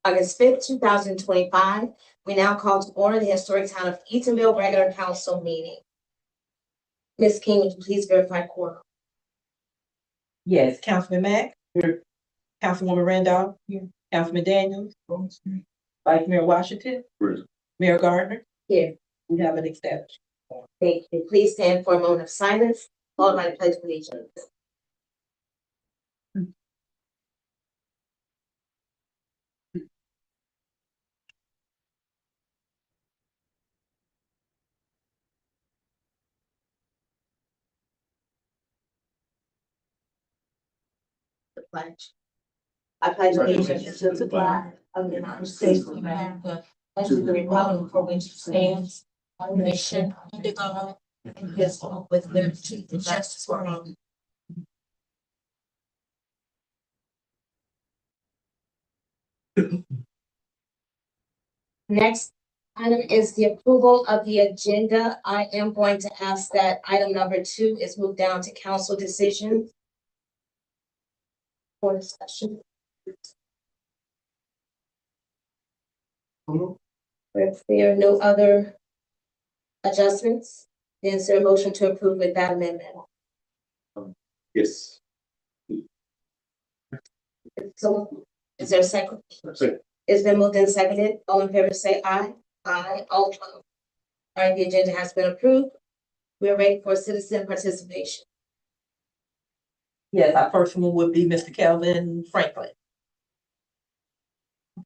August 5th, 2025. We now call to order the historic town of Eatonville regular council meeting. Ms. King, would you please verify quorum? Yes, Councilman Mack. Here. Councilwoman Randolph. Here. Councilman Daniels. Vice Mayor Washington. Here. Mayor Gardner. Here. We have an established. Thank you. Please stand for a moment of silence, followed by the Pledge of Allegiance. The pledge. I pledge allegiance to the flag of the United States of America and to the republic for which it stands, one nation, under God, indivisible, with liberty and justice for all. Next item is the approval of the agenda. I am going to ask that item number 2 is moved down to council decision for discussion. If there are no other adjustments, then is there a motion to approve with that amendment? Yes. So is there a second? It's been moved and seconded. All in favor say aye. Aye. All opposed. All right, the agenda has been approved. We are ready for citizen participation. Yes, our first one would be Mr. Kelvin Franklin.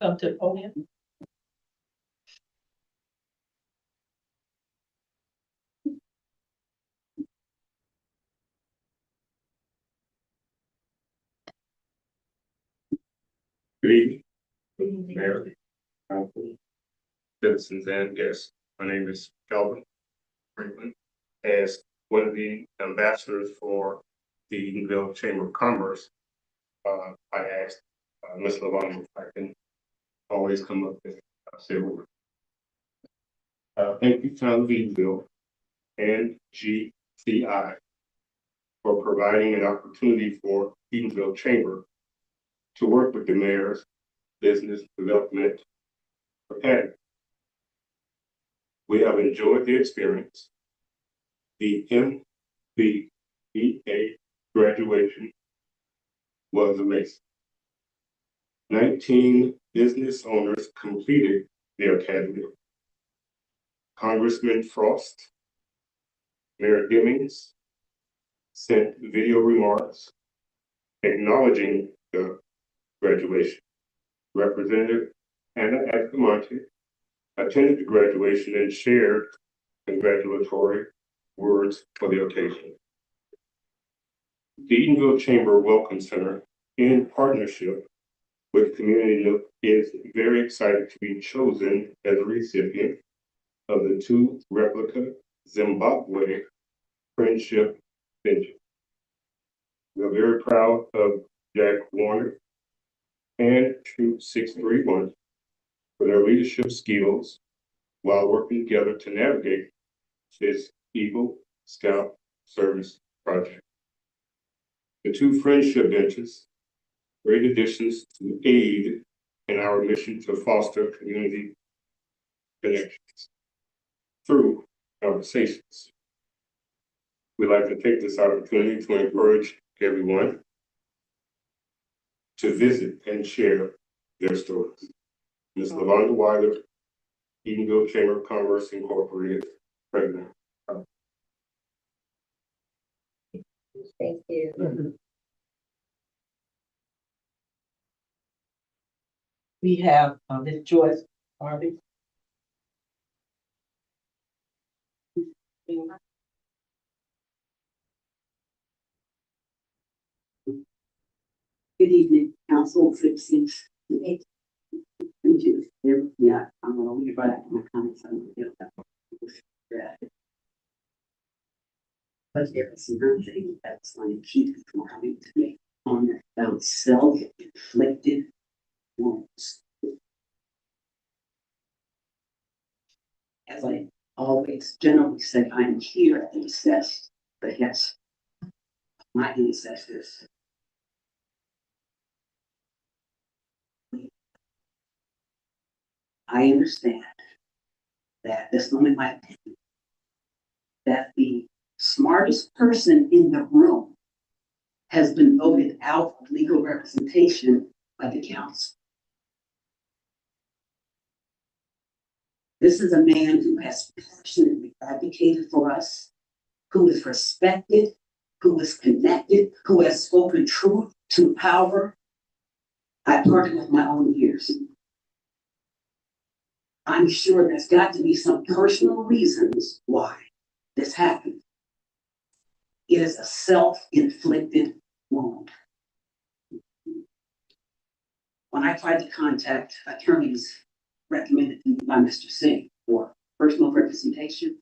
Come to the podium. Good evening, Mayor, Council, citizens, and guests. My name is Kelvin Franklin. As one of the ambassadors for the Eatonville Chamber of Commerce, I asked Ms. LaVon if I can always come up and say a word. Thank you, Town of Eatonville and GCI for providing an opportunity for Eatonville Chamber to work with the mayor's business development academy. We have enjoyed the experience. The MBEA graduation was amazing. 19 business owners completed their academy. Congressman Frost, Mayor Dimmings sent video remarks acknowledging the graduation. Representative Anna Escamante attended the graduation and shared congratulatory words for the occasion. The Eatonville Chamber Welcome Center, in partnership with Community Nook, is very excited to be chosen as a recipient of the 2 replica Zimbabwe Friendship Benches. We are very proud of Jack Warner and Troop 631 for their leadership skills while working together to navigate this Eagle Scout Service project. The 2 friendship benches, great additions to aid in our mission to foster community connections through conversations. We'd like to take this opportunity to encourage everyone to visit and share their stories. Ms. LaVonda Weiler, Eatonville Chamber of Commerce Incorporated, President. Thank you. We have Ms. Joyce Harvey. Good evening, council, citizens. Yeah, I'm gonna leave right after my comments. I'm gonna get that. But there is nothing that's going to keep you from coming to me on about self-inflicted wounds. As I always generally say, I'm here to assess the behest of my ancestors. I understand that this only my opinion, that the smartest person in the room has been voted out of legal representation by the council. This is a man who has passionately advocated for us, who is respected, who is connected, who has spoken truth to power. I've heard it with my own ears. I'm sure there's got to be some personal reasons why this happened. It is a self-inflicted wound. When I tried to contact attorneys recommended to me by Mr. Singh for personal representation,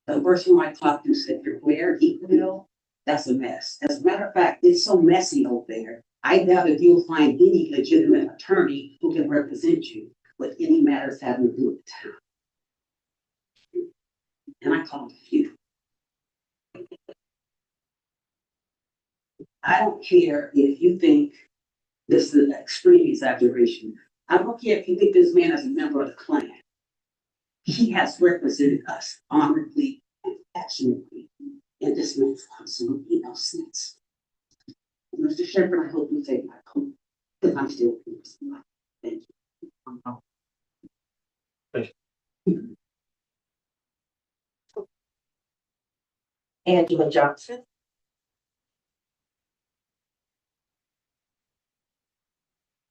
the first one I talked to said, "You're where, Eatonville? That's a mess. As a matter of fact, it's so messy over there. I doubt if you'll find any legitimate attorney who can represent you with any matters having to do with the town." And I called a few. I don't care if you think this is an extreme exaggeration. I don't care if you think this man is a member of the Klan. He has represented us honorably and passionately, and this makes absolutely no sense. Mr. Shepherd, I hope you take my point, because I'm still. Thank you. Angela Johnson.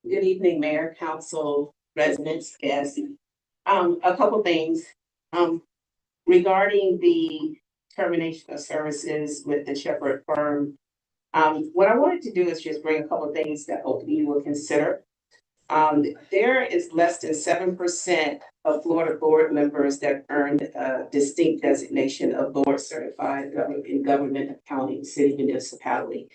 Good evening, Mayor, Council, residents, guests. A couple things. Regarding the termination of services with the Shepherd firm. What I wanted to do is just bring a couple of things that hopefully you will consider. There is less than 7% of Florida board members that earned a distinct designation of board certified in government, accounting, city, municipality.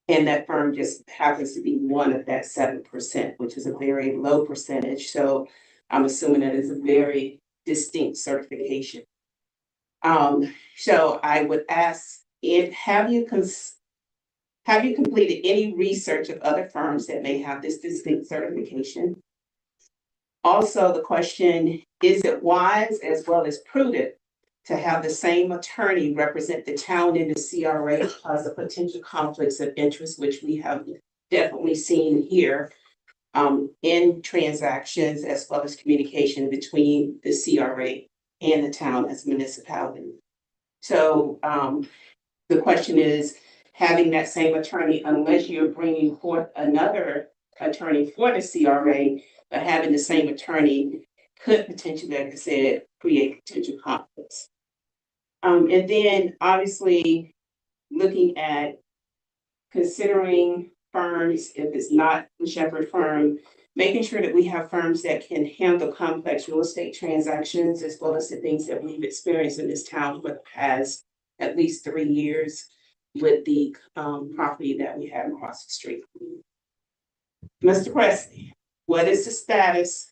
And that firm just happens to be one of that 7%, which is a very low percentage. So I'm assuming that is a very distinct certification. So I would ask, have you completed any research of other firms that may have this distinct certification? Also, the question, is it wise as well as prudent to have the same attorney represent the town in the CRA because of potential conflicts of interest, which we have definitely seen here in transactions as well as communication between the CRA and the town as a municipality? So the question is, having that same attorney, unless you're bringing forth another attorney for the CRA, but having the same attorney could potentially, like I said, create potential conflicts. And then obviously looking at considering firms, if it's not the Shepherd firm, making sure that we have firms that can handle complex real estate transactions, as well as the things that we've experienced in this town for the past at least 3 years with the property that we have across the street. Mr. Presley, what is the status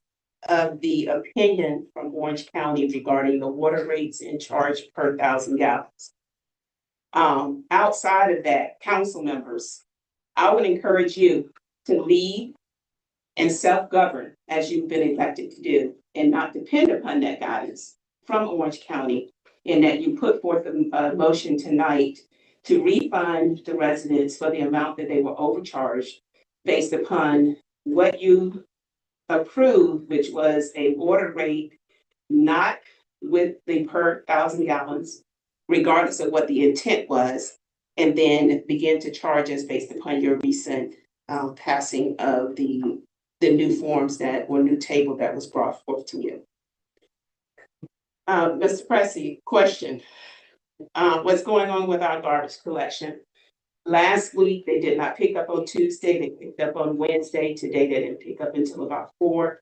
of the opinion from Orange County regarding the water rates and charge per 1,000 gallons? Outside of that, council members, I would encourage you to lead and self-govern as you've been elected to do, and not depend upon that guidance from Orange County, and that you put forth a motion tonight to refund the residents for the amount that they were overcharged based upon what you approved, which was a water rate not with the per 1,000 gallons, regardless of what the intent was, and then begin to charge us based upon your recent passing of the new forms that, or new table that was brought forth to you. Mr. Pressey, question. What's going on with our garbage collection? Last week, they did not pick up on Tuesday, they picked up on Wednesday. Today, they didn't pick up until about 4.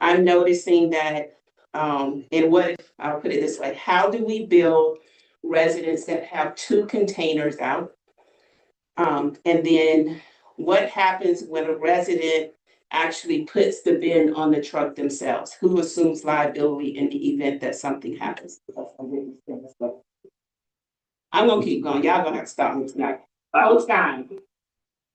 I'm noticing that, and what, I'll put it this way, how do we bill residents that have 2 containers out? And then what happens when a resident actually puts the bin on the truck themselves? Who assumes liability in the event that something happens? I'm gonna keep going. Y'all gonna have to stop me tonight. Whole time.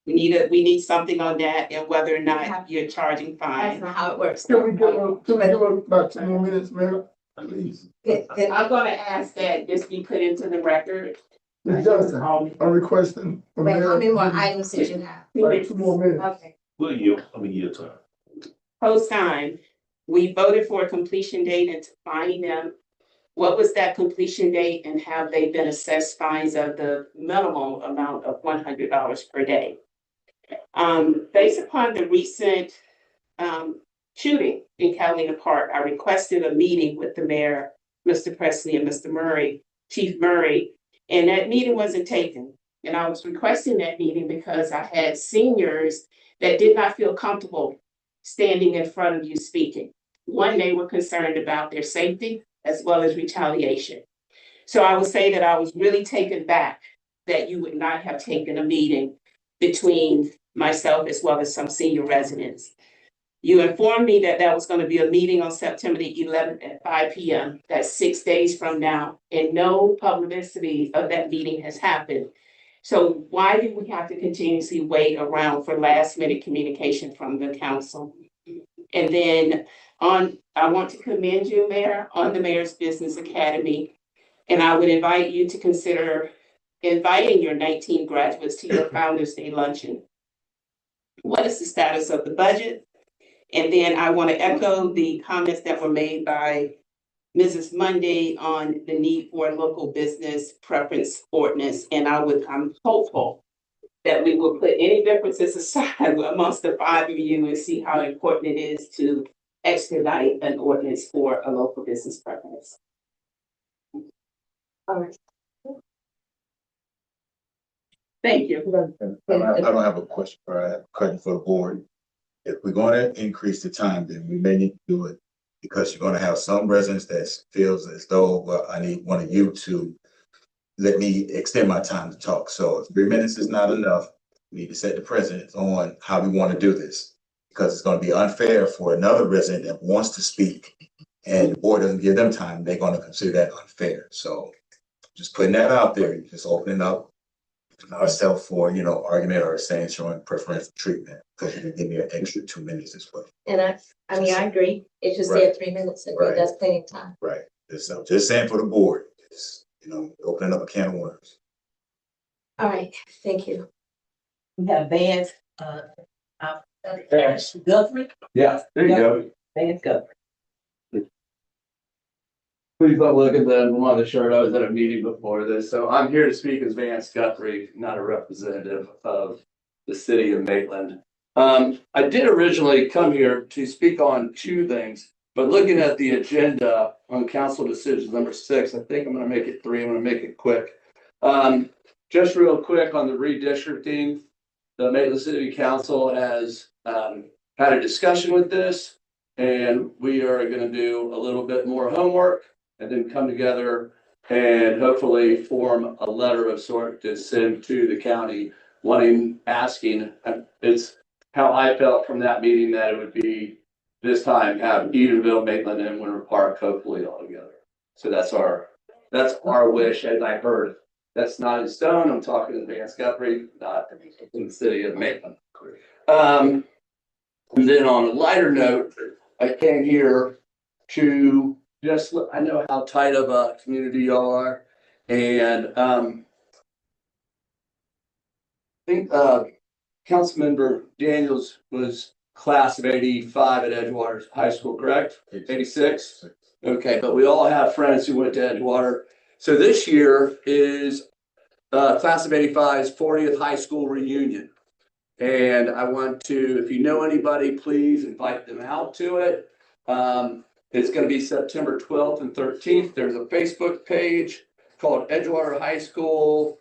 We need something on that and whether or not you're charging That's fine. not how it works. Can we give about 2 more minutes, Mayor? Please. I'm gonna ask that this be put into the record. Ms. Johnson, I'm requesting. the Wait, how many more mayor- items did you have? Like 2 more minutes. Okay. Will you, I'm a year time. Post time, we voted for a completion date and to fine them. What was that completion date and have they been assessed fines of the minimum amount of $100 per day? Based upon the recent shooting in Catalina Park, I requested a meeting with the mayor, Mr. Presley and Mr. Murray, Chief Murray, and that meeting wasn't taken. And I was requesting that meeting because I had seniors that did not feel comfortable standing in front of you speaking. One, they were concerned about their safety as well as retaliation. So I would say that I was really taken back that you would not have taken a meeting between myself as well as some senior residents. You informed me that that was going to be a meeting on September the 11th at 5 p.m. That's 6 days from now, and no publicity of that meeting has happened. So why do we have to continuously wait around for last minute communication from the council? And then I want to commend you, Mayor, on the Mayor's Business Academy. And I would invite you to consider inviting your 19 graduates to your Founders Day luncheon. What is the status of the budget? And then I want to echo the comments that were made by Mrs. Monday on the need for a local business preference ordinance. And I'm hopeful that we will put any differences aside amongst the 5 of you and see how important it is to expedite an ordinance for a local business preference. All right. Thank you. I don't have a question for, I have a question for the board. If we're gonna increase the time, then we may need to do it because you're gonna have some residents that feels as though, well, I need one of you to let me extend my time to talk. So if 3 minutes is not enough, we need to set the precedent on how we want to do this. Because it's gonna be unfair for another resident that wants to speak and the board doesn't give them time, they're gonna consider that unfair. So just putting that out there, just opening up ourselves for, argument or saying showing preferential treatment, because you can give me an extra 2 minutes as well. And I mean, I agree. It should stay at 3 minutes and Right. that's plenty of time. Right. So just saying for the board, just, opening up a can of worms. All right, thank you. We have Vance, Guthrie, Yeah, there you go. Vance Guthrie. Please don't look at the one on the shirt. I was at a meeting before this, so I'm here to speak as Vance Guthrie, not a representative of the city of Maitland. I did originally come here to speak on 2 things, but looking at the agenda on council decisions number 6, I think I'm gonna make it 3. I'm gonna make it quick. Just real quick on the redistricting, the Maitland City Council has had a discussion with this, and we are gonna do a little bit more homework and then come together and hopefully form a letter of sort to send to the county asking, it's how I felt from that meeting that it would be this time have Eatonville, Maitland and Winter Park hopefully all together. So that's our wish as I heard. That's not in stone. I'm talking to Vance Guthrie, not in the city of Maitland. And then on a lighter note, I came here to just I know how tight of a community y'all are, and I think Councilmember Daniels was class of 85 at Edgewater High School, correct? 86? Okay, but we all have friends who went to Edgewater. So this year is class of 85's 40th high school reunion. And I want to, if you know anybody, please invite them out to it. It's going to be September 12th and 13th. There's a Facebook page called Edgewater High School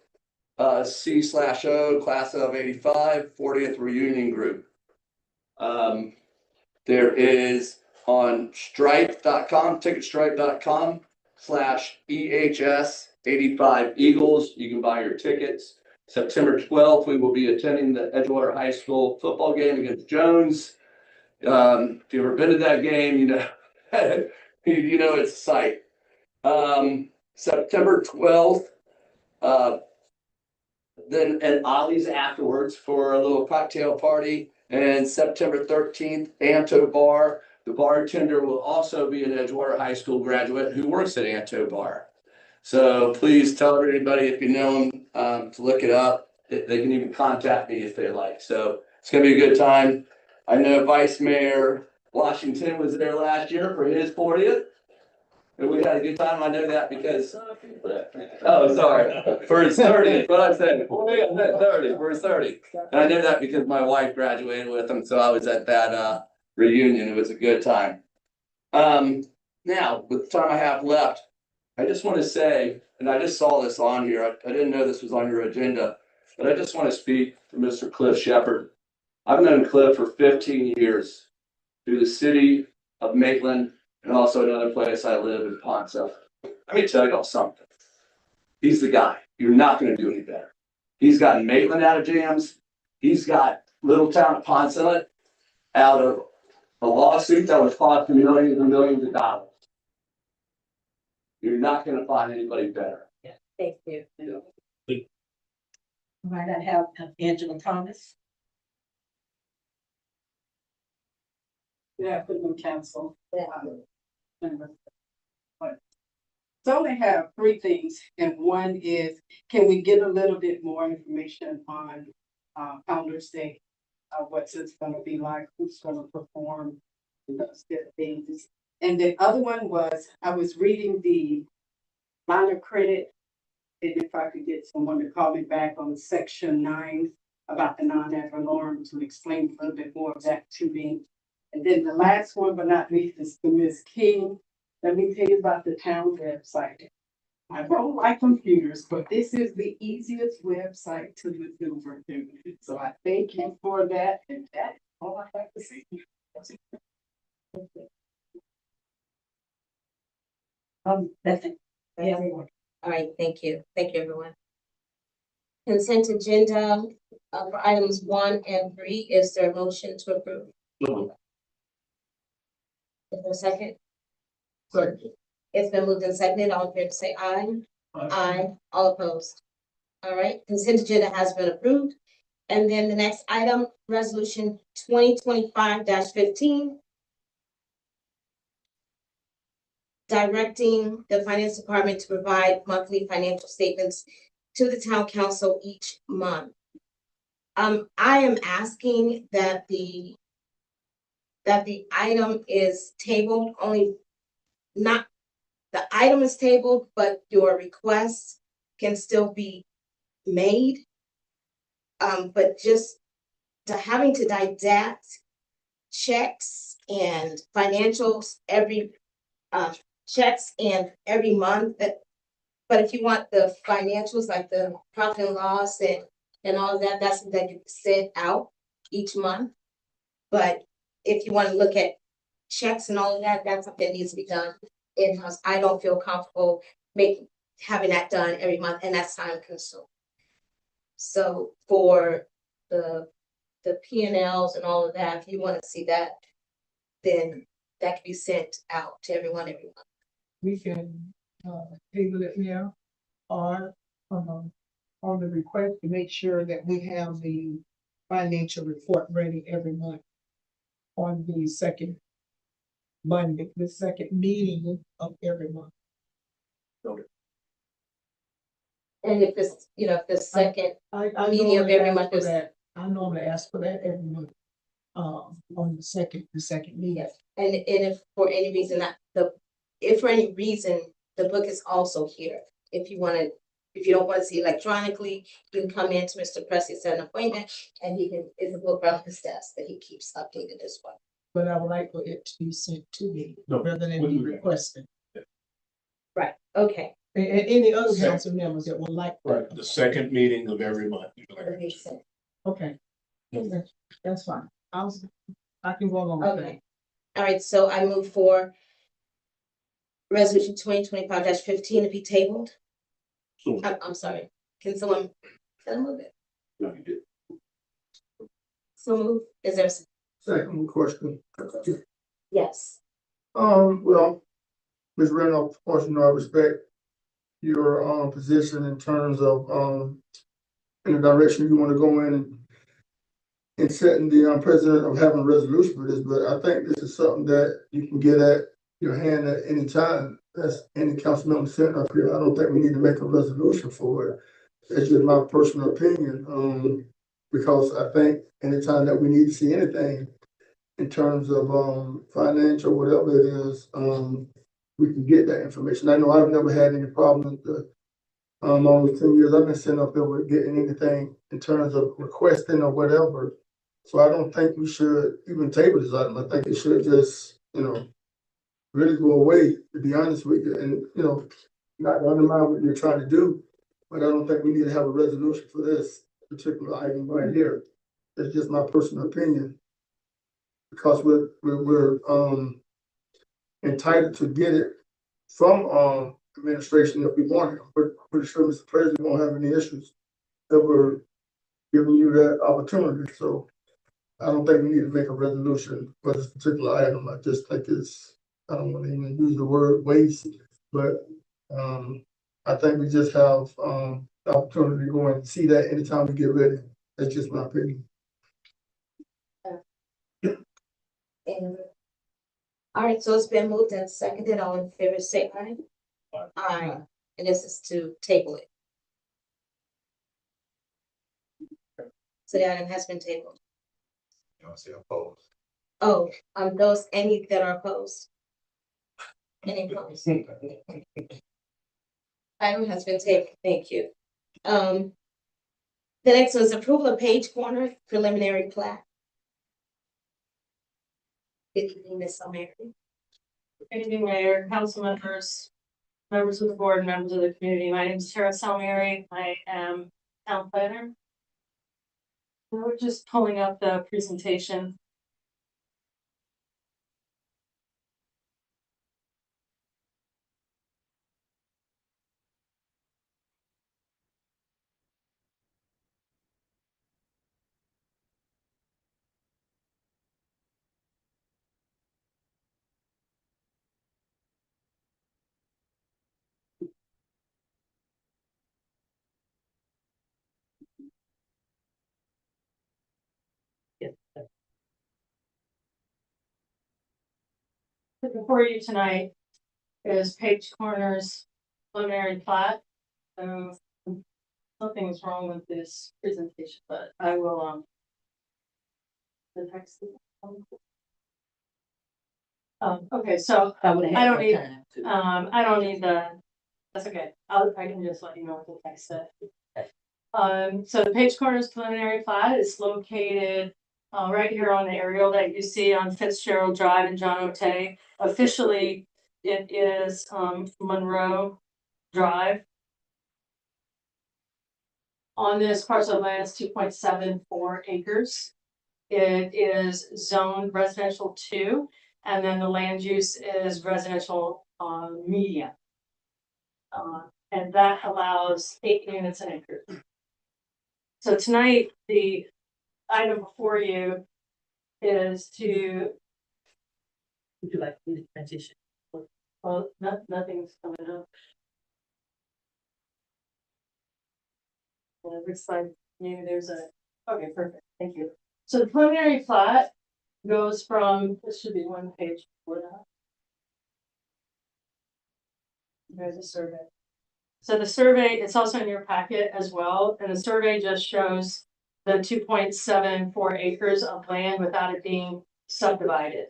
C/O class of 85 40th reunion group. There is on stripe.com, ticketstripe.com/EHS85 Eagles. You can buy your tickets. September 12th, we will be attending the Edgewater High School football game against Jones. If you've ever been to that game, you know it's a sight. September 12th, then at Ollie's afterwards for a little cocktail party. And September 13th, Anto Bar. The bartender will also be an Edgewater High School graduate who works at Anto Bar. So please tell everybody if you know them to look it up. They can even contact me if they like. So it's gonna be a good time. I know Vice Mayor Washington was there last year for his 40th. And we had a good time. I know that because, oh, sorry, for his 30th, what I said, 30, for his 30. And I know that because my wife graduated with him, so I was at that reunion. It was a good time. Now, with the time I have left, I just want to say, and I just saw this on here, I didn't know this was on your agenda, but I just want to speak to Mr. Cliff Shepherd. I've known Cliff for 15 years through the city of Maitland and also another place I live in Ponce. Let me tell y'all something. He's the guy. You're not going to do any better. He's gotten Maitland out of jams. He's got little town of Ponce out of a lawsuit that was costing millions and millions of dollars. You're not going to find anybody better. Thank you. Might I have Angela Thomas? Good afternoon, council. So I only have three things, and one is, can we get a little bit more information on Founder's Day? What's it gonna be like, who's gonna perform, those good things. And the other one was, I was reading the line of credit, and if I could get someone to call me back on section 9 about the non-ad alarm to explain a little bit more of that to me. And then the last one, but not least, is to Ms. King. Let me tell you about the town website. I don't like computers, but this is the easiest website to maneuver through. So I thank you for that, and that's all I have to say. That's it. Yeah. All right, thank you. Thank you, everyone. Consent agenda for items 1 and 3. Is there a motion to approve? Is there a second? Second. It's been moved and seconded. All in favor say aye. Aye. All opposed. All right, consent agenda has been approved. And then the next item, resolution 2025-15. Directing the finance department to provide monthly financial statements to the town council each month. I am asking that the item is tabled, only not the item is tabled, but your requests can still be made. But just having to dissect checks and financials every checks and every month. But if you want the financials, like the profit and loss and all of that, that's that you send out each month. But if you want to look at checks and all of that, that's something that needs to be done in-house. I don't feel comfortable having that done every month, and that's time consuming. So for the P&Ls and all of that, if you want to see that, then that can be sent out to everyone every month. We can table it now or on the request to make sure that we have the financial report ready every month on the second Monday, the second meeting of every month. And if it's, if the second I meeting of normally every ask month for is, that. I normally ask for that every month. On the second meeting. yes, and if for any reason the book is also here. If you don't want to see electronically, you can come in to Mr. Presley, set an appointment, and it's a book around his desk that he keeps updated as well. But I would like for it to be sent to me rather than be requested. Right, okay. And any other council members that would like. Right, the second meeting of every month. Okay, that's fine. I can go along with that. Okay. All right, so I move for resolution 2025-15 to be tabled. So- I'm sorry. Can someone move it? No, you did. So move. Is there? Second question. Yes. Well, Ms. Reynolds, of course, I respect your position in terms of in the direction you wanna go in setting the president of having a resolution for this, but I think this is something that you can get at your hand at any time. That's any council member sitting up here. I don't think we need to make a resolution for it. That's just my personal opinion, because I think anytime that we need to see anything in terms of, financial, whatever it is, we can get that information. I know I've never had any problem with the, almost 10 years I've been sitting up there with getting anything in terms of requesting or whatever. So I don't think we should even table this item. I think it should just, really go away, to be honest with you, and, not to undermine what you're trying to do. But I don't think we need to have a resolution for this particular item right here. That's just my personal opinion. Because we're entitled to get it from, administration if we want it. We're pretty sure Mr. President won't have any issues that we're giving you that opportunity. So I don't think we need to make a resolution for this particular item. I just think I don't want to even use the word waste, but I think we just have the opportunity to go and see that anytime we get ready. That's just my opinion. And all right, so it's been moved and seconded. All in favor, say aye. Aye. And this is to table it. So the item has been tabled. You want to say opposed? Oh, those, any that are opposed? Any opposed? Item has been tabled. Thank you. The next was approval of Page Corner preliminary plat. Good evening, Ms. O'Mary. Good evening, Mayor, council members, members of the board, members of the community. My name is Tara Salmieri. I am town planner. We're just pulling up the presentation. Before you tonight is Page Corner's preliminary plat. Something is wrong with this presentation, but I will the text. Okay, so I don't need that's okay. I can just let you know what the text said. So the Page Corners preliminary plat is located right here on the aerial that you see on Fitzgerald Drive in John O'Tay. Officially, it is Monroe Drive. On this parcel of land is 2.74 acres. It is zoned residential 2, and then the land use is residential medium. And that allows 8 units an acre. So tonight, the item before you is to. Would you like me to transition? Well, nothing's coming up. It looks like maybe there's a, okay, perfect, thank you. So the preliminary plat goes from, this should be one page before that. There's a survey. So the survey, it's also in your packet as well, and the survey just shows the 2.74 acres of land without it being subdivided.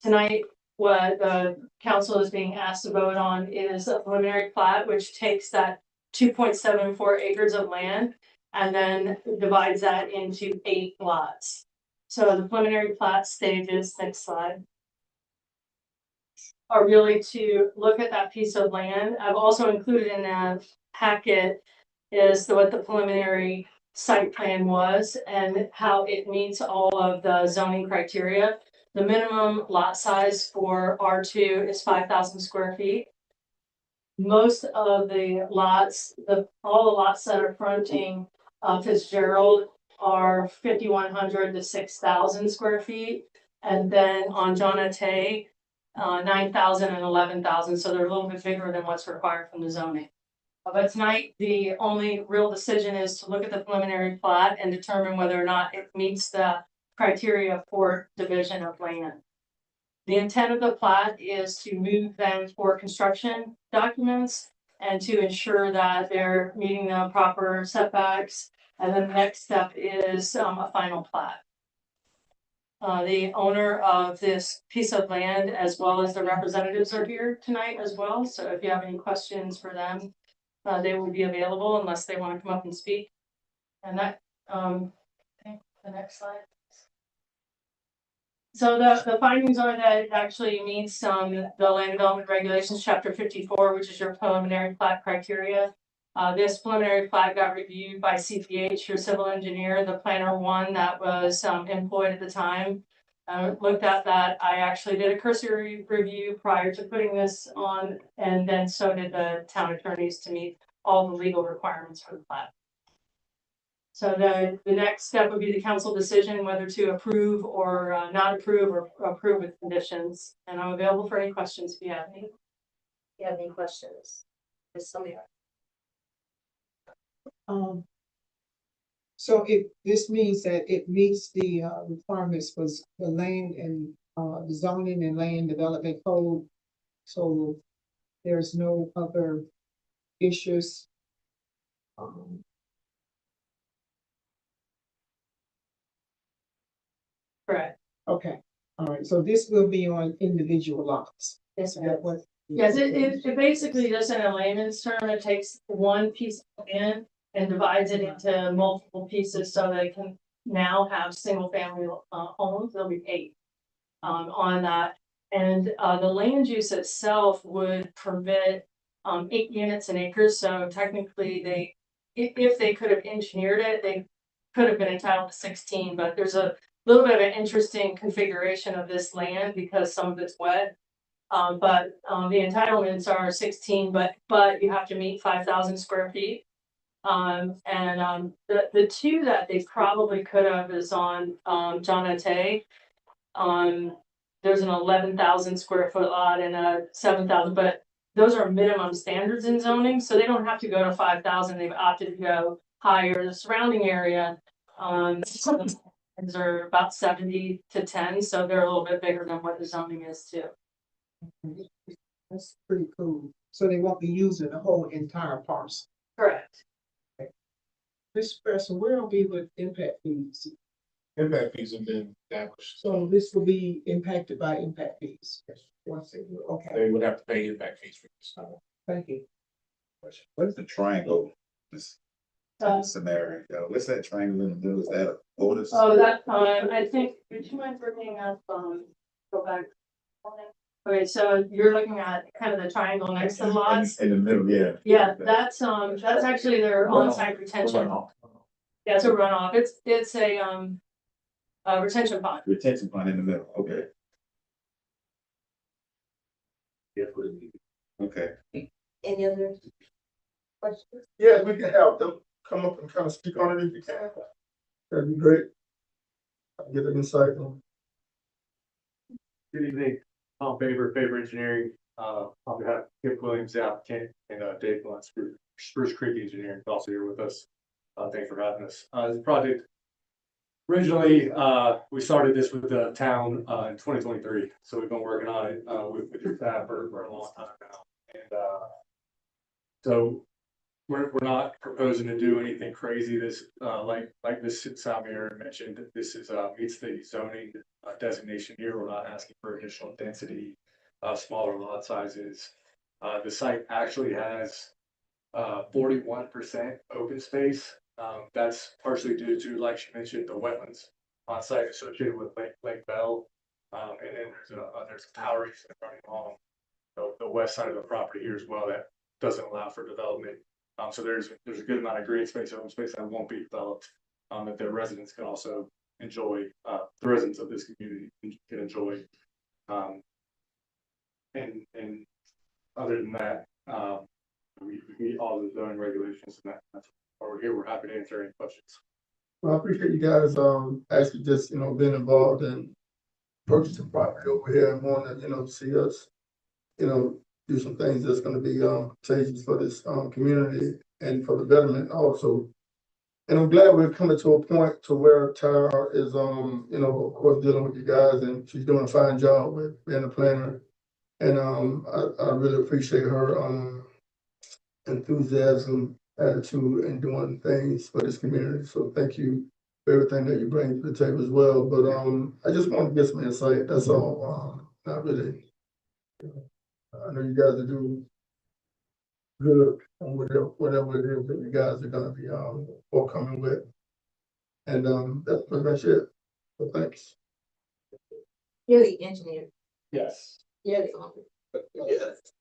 Tonight, what the council is being asked to vote on is a preliminary plat, which takes that 2.74 acres of land and then divides that into 8 lots. So the preliminary plat stages, next slide, are really to look at that piece of land. I've also included in that packet is what the preliminary site plan was and how it meets all of the zoning criteria. The minimum lot size for R2 is 5,000 square feet. Most of the lots, all the lots that are fronting Fitzgerald are 5,100 to 6,000 square feet. And then on John O'Tay, 9,000 and 11,000. So they're a little bit bigger than what's required from the zoning. But tonight, the only real decision is to look at the preliminary plat and determine whether or not it meets the criteria for division of land. The intent of the plat is to move them for construction documents and to ensure that they're meeting the proper setbacks. And then the next step is a final plat. The owner of this piece of land, as well as the representatives, are here tonight as well. So if you have any questions for them, they will be available unless they want to come up and speak. And that, okay, the next slide. So the findings are that it actually meets the land development regulations, chapter 54, which is your preliminary plat criteria. This preliminary plat got reviewed by CPH, your civil engineer, the planner one that was employed at the time. Looked at that. I actually did a cursory review prior to putting this on, and then so did the town attorneys to meet all the legal requirements for the plat. So the next step would be the council decision whether to approve or not approve, or approve with conditions. And I'm available for any questions if you have any. If you have any questions, Ms. Samir. So this means that it meets the requirements for the land and the zoning and land development code. So there's no other issues. Correct. Okay, all right, so this will be on individual lots. Yes, Is that what? yes, it basically, just in a layman's term, it takes one piece of land and divides it into multiple pieces so they can now have single family homes. There'll be 8 on that. And the land use itself would permit 8 units an acre. So technically if they could have engineered it, they could have been entitled to 16, but there's a little bit of an interesting configuration of this land because some of it's wet. But the entitlements are 16, but you have to meet 5,000 square feet. The 2 that they probably could have is on John Ate. There's an 11,000 square foot lot and a 7,000, but those are minimum standards in zoning, so they don't have to go to 5,000. They've opted to go higher. The surrounding area, are about 70 to 10, so they're a little bit bigger than what the zoning is too. That's pretty cool. So they won't be using the whole entire parcel. Correct. This person, where are we with impact fees? Impact fees have been established. So this will be impacted by impact fees. Okay, They would have to pay impact fees for this. thank you. What is the triangle? This scenario, what's that triangle in the middle? Is that a bonus? Oh, that, I think, would you mind bringing up, go back? Okay, so you're looking at kind of the triangle next to the lots. In the middle, yeah. Yeah, that's actually their on-site retention. Yeah, it's a runoff. It's a retention pond. Retention pond in the middle, okay. Okay. Any other questions? Yeah, we can have them come up and kind of speak on it if you can. That'd be great. I'll get an insight on. Good evening, Tom Faber Engineering, on behalf of Kip Williams, the applicant, and Dave Luntz, Spruce Creek Engineering, also here with us. Thanks for having us. This project, originally, we started this with the town in 2023, so we've been working on it with your staff for a long time now. And so we're not proposing to do anything crazy. This like Ms. Samir mentioned, this is meets the zoning designation here. We're not asking for additional density, smaller lot sizes. The site actually has 41% open space. That's partially due to, like she mentioned, the wetlands on site associated with Lake Bell. And then there's a tower running along the west side of the property here as well that doesn't allow for development. So there's a good amount of green space, open space that won't be developed, that the residents can also enjoy, the residents of this community can enjoy. And other than that, we meet all the zoning regulations, and that's why we're here. We're happy to answer any questions. Well, I appreciate you guys actually just being involved in purchasing property over here and wanting to see us do some things that's gonna be, changes for this, community and for the betterment also. And I'm glad we're coming to a point to where Tara is, of course, dealing with you guys, and she's doing a fine job with being a planner. And, I really appreciate her, enthusiasm, attitude, and doing things for this community. So thank you for everything that you bring to the table as well. But I just want to get some insight. That's all. Not really. I know you guys are doing good on whatever it is that you guys are gonna be forthcoming with. And that's pretty much it. So thanks. You're the engineer. Yes. You're the owner. Yes.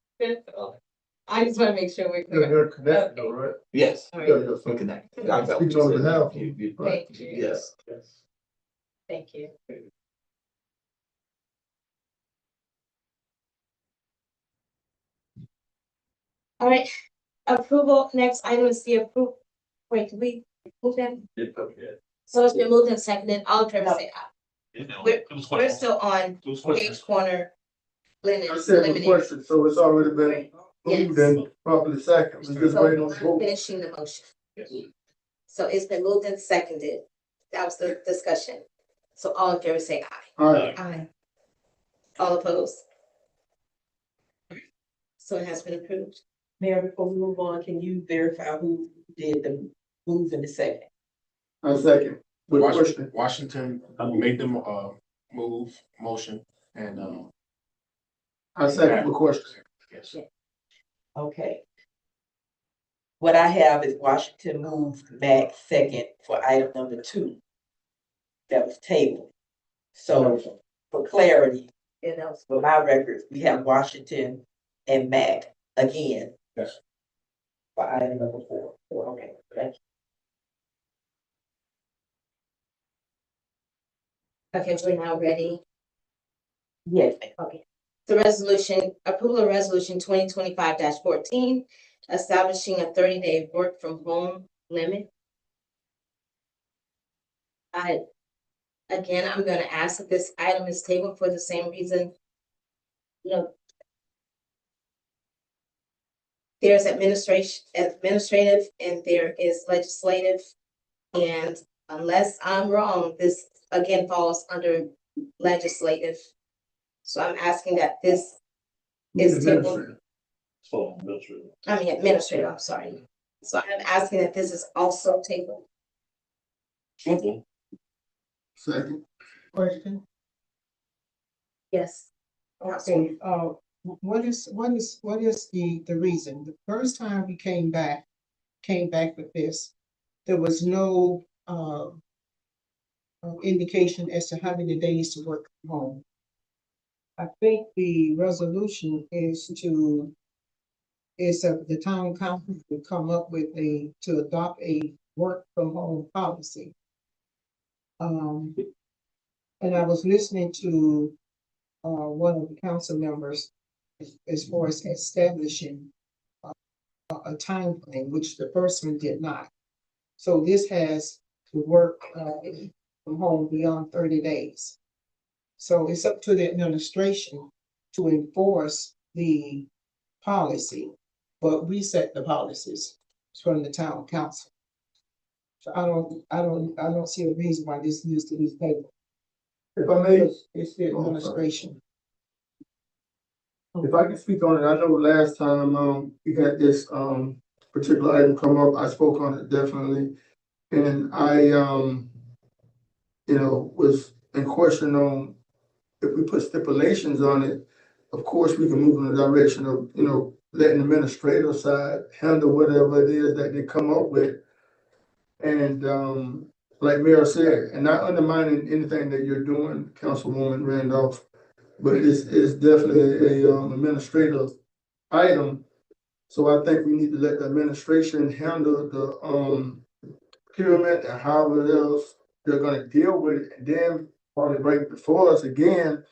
I just wanna make sure we're clear. You're connected though, right? Yes. All Yeah, right, yeah, so We're connected. I'm speaking on behalf of thank you. Yes. Yes. Thank you. All right, approval, next item is the approval. Wait, did we move them? So it's been moved and seconded, all in favor say aye. We're still on page corner. Linen. I said the question, so it's already been moved and properly second. We just So waiting on the I'm vote. finishing the motion. So it's been moved and seconded. That was the discussion. So all in favor say aye. All right. Aye. All opposed? So it has been approved. Mayor, before we move on, can you verify who did the move in the second? I second. With a question. Washington made them, move, motion, and, I second the question. yes. Okay. What I have is Washington moved Mac second for item number 2. That was tabled. So for clarity, You know, for my records, we have Washington and Mac again. Yes. For item number 4. Okay, thank you. okay, we're now ready. Yes, Okay. The resolution, approval of resolution 2025-14, establishing a 30-day work from home limit. Again, I'm gonna ask if this item is tabled for the same reason. You know, there's administrative and there is legislative. And unless I'm wrong, this again falls under legislative. So I'm asking that this is tabled. Administrative, I'm sorry. So I'm asking that this is also tabled. Second. Question. Yes. Okay, what is the reason? The first time we came back with this, there was no indication as to how many days to work from home. I think the resolution is the town council to come up with to adopt a work from home policy. And I was listening to one of the council members as far as establishing a time frame, which the first one did not. So this has to work from home beyond 30 days. So it's up to the administration to enforce the policy, but we set the policies from the town council. So I don't see a reason why this needs to be tabled. If I may, It's the administration. if I can speak on it, I know last time, we had this, particular item come up, I spoke on it definitely. And I, was in question on if we put stipulations on it, of course, we can move in the direction of, letting the administrative side handle whatever it is that they come up with. And, like Mayor said, and not undermining anything that you're doing, Councilwoman Randolph, but it's definitely a, administrative item. So I think we need to let the administration handle the, procurement and however else they're gonna deal with it, and then probably bring it before us again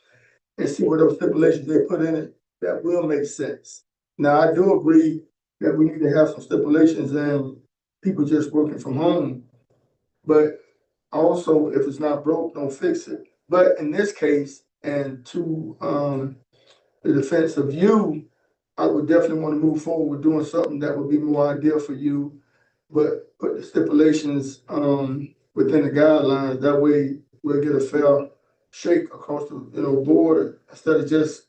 and see what those stipulations they put in it that will make sense. Now, I do agree that we need to have some stipulations and people just working from home. But also, if it's not broke, don't fix it. But in this case, and to the defense of you, I would definitely want to move forward with doing something that would be more ideal for you, but put the stipulations, within the guidelines, that way we'll get a fair shake across the, board, instead of just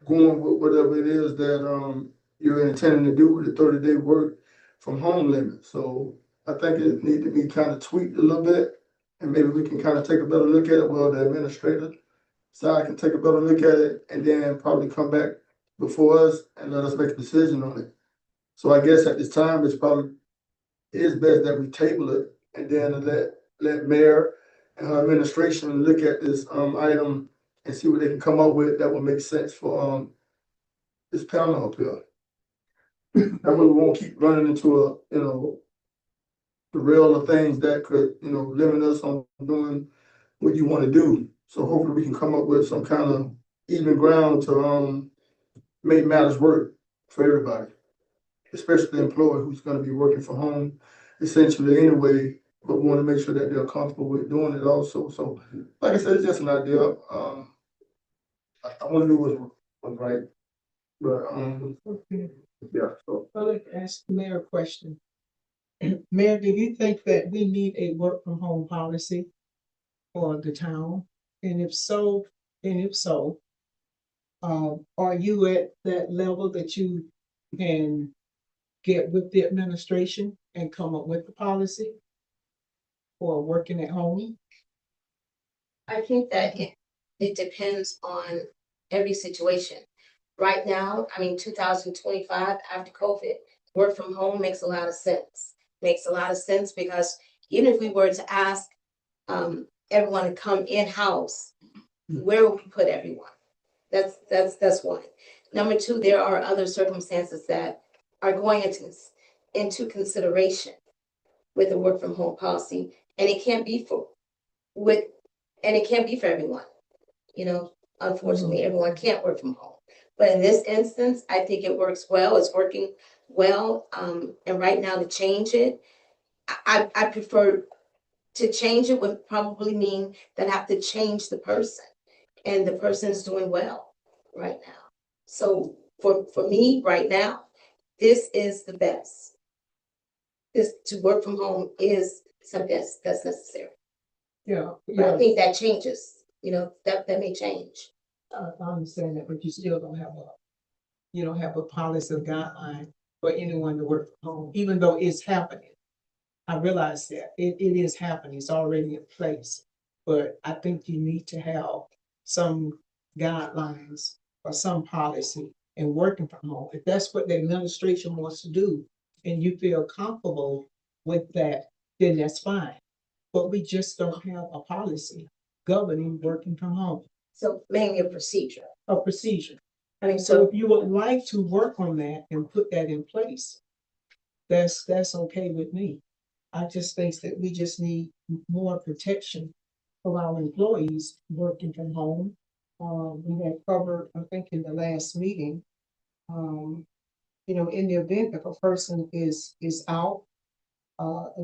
going with whatever it is that, you're intending to do with the 30-day work from home limit. So I think it need to be kind of tweaked a little bit, and maybe we can kind of take a better look at it, well, the administrator side can take a better look at it, and then probably come back before us and let us make a decision on it. So I guess at this time, it's probably, it is best that we table it, and then let mayor and her administration look at this, item and see what they can come up with that will make sense for, this panel up here. That way we won't keep running into the real of things that could, limit us on doing what you want to do. So hopefully we can come up with some kind of even ground to, make matters work for everybody, especially the employee who's gonna be working from home essentially anyway, but we wanna make sure that they're comfortable with doing it also. So, like I said, it's just an idea. I wanna do what's right, but, Okay, yeah, so. I'd like to ask the mayor a question. Mayor, do you think that we need a work from home policy for the town? And if so, are you at that level that you can get with the administration and come up with the policy for working at home? I think that it depends on every situation. Right now, 2025, after COVID, work from home makes a lot of sense. Makes a lot of sense because even if we were to ask everyone to come in-house, where would we put everyone? That's one. Number two, there are other circumstances that are going into consideration with the work from home policy, and it can't be for everyone. Unfortunately, everyone can't work from home. But in this instance, I think it works well. It's working well. And right now to change it, I prefer to change it would probably mean that I have to change the person. And the person is doing well right now. So for me right now, this is the best. This to work from home is something that's necessary. Yeah, But I yeah, think that changes, that may change. I understand that, but you still don't have a policy or guideline for anyone to work from home, even though it's happening. I realize that it is happening, it's already in place. But I think you need to have some guidelines or some policy in working from home. If that's what the administration wants to do and you feel comfortable with that, then that's fine. But we just don't have a policy governing working from home, So mainly a procedure. a procedure. So So if you would like to work on that and put that in place, that's okay with me. I just think that we just need more protection of our employees working from home. We had covered, I think in the last meeting, in the event if a person is out,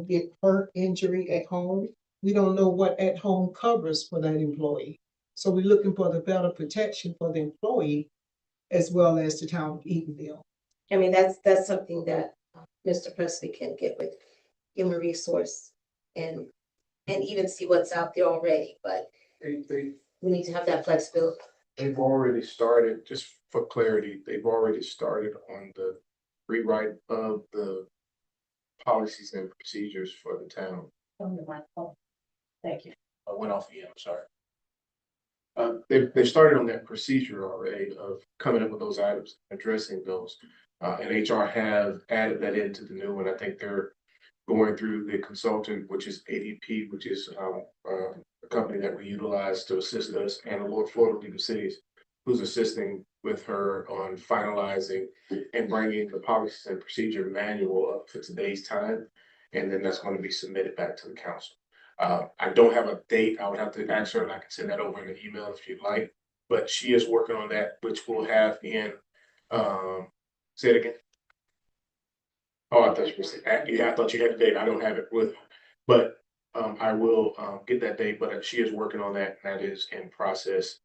get hurt, injury at home, we don't know what at home covers for that employee. So we're looking for the better protection for the employee as well as the town of Eatonville. that's something that Mr. Presley can get with human resource and even see what's out there already, but They, we need to have that flexibility. they've already started, just for clarity, they've already started on the rewrite of the policies and procedures for the town. Thank you. I went off again, I'm sorry. They started on that procedure already of coming up with those items, addressing those. And HR have added that into the new one. I think they're going through the consultant, which is ADP, which is a company that we utilize to assist us, and the Lord Florida League of Cities, who's assisting with her on finalizing and bringing the policies and procedure manual up to today's time. And then that's going to be submitted back to the council. I don't have a date. I would have to ask her, and I can send that over in an email if you'd like. But she is working on that, which we'll have in, say it again. Oh, I thought you were saying, yeah, I thought you had a date. I don't have it with, but I will get that date, but she is working on that, and that is in process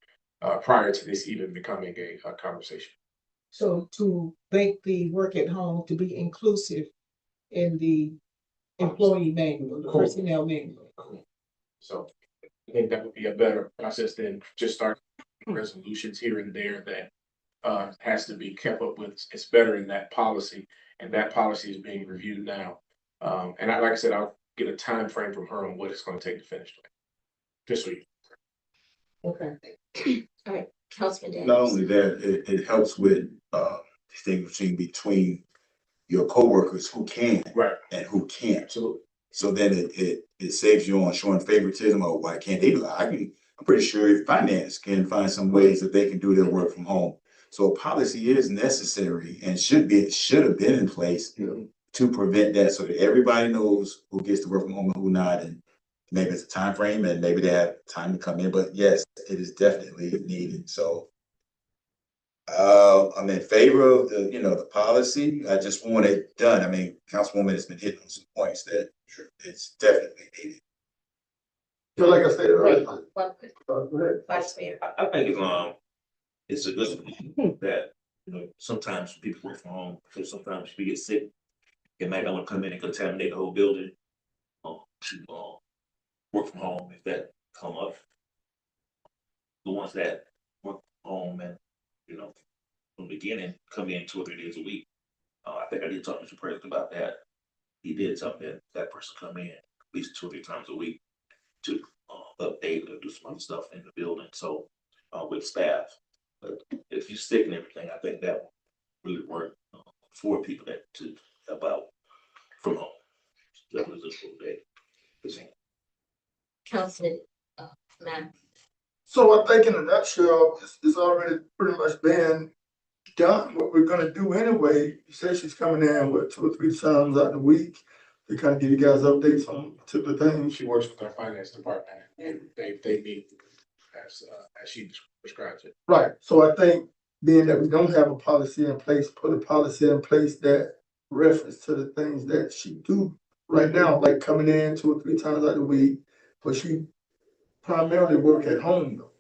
prior to this even becoming a conversation. So to make the work at home to be inclusive in the employee manual, the personnel manual. So I think that would be a better process than just start resolutions here and there that has to be kept up with. It's better in that policy, and that policy is being reviewed now. And like I said, I'll get a time frame from her on what it's gonna take to finish. Just so you. Okay. All right, Councilman Daniels. Not only that, it helps with distinguishing between your coworkers who can Right. and who can't. Absolutely. So then it saves you on showing favoritism or why can't they do it? I'm pretty sure finance can find some ways that they can do their work from home. So a policy is necessary and should have been in place to prevent that so that everybody knows who gets to work from home and who not. And maybe it's a time frame and maybe they have time to come in. But yes, it is definitely needed. So I'm in favor of the policy. I just want it done. I mean, Councilwoman has been hitting on some points that it's definitely needed. So like I said earlier, One quick, go ahead. Vice Mayor. I think it's a good thing that, sometimes people work from home, because sometimes we get sick. It might not want to come in and contaminate the whole building. To work from home, if that come up. The ones that work from home and, from the beginning, come in 2 or 3 days a week. I think I did talk to Mr. President about that. He did tell me that person come in at least 2 or 3 times a week to update or do some other stuff in the building. So with staff, but if you stick and everything, I think that will really work for people that to help out from home. That was a full day. Councilman, Matt. So I think in a nutshell, it's already pretty much been done. What we're gonna do anyway, you say she's coming in, 2 or 3 times out the week to kind of give you guys updates on particular things. She works with our finance department, and they meet as she prescribes it. Right, so I think being that we don't have a policy in place, put a policy in place that reference to the things that she do right now, like coming in 2 or 3 times out the week, but she primarily work at home though,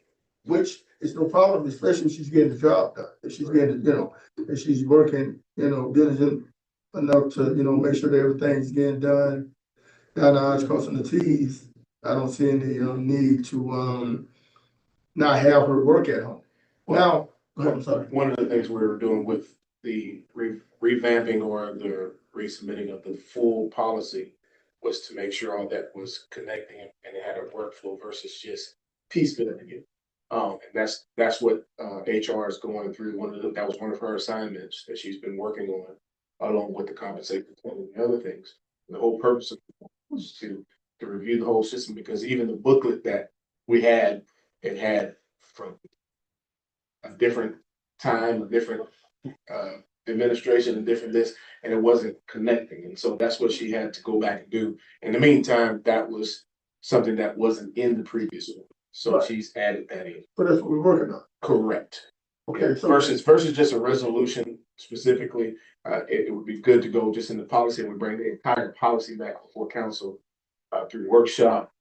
which is no problem, especially if she's getting the job done. If she's getting, if she's working, diligent enough to, make sure that everything's getting done, down the I's, crossing the T's. I don't see any need to not have her work at home. Now, go ahead, I'm sorry. One of the things we were doing with the revamping or the resubmitting of the full policy was to make sure all that was connecting and it had a workflow versus just piecemealing it. And that's what HR is going through. That was one of her assignments that she's been working on, along with the compensation and the other things. And the whole purpose of it was to review the whole system, because even the booklet that we had, it had from a different time, a different administration, and different this, and it wasn't connecting. And so that's what she had to go back and do. In the meantime, that was something that wasn't in the previous one. So Right. She's added that in. But that's what we're working on. Correct. Okay, so Versus just a resolution specifically, it would be good to go just in the policy, and we bring the entire policy back before council through workshop.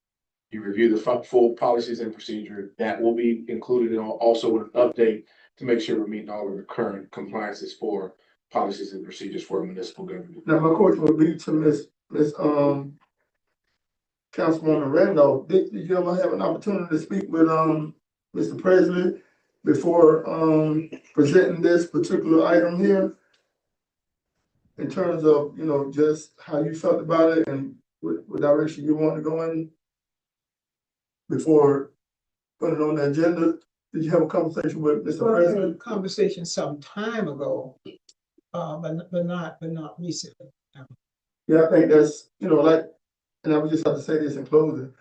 You review the full policies and procedure. That will be included in also with an update to make sure we're meeting all of the current compliances for policies and procedures for municipal government. now my question would be to Miss Councilwoman Randolph. Did you ever have an opportunity to speak with Mr. Presley before presenting this particular item here? In terms of, just how you felt about it and what direction you want to go in before putting it on the agenda? Did you have a conversation with Mr. Well, I had a President? conversation some time ago, but not recently. Yeah, I think that's, and I would just have to say this in closing.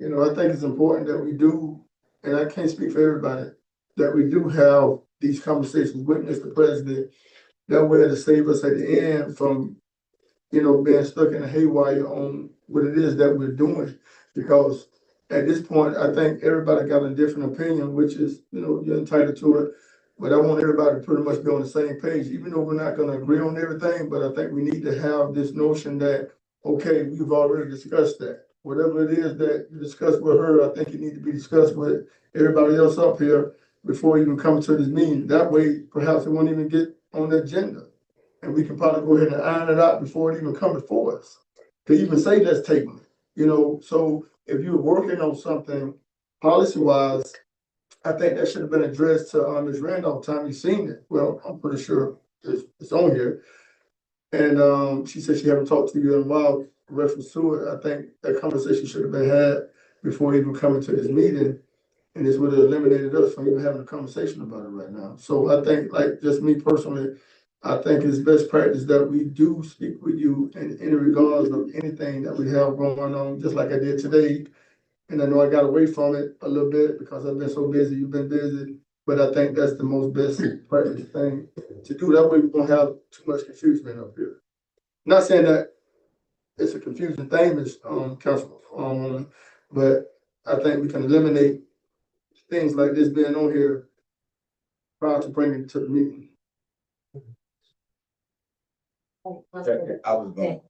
I think it's important that we do, and I can't speak for everybody, that we do have these conversations with Mr. President. That way to save us at the end from, being stuck in a haywire on what it is that we're doing. Because at this point, I think everybody got a different opinion, which is, you're entitled to it. But I want everybody to pretty much be on the same page, even though we're not gonna agree on everything, but I think we need to have this notion that, okay, we've already discussed that. Whatever it is that you discussed with her, I think it needs to be discussed with everybody else up here, before even coming to this meeting. That way, perhaps it won't even get on the agenda. And we can probably go ahead and iron it out before it even comes before us. To even say let's table it, you know, so if you're working on something policy wise, I think that should have been addressed to Ms. Randolph time you seen it. Well, I'm pretty sure it's on here. And she said she haven't talked to you in a while, reference to it. I think that conversation should have been had before even coming to this meeting. And this would have eliminated us from even having a conversation about it right now. So I think, like, just me personally, I think it's best practice that we do speak with you in regards of anything that we have going on, just like I did today. And I know I got away from it a little bit because I've been so busy, you've been busy, but I think that's the most best practice thing to do. That way we won't have too much confusion up here. Not saying that it's a confusing thing, Ms. Councilwoman, but I think we can eliminate things like this being on here prior to bringing it to the meeting. I was going,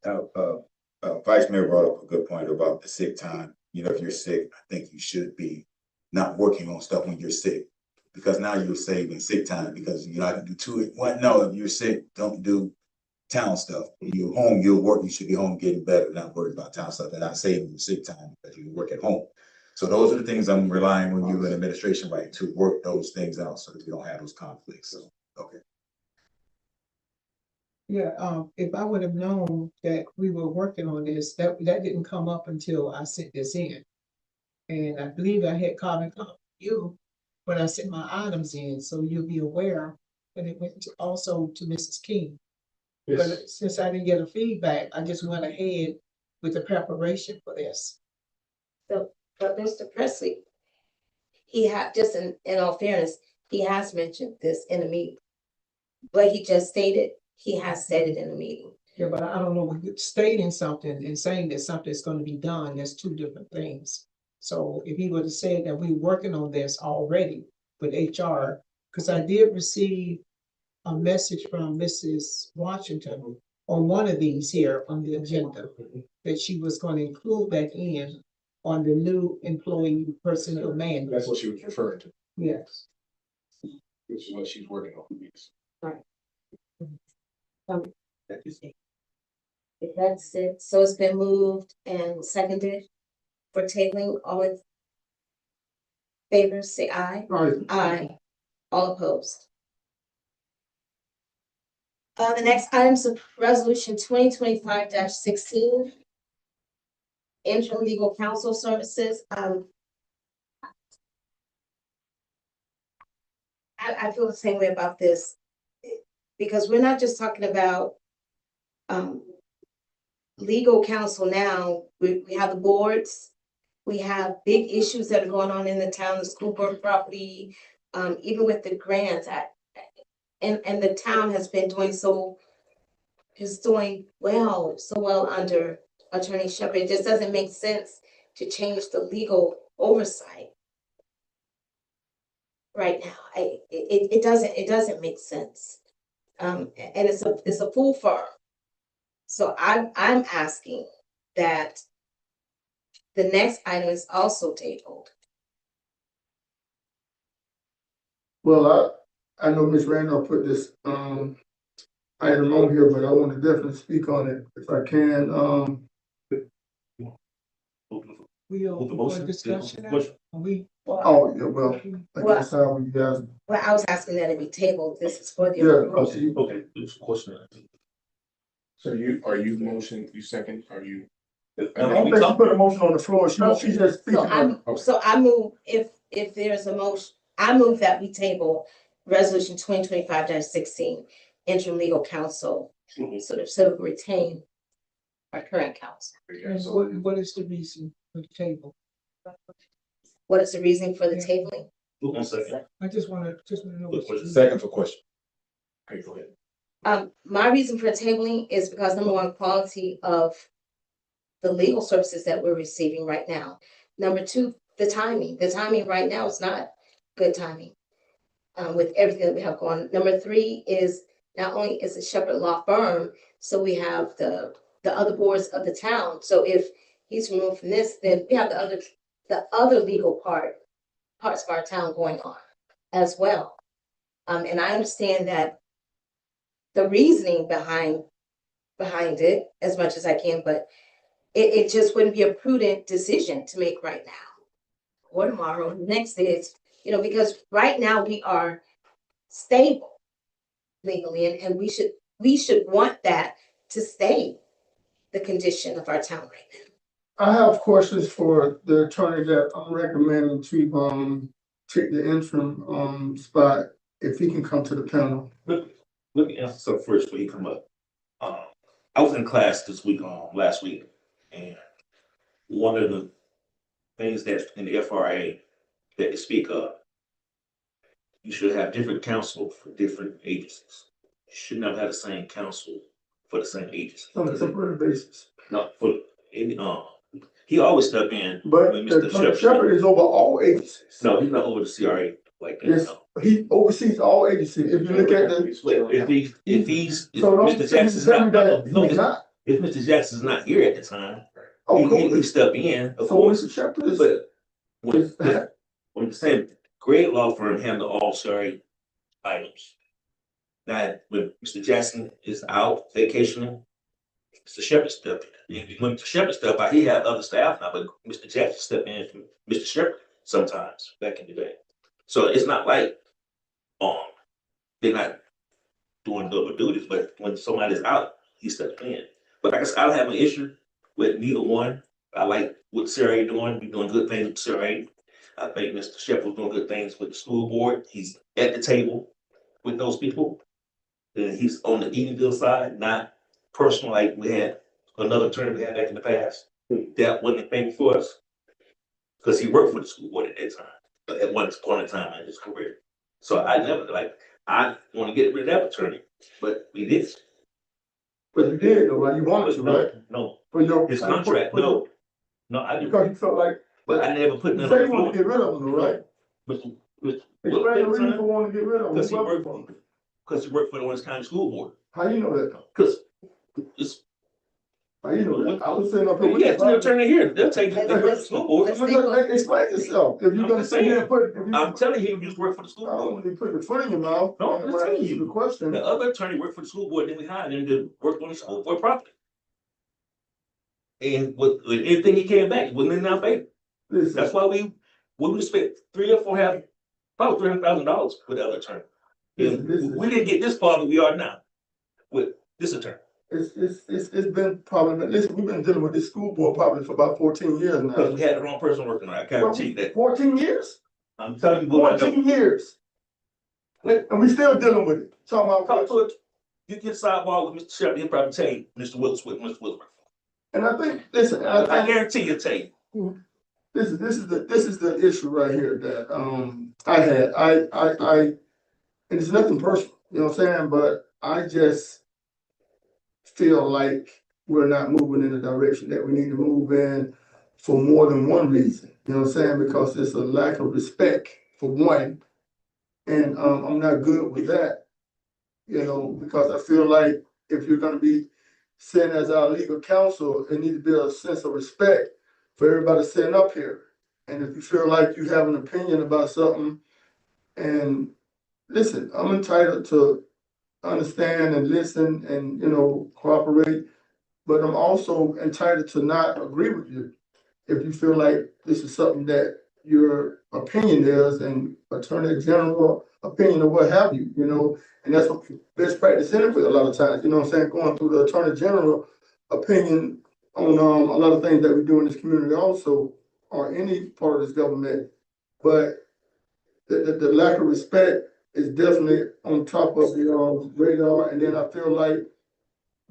Vice Mayor brought up a good point about the sick time. You know, if you're sick, I think you should be not working on stuff when you're sick. Because now you're saving sick time because you're not gonna do two at one. No, if you're sick, don't do town stuff. When you're home, you'll work, you should be home getting better, not worried about town stuff and not saving your sick time because you work at home. So those are the things I'm relying on you and administration, right, to work those things out so that we don't have those conflicts. So, okay. Yeah, if I would have known that we were working on this, that didn't come up until I sent this in. And I believe I had commented on you when I sent my items in, so you'll be aware that it went also to Mrs. King. But since I didn't get a feedback, I just went ahead with the preparation for this. So, but Mr. Presley, he had, just in all fairness, he has mentioned this in a meeting. But he just stated, he has said it in a meeting. Yeah, but I don't know, stating something and saying that something's gonna be done, that's two different things. So if he would have said that we're working on this already with HR, because I did receive a message from Mrs. Washington on one of these here on the agenda, that she was going to include that in on the new employee personnel manual. That's what she was referring to, Yes. which is what she's working on. Yes. If that's it, so it's been moved and seconded for tabling. All in favor, say aye. Aye. All opposed. The next items of resolution 2025-16. Interim legal counsel services. I feel the same way about this, because we're not just talking about legal counsel now. We have the boards, we have big issues that are going on in the town, the school board property, even with the grants. And the town has been doing so well under Attorney Shepherd. It just doesn't make sense to change the legal oversight right now. It doesn't make sense. And it's a full firm. So I'm asking that the next item is also tabled. Well, I know Ms. Randolph put this item on here, but I want to definitely speak on it if I can. We'll discussion that. Oh, yeah, well, I guess how you guys. Well, I was asking that it be tabled. This is for the. Yeah, Okay, this question. So are you motion, you second, are you? I don't think she put a motion on the floor. She's just speaking. So I move, if there's a motion, I move that we table resolution 2025-16, interim legal counsel, so to retain our current counsel. And what is the reason for the table? What is the reason for the tabling? One second. I just wanna know. what the- Second for question. Okay, go ahead. My reason for tabling is because number one, quality of the legal services that we're receiving right now. Number two, the timing. The timing right now is not good timing. With everything that we have going. Number three is not only is a Shepherd law firm, so we have the other boards of the town. So if he's removed from this, then we have the other legal parts of our town going on. as well. And I understand that the reasoning behind it as much as I can, but it just wouldn't be a prudent decision to make right now or tomorrow. Next is, because right now we are stable legally, and we should want that to stay the condition of our town right now. I have questions for the attorney that I'm recommending to take the interim spot if he can come to the panel. Let me answer something first before you come up. I was in class this week, last week, and one of the things that's in the FRA that they speak of, you should have different counsel for different agencies. You should not have the same counsel for the same agency. On a temporary basis. No, for any, he always step in But when the Mr. attorney Shepherd. Shepherd is over all agencies. No, he's not over the CRA like that. Yes, No. he oversees all agencies. If you look at the. If So don't Mr. Jackson's tell me not, that no, he's not. if Mr. Jackson's not here at the time, Oh, he step in, of so course. Mr. Shepherd is. But when the same great law firm handle all CRA items. Now, when Mr. Jackson is out vacationing, Mr. Shepherd step in. When Mr. Shepherd step out, he had other staff now, but Mr. Jackson step in from Mr. Shepherd sometimes back in the day. So it's not like they're not doing double duties, but when somebody's out, he steps in. But like I said, I don't have an issue with neither one. I like what CRA doing. We're doing good things with CRA. I think Mr. Shepherd's doing good things with the school board. He's at the table with those people. And he's on the Eatonville side, not personal like we had another attorney we had back in the past. That wasn't a thing for us. Because he worked for the school board at that time, but at one point in time in his career. So I never I want to get rid of that attorney, but we did. But you did, though, right? You wanted to, right? No, For your. his contract, no, I didn't. Because you felt like. But I never put You none say on you the want to floor. get rid of him, though, right? With Explain the reason for wanting to get rid of him. because he worked for the Orange County School Board. How you know that? Because it's. How you know that? I was saying up here. You got an attorney here, they'll take it, they work for the school board. Explain yourself. If you're gonna say that, I'm telling you, he used to work for the school I don't board. want you to put your foot in your mouth. No, I'm just telling you. The question. The other attorney worked for the school board, then we hired him to work on the school board property. And with anything he came back, it wasn't in our favor. That's why we would spend probably $300,000 with the other attorney. And we didn't get this far that we are now with this attorney. It's been probably, listen, we've been dealing with this school board probably for about 14 years now. Because we had the wrong person working on it, I guarantee you that. 14 years? I'm telling you what I know. 14 years. And we still dealing with it. Talk to it. You get sidebar with Mr. Shepherd, he'll probably tell you, Mr. Willis with Mr. Willis. And I think, listen, I guarantee he'll tell you. This is the issue right here that I had. And it's nothing personal, you know what I'm saying? But I just feel like we're not moving in the direction that we need to move in for more than one reason. You know what I'm saying? Because there's a lack of respect for one. And I'm not good with that, because I feel like if you're gonna be sitting as our legal counsel, it needs to be a sense of respect for everybody sitting up here. And if you feel like you have an opinion about something, and listen, I'm entitled to understand and listen and, cooperate, but I'm also entitled to not agree with you. If you feel like this is something that your opinion is and attorney general opinion or what have you, and that's what best practice anyway a lot of times, you know what I'm saying, going through the attorney general opinion on a lot of things that we do in this community also, or any part of this government. But the lack of respect is definitely on top of the radar. And then I feel like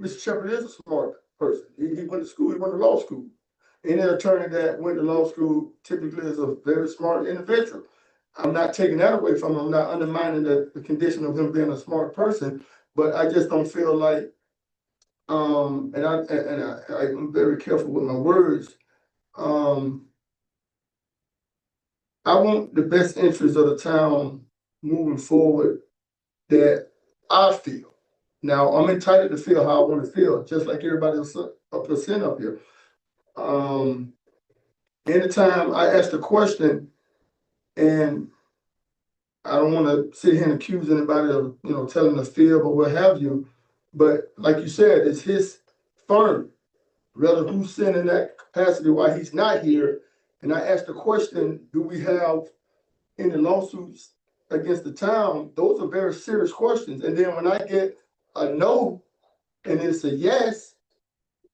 Mr. Shepherd is a smart person. He went to school, he went to law school. Any attorney that went to law school typically is a very smart individual. I'm not taking that away from him. I'm not undermining the condition of him being a smart person, but I just don't feel like, I'm very careful with my words. I want the best interest of the town moving forward that I feel. Now, I'm entitled to feel how I want to feel, just like everybody else up here. Anytime I ask the question and I don't wanna sit here and accuse anybody of, telling a fib or what have you. But like you said, it's his firm, rather who's sitting in that capacity while he's not here. And I asked the question, do we have any lawsuits against the town? Those are very serious questions. And then when I get a no and it's a yes,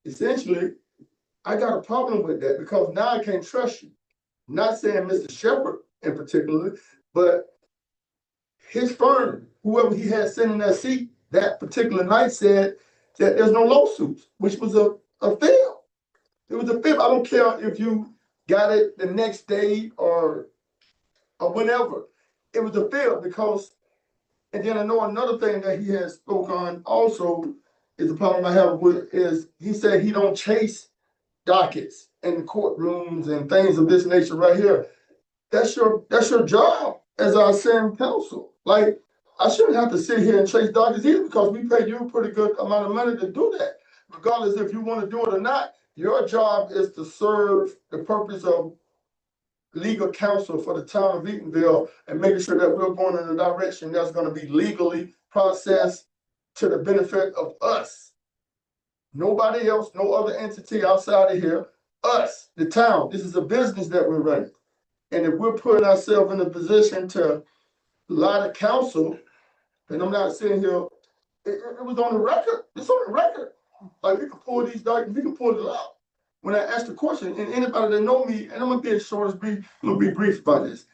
essentially, I got a problem with that because now I can't trust you. Not saying Mr. Shepherd in particular, but his firm, whoever he had sitting in that seat that particular night said that there's no lawsuits, which was a fail. It was a fib. I don't care if you got it the next day or whenever. It was a fail because, and then I know another thing that he has spoke on also is the problem I have with is he said he don't chase dockets in the courtrooms and things of this nature right here. That's your job as our sitting counsel. Like, I shouldn't have to sit here and chase dockets either because we pay you a pretty good amount of money to do that. Regardless if you want to do it or not, your job is to serve the purpose of legal counsel for the town of Eatonville and making sure that we're going in a direction that's going to be legally processed to the benefit of us. Nobody else, no other entity outside of here, us, the town. This is a business that we're running. And if we're putting ourselves in a position to lie to counsel, and I'm not sitting here, it was on the record. It's on the record. Like we can pull these documents, we can pull it out. When I asked the question, and anybody that know me, and I'm gonna be as short as brief, I'm gonna be brief about this.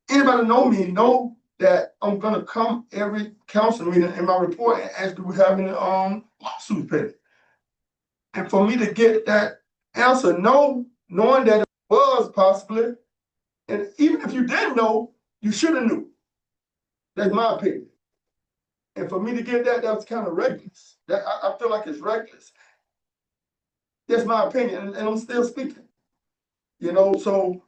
Anybody that know me know that I'm gonna come every council meeting in my report and ask do we have any lawsuits pending. And for me to get that answer no, knowing that it was possibly, and even if you didn't know, you should have knew. That's my opinion. And for me to get that was kind of reckless. That I feel like it's reckless. That's my opinion, and I'm still speaking. So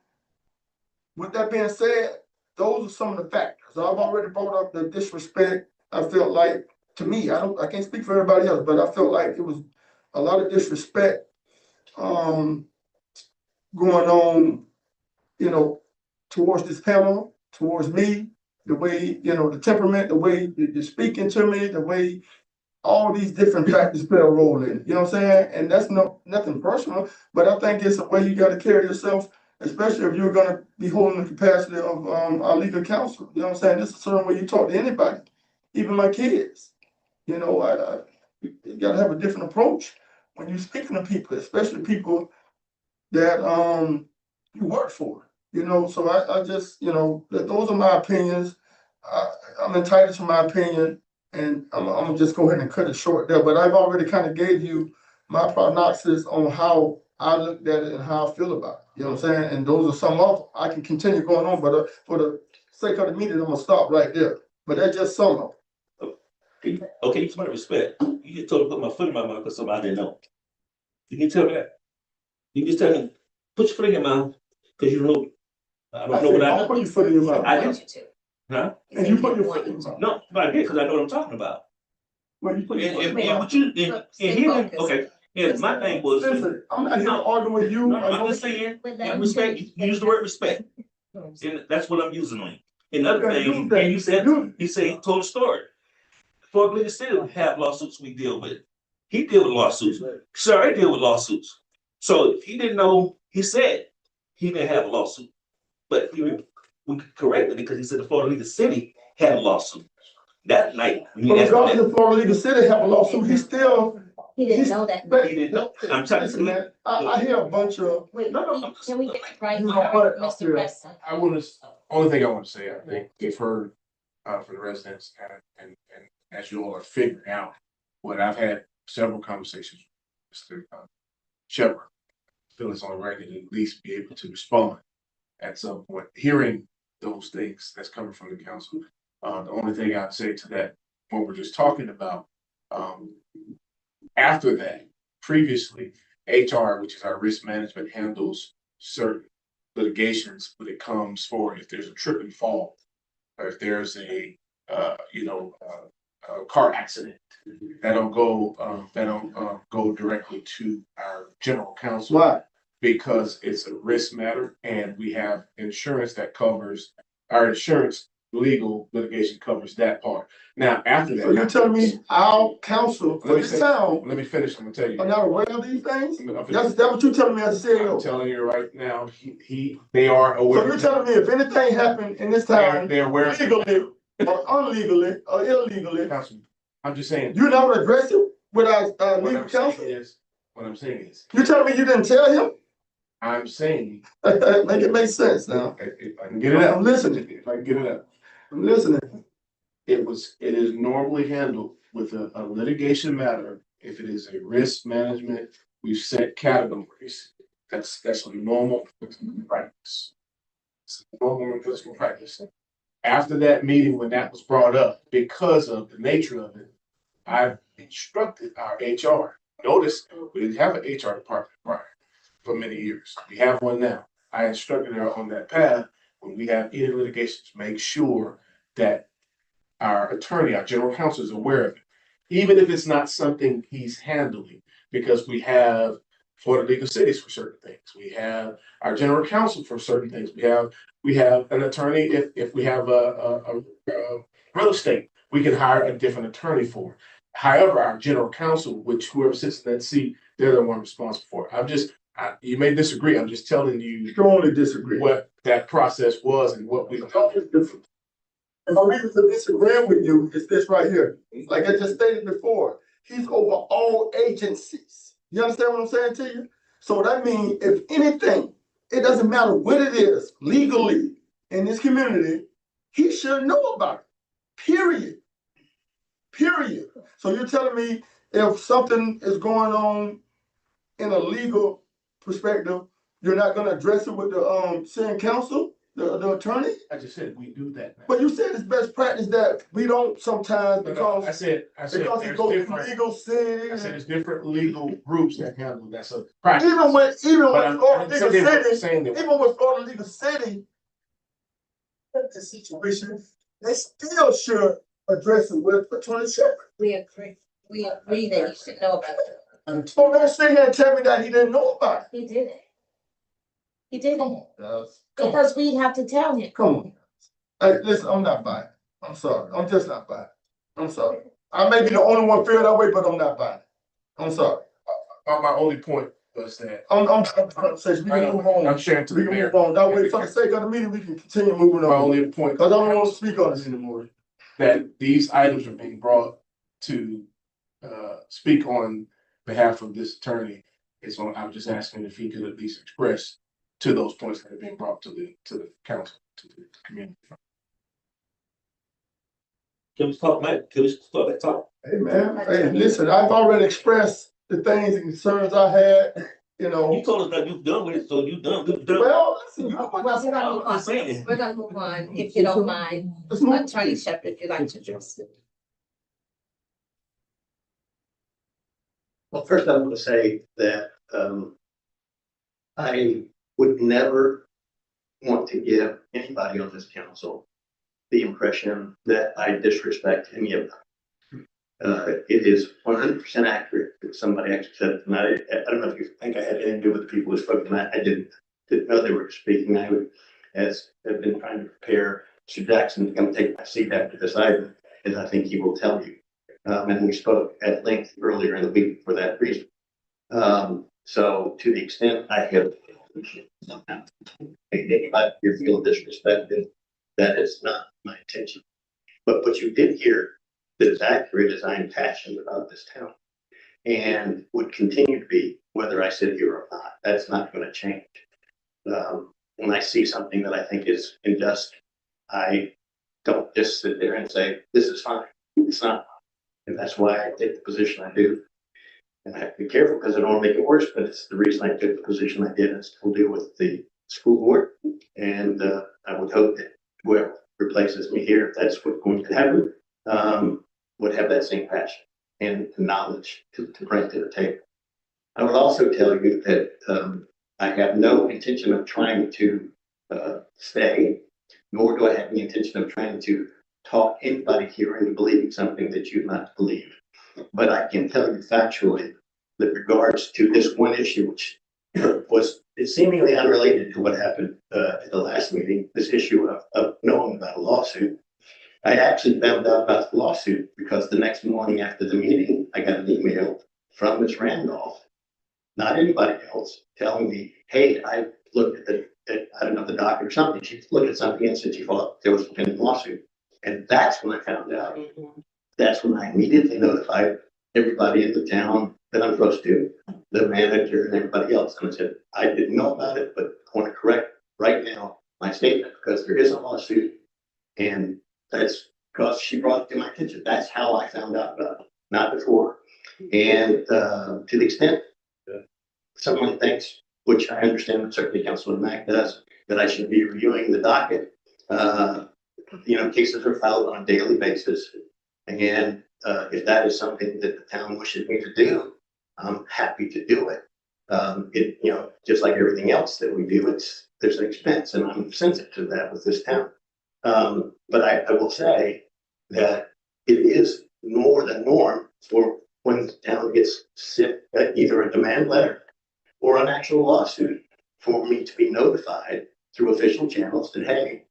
with that being said, those are some of the factors. I've already brought up the disrespect. I felt like, to me, I can't speak for everybody else, but I felt like it was a lot of disrespect going on, towards this panel, towards me, the way, the temperament, the way you're speaking to me, the way all these different factors play a role in it. You know what I'm saying? And that's nothing personal, but I think it's a way you got to carry yourself, especially if you're going to be holding the capacity of our legal counsel. You know what I'm saying? This is a certain way you talk to anybody, even my kids. You got to have a different approach when you're speaking to people, especially people that you work for. So I just, those are my opinions. I'm entitled to my opinion. And I'm gonna just go ahead and cut it short there, but I've already kind of gave you my prognosis on how I looked at it and how I feel about it. You know what I'm saying? And those are some of them. I can continue going on, but for the sake of the meeting, I'm gonna stop right there. But that's just some of them. Okay, somebody respect. You just told me to put my foot in my mouth because somebody didn't know. You can tell me that. You just tell me, put your foot in your mouth because you know. I don't know what I Don't put your foot in your mouth. I did. Huh? And you put your foot in your mouth. No, but I did because I know what I'm talking about. Well, you put your foot in And your mouth. what you and here, okay. And my thing was, Listen, I'm not here arguing with you. no, I'm just saying, respect. You use the word respect, and that's what I'm using on you. Another thing, and you said he told a story. Fort Lee City have lawsuits we deal with. He deal with lawsuits. Sir, I deal with lawsuits. So if he didn't know, he said he didn't have a lawsuit, but we corrected it because he said the Florida League of City had a lawsuit that night. But regardless of Florida League of City have a lawsuit, he didn't know that. But he didn't know. I'm trying to listen, man, I hear a bunch of. Wait, No, can we get it right You here, know what? Mr. Preston? Only thing I want to say, I think you've heard for the residents and as you all are figuring out what I've had several conversations with Mr. Shepherd. Feel it's on record to at least be able to respond at some point. Hearing those things that's coming from the council. The only thing I'd say to that, what we're just talking about, after that, previously, HR, which is our risk management, handles certain litigations when it comes for if there's a trip and fall, or if there's a car accident. That don't go directly to our general counsel. Why? Because it's a risk matter and we have insurance that covers our insurance legal litigation covers that part. Now, after that. So you're telling me our council for Let me this say- town Let me finish, I'm gonna tell you. are not aware of these things? I'm gonna- That's what you're telling me as a I'm CEO. telling you right now, they are aware. So you're telling me if anything happened in this town, They're aware. legally or unlegally or illegally, Councilman, I'm just saying. you never address it with our What legal I'm saying counsel? is, what I'm saying is, You telling me you didn't tell him? I'm saying, Make it make sense now. if I can get it out. I'm listening. If I can get it out. I'm listening. It is normally handled with a litigation matter. If it is a risk management, we've set categories. That's a normal practice. It's a normal enforcement practice. After that meeting, when that was brought up, because of the nature of it, I've instructed our HR. Notice we didn't have an HR department prior for many years. We have one now. I instructed her on that path when we have any litigations, make sure that our attorney, our general counsel is aware of it, even if it's not something he's handling, because we have Florida League of Cities for certain things. We have our general counsel for certain things. We have an attorney if we have a real estate, we can hire a different attorney for. However, our general counsel, which whoever sits in that seat, they're the one responsible for it. You may disagree. I'm just telling you Strongly disagree. what that process was and what we. And the reason for disagreeing with you is this right here. Like I just stated before, he's over all agencies. You understand what I'm saying to you? So that means if anything, it doesn't matter what it is legally in this community, he should know about it. Period. Period. So you're telling me if something is going on in a legal perspective, you're not gonna address it with the city council, the attorney? I just said we do that now. But you said it's best practice that we don't sometimes I because said it there's goes through different. legal city. I said there's different legal groups that handle that. So practice. Even with But Florida I'm Legal saying City, that- even with Florida Legal City, that's the situation, they still should address it with Attorney Shepherd. We agree that you should know about it. So don't sit here and tell me that he didn't know about it. He didn't. He didn't, Yes. because we'd have to tell him. Come on. Hey, listen, I'm not buying it. I'm sorry. I'm just not buying it. I'm sorry. I may be the only one feel that way, but I'm not buying it. I'm sorry. My only point was that I'm conversation. We can move on. I'm sharing to We the can mayor. move on. That way, for the sake of the meeting, we can continue moving My on. only point. Cause I don't want to speak on this anymore. That these items are being brought to speak on behalf of this attorney. I'm just asking if he could at least express to those points that are being brought to the council, to the community. Can we talk, Mike? Can we start that talk? Hey, man, hey, listen, I've already expressed the things and concerns I had, you know. You told us that you've done with it, so you done. Well, listen, Well, we're gonna move I'm saying. on. We're gonna move on, if you don't mind. let's move. Attorney Shepherd, if you'd like to address it. Well, first I want to say that I would never want to give anybody on this council the impression that I disrespect any of them. It is 100% accurate that somebody actually said it tonight. I don't know if you think I had anything to do with the people who spoke tonight. I didn't know they were speaking. I would, as I've been trying to prepare Mr. Jackson to come take my seat after this item, as I think he will tell you. And we spoke at length earlier in the week for that reason. So to the extent I have made anybody feel disrespected, that is not my intention. But what you did hear that is accurate is I am passionate about this town and would continue to be, whether I sit here or not. That's not going to change. When I see something that I think is unjust, I don't just sit there and say, this is fine. It's not. And that's why I take the position I do. And I have to be careful because I don't want to make it worse, but it's the reason I took the position I did and still do with the school board. And I would hope that whoever replaces me here, if that's what's going to happen, would have that same passion and knowledge to bring to the table. I would also tell you that I have no intention of trying to stay, nor do I have the intention of trying to talk anybody here into believing something that you not believe. But I can tell you factually that regards to this one issue, which was seemingly unrelated to what happened at the last meeting, this issue of knowing about a lawsuit, I actually found out about the lawsuit because the next morning after the meeting, I got an email from Ms. Randolph, not anybody else, telling me, hey, I looked at I don't know, the docket or something. She looked at something and said she thought there was a pending lawsuit. And that's when I found out. That's when I immediately notified everybody in the town that I'm supposed to, the manager and everybody else. And I said, I didn't know about it, but I want to correct right now my statement because there is a lawsuit. And that's because she brought it to my attention. That's how I found out about it, not before. And to the extent someone thinks, which I understand certainly Councilman Mack does, that I should be reviewing the docket. Cases are filed on a daily basis. And if that is something that the town wishes me to do, I'm happy to do it. Just like everything else that we do, there's an expense, and I'm sensitive to that with this town. But I will say that it is more than norm for when the town gets either a demand letter or an actual lawsuit for me to be notified through official channels that, hey,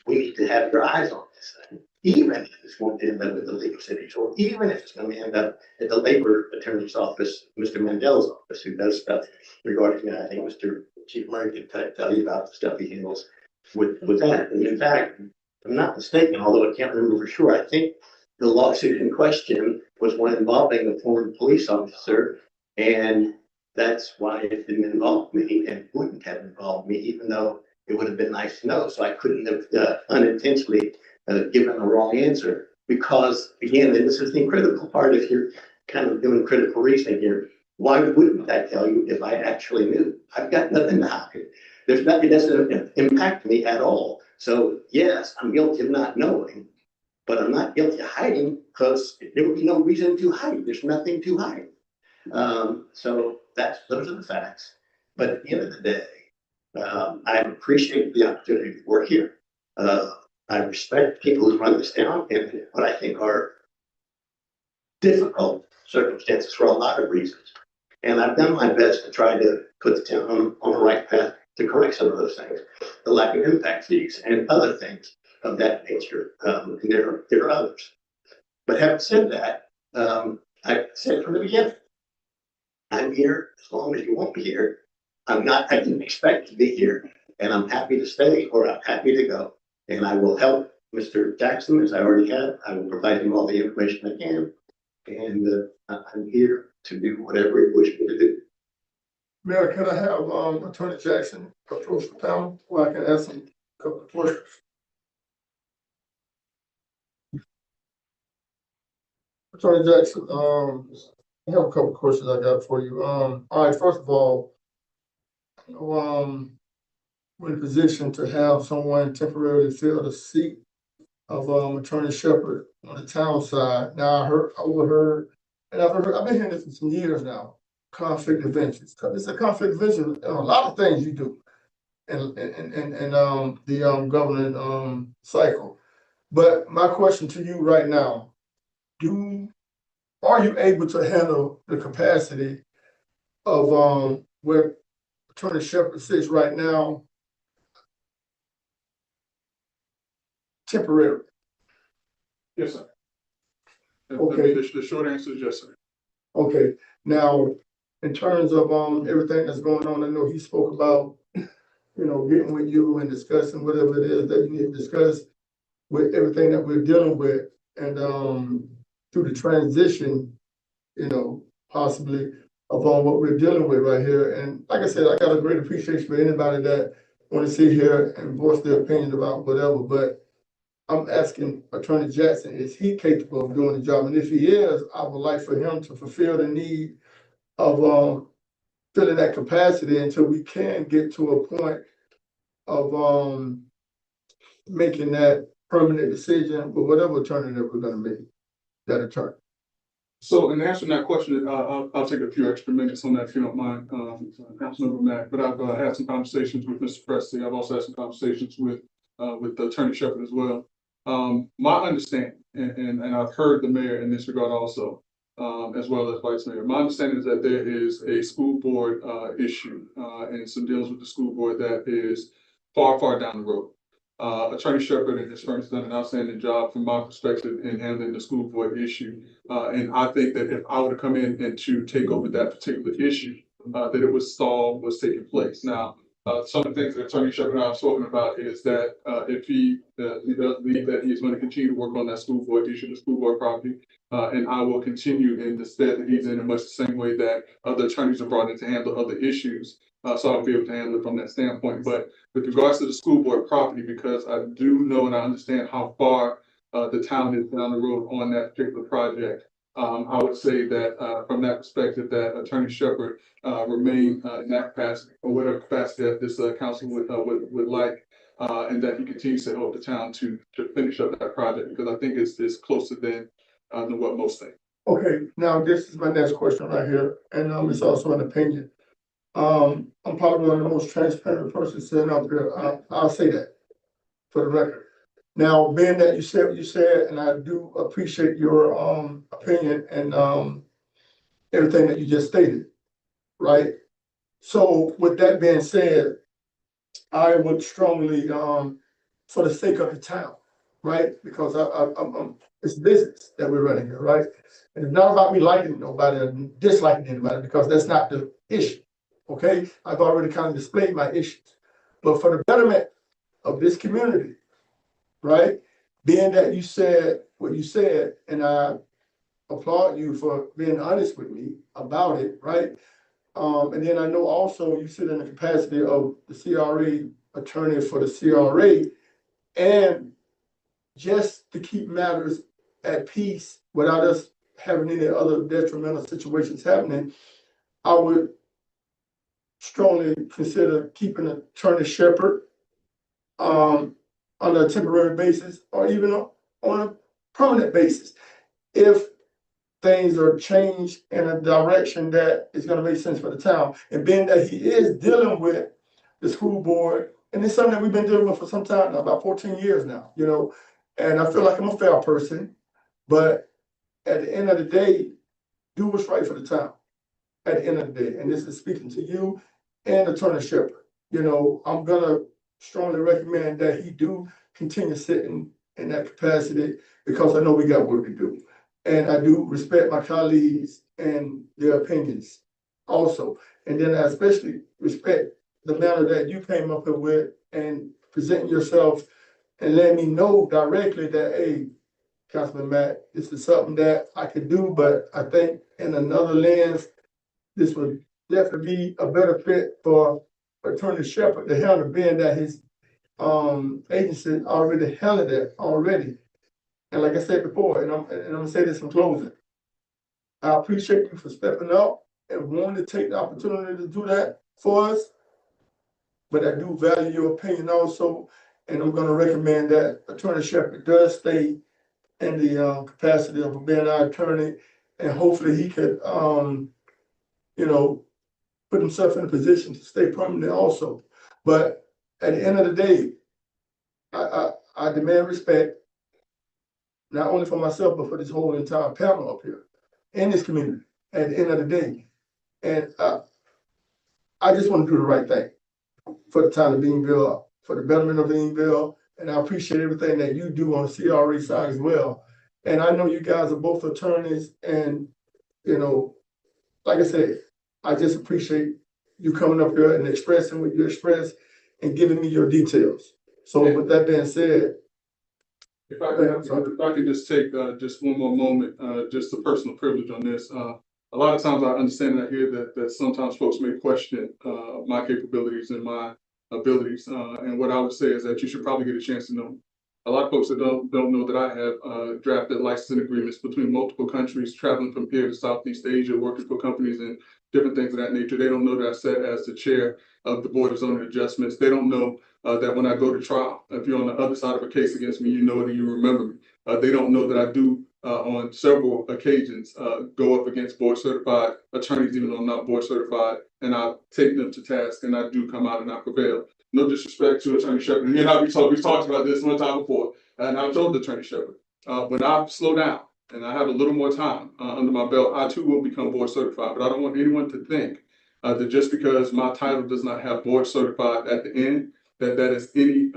we need to have your eyes on this thing, even if it's going to end up at the legal cities, or even if it's going to end up at the labor attorney's office, Mr. Mandel's office, who does stuff regarding that. I think Mr. Chief Murray can tell you about the stuff he handles with that. And in fact, if I'm not mistaken, although I can't remember for sure, I think the lawsuit in question was one involving a former police officer, and that's why it didn't involve me and wouldn't have involved me, even though it would have been nice to know. So I couldn't have unintentionally given the wrong answer because, again, and this is the critical part if you're kind of doing critical reasoning here. Why wouldn't I tell you if I actually knew? I've got nothing to hide. There's nothing that doesn't impact me at all. So yes, I'm guilty of not knowing, but I'm not guilty of hiding because there would be no reason to hide. There's nothing to hide. So those are the facts. But at the end of the day, I appreciate the opportunity to work here. I respect people who run this town in what I think are difficult circumstances for a lot of reasons. And I've done my best to try to put the town on the right path to correct some of those things, the lack of impact fees and other things of that nature. And there are others. But having said that, I said from the beginning, I'm here as long as you want me here. I didn't expect to be here, and I'm happy to stay or I'm happy to go. And I will help Mr. Jackson as I already have. I will provide him all the information I can. And I'm here to do whatever he wishes me to do. Mayor, can I have Attorney Jackson approach the panel where I can ask him a couple of questions? Attorney Jackson, I have a couple of questions I got for you. All right, first of all, we're in a position to have someone temporarily fill the seat of Attorney Shepherd on the town side. Now I've been hearing this for some years now. Conflict of interest. It's a conflict of interest in a lot of things you do in the governing cycle. But my question to you right now, are you able to handle the capacity of where Attorney Shepherd sits right now temporarily? Yes, sir. Okay. The short answer is yes, sir. Okay, now, in terms of everything that's going on, I know he spoke about, getting with you and discussing whatever it is that you need to discuss with everything that we're dealing with, and through the transition, possibly upon what we're dealing with right here. And like I said, I got a great appreciation for anybody that want to sit here and voice their opinion about whatever, but I'm asking Attorney Jackson, is he capable of doing the job? And if he is, I would like for him to fulfill the need of filling that capacity until we can get to a point of making that permanent decision with whatever alternative we're gonna make, that attorney. So in answering that question, I'll take a few extra minutes on that if you don't mind, Councilmember Mack. But I've had some conversations with Mr. Presley. I've also had some conversations with Attorney Shepherd as well. My understanding, and I've heard the mayor in this regard also, as well as vice mayor. My understanding is that there is a school board issue and some deals with the school board that is far, far down the road. Attorney Shepherd and his firm has done an outstanding job from my perspective in handling the school board issue. And I think that if I were to come in and to take over that particular issue, that it was stalled, was taking place. Now, some of the things that Attorney Shepherd and I have spoken about is that if he does believe that he's going to continue to work on that school board issue, the school board property, and I will continue in the stead that he's in much the same way that other attorneys are brought in to handle other issues. So I'll be able to handle it from that standpoint. But with regards to the school board property, because I do know and I understand how far the town is down the road on that particular project, I would say that from that perspective, that Attorney Shepherd remain in that capacity or whatever capacity that this council would like, and that he continues to help the town to finish up that project, because I think it's closer than what most think. Okay, now this is my next question right here, and it's also an opinion. I'm probably one of the most transparent persons sitting up here. I'll say that for the record. Now, being that you said what you said, and I do appreciate your opinion and everything that you just stated, right? So with that being said, I would strongly, for the sake of the town, right? Because I'm it's business that we're running here, right? And it's not about me liking nobody or disliking anybody, because that's not the issue. Okay, I've already kind of displayed my issues, but for the betterment of this community, right? Being that you said what you said, and I applaud you for being honest with me about it, right? And then I know also you sit in the capacity of the CRA attorney for the CRA, and just to keep matters at peace without us having any other detrimental situations happening, I would strongly consider keeping Attorney Shepherd on a temporary basis or even on a permanent basis. If things are changed in a direction that is gonna make sense for the town. And being that he is dealing with the school board, and it's something that we've been dealing with for some time now, about 14 years now, you know, and I feel like I'm a fair person, but at the end of the day, do what's right for the town. At the end of the day, and this is speaking to you and Attorney Shepherd. You know, I'm gonna strongly recommend that he do continue sitting in that capacity, because I know we got work to do. And I do respect my colleagues and their opinions also. And then I especially respect the manner that you came up here with and presenting yourself and letting me know directly that, hey, Councilman Matt, this is something that I could do, but I think in another lens, this would definitely be a better fit for Attorney Shepherd to handle, being that his agency already handled it already. And like I said before, and I'm gonna say this in closing, I appreciate you for stepping up and wanting to take the opportunity to do that for us. But I do value your opinion also, and I'm gonna recommend that Attorney Shepherd does stay in the capacity of being our attorney, and hopefully he could you know, put himself in a position to stay permanent also. But at the end of the day, I demand respect, not only for myself, but for this whole entire panel up here in this community at the end of the day. And I just want to do the right thing for the town of Eatonville, for the betterment of Eatonville. And I appreciate everything that you do on the CRA side as well. And I know you guys are both attorneys, and, you know, like I said, I just appreciate you coming up here and expressing what you express and giving me your details. So with that being said, If I could just take just one more moment, just a personal privilege on this. A lot of times I understand and I hear that sometimes folks may question my capabilities and my abilities. And what I would say is that you should probably get a chance to know. A lot of folks that don't know that I have drafted licensing agreements between multiple countries, traveling from here to Southeast Asia, working for companies and different things of that nature. They don't know that I sat as the chair of the Board of Zoning Adjustments. They don't know that when I go to trial, if you're on the other side of a case against me, you know it and you remember me. They don't know that I do on several occasions go up against board certified attorneys, even though I'm not board certified, and I take them to task and I do come out and I prevail. No disrespect to Attorney Shepherd. And we've talked about this one time before, and I've told Attorney Shepherd, when I slow down and I have a little more time under my belt, I too will become board certified. But I don't want anyone to think that just because my title does not have board certified at the end, that is in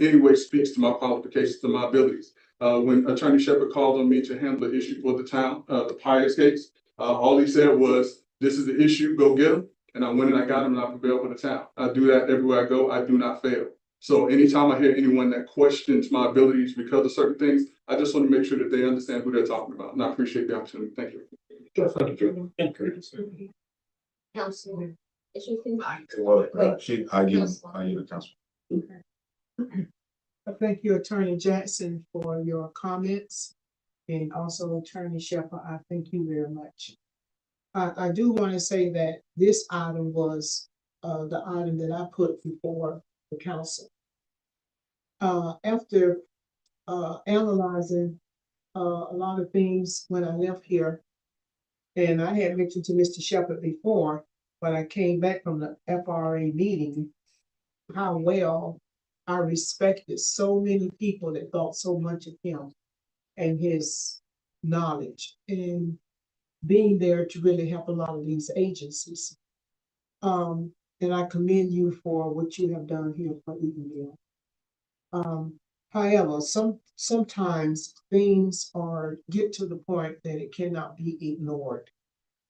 any way speaks to my qualifications, to my abilities. When Attorney Shepherd called on me to handle the issue for the town, the Pius case, all he said was, "This is the issue, go get him." And I went and I got him and I prevailed for the town. I do that everywhere I go. I do not fail. So anytime I hear anyone that questions my abilities because of certain things, I just want to make sure that they understand who they're talking about. And I appreciate the opportunity. Thank you. Councilman, is you think? I give the council. I thank you, Attorney Jackson, for your comments. And also Attorney Shepherd, I thank you very much. I do want to say that this item was the item that I put before the council. After analyzing a lot of things when I left here, and I had mentioned to Mr. Shepherd before, when I came back from the FRA meeting, how well I respected so many people that thought so much of him and his knowledge and being there to really help a lot of these agencies. And I commend you for what you have done here for Eatonville. However, sometimes things get to the point that it cannot be ignored.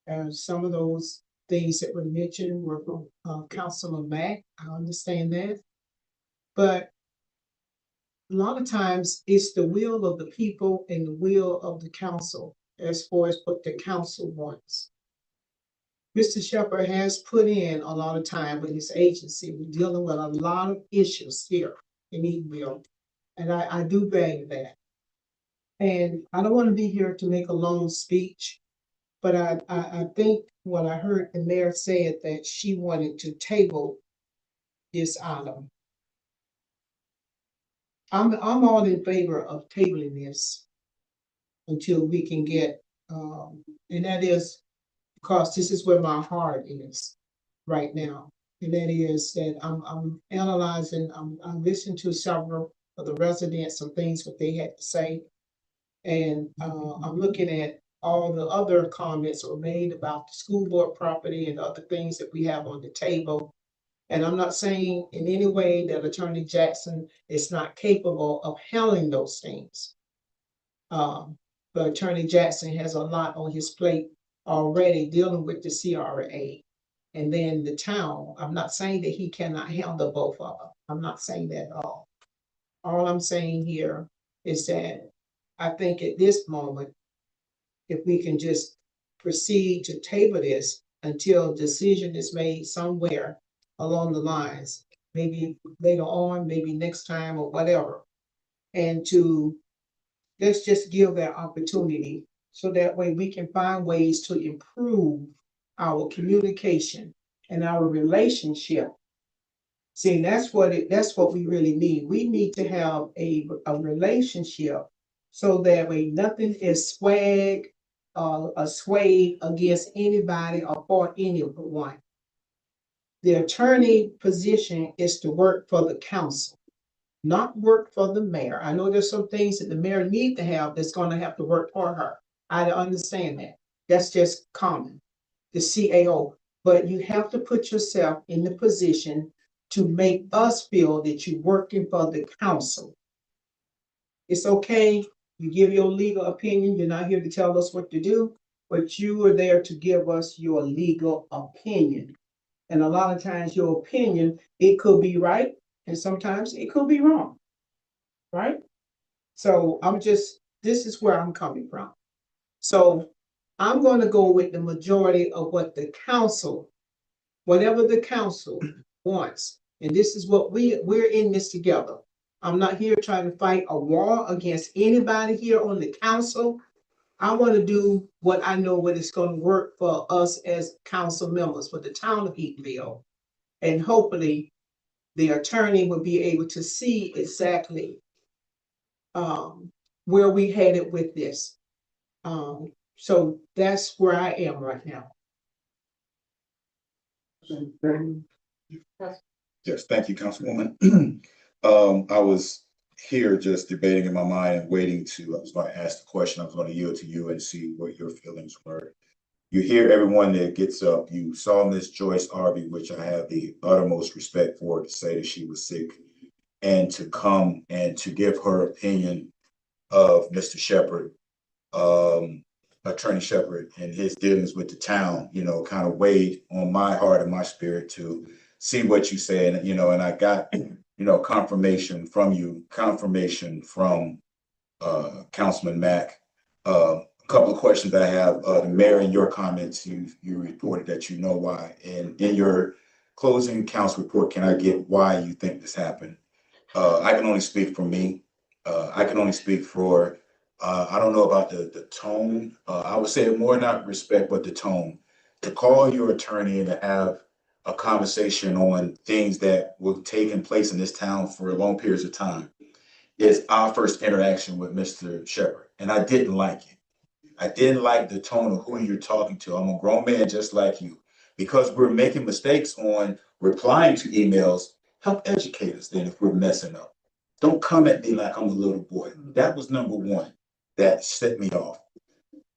And some of those things that were mentioned were from Councilman Mack. I understand that. But a lot of times it's the will of the people and the will of the council as far as what the council wants. Mr. Shepherd has put in a lot of time with his agency. We're dealing with a lot of issues here in Eatonville, and I do value that. And I don't want to be here to make a long speech, but I think what I heard the mayor said that she wanted to table this item. I'm all in favor of tabling this until we can get, and that is because this is where my heart is right now. And that is that I'm analyzing, I'm listening to several of the residents, some things what they had to say. And I'm looking at all the other comments that were made about the school board property and other things that we have on the table. And I'm not saying in any way that Attorney Jackson is not capable of handling those things. But Attorney Jackson has a lot on his plate already dealing with the CRA and then the town. I'm not saying that he cannot handle both of them. I'm not saying that at all. All I'm saying here is that I think at this moment, if we can just proceed to table this until a decision is made somewhere along the lines, maybe later on, maybe next time or whatever. And let's just give that opportunity so that way we can find ways to improve our communication and our relationship. See, that's what we really need. We need to have a relationship so that way nothing is swayed against anybody or for anyone. The attorney position is to work for the council, not work for the mayor. I know there's some things that the mayor needs to have that's going to have to work for her. I understand that. That's just common, the CAO. But you have to put yourself in the position to make us feel that you're working for the council. It's okay. You give your legal opinion. You're not here to tell us what to do, but you are there to give us your legal opinion. And a lot of times your opinion, it could be right, and sometimes it could be wrong, right? So this is where I'm coming from. So I'm going to go with the majority of what the council, whatever the council wants. And this is what we're in this together. I'm not here trying to fight a war against anybody here on the council. I want to do what I know what is going to work for us as council members for the town of Eatonville. And hopefully the attorney will be able to see exactly where we headed with this. So that's where I am right now. Yes, thank you, Councilwoman. I was here just debating in my mind and waiting I was going to ask the question. I was going to yield to you and see what your feelings were. You hear everyone that gets up. You saw Miss Joyce Arby, which I have the uttermost respect for, to say that she was sick and to come and to give her opinion of Mr. Shepherd, Attorney Shepherd, and his dealings with the town, you know, kind of weighed on my heart and my spirit to see what you said, you know, and I got, you know, confirmation from you, confirmation from Councilman Mack. A couple of questions that I have, the mayor, in your comments, you reported that you know why, and in your closing council report, can I get why you think this happened? I can only speak for me. I can only speak for, I don't know about the tone. I would say more not respect, but the tone. To call your attorney and to have a conversation on things that were taking place in this town for long periods of time is our first interaction with Mr. Shepherd, and I didn't like it. I didn't like the tone of who you're talking to. I'm a grown man just like you. Because we're making mistakes on replying to emails, help educate us then if we're messing up. Don't come at me like I'm a little boy. That was number one that set me off.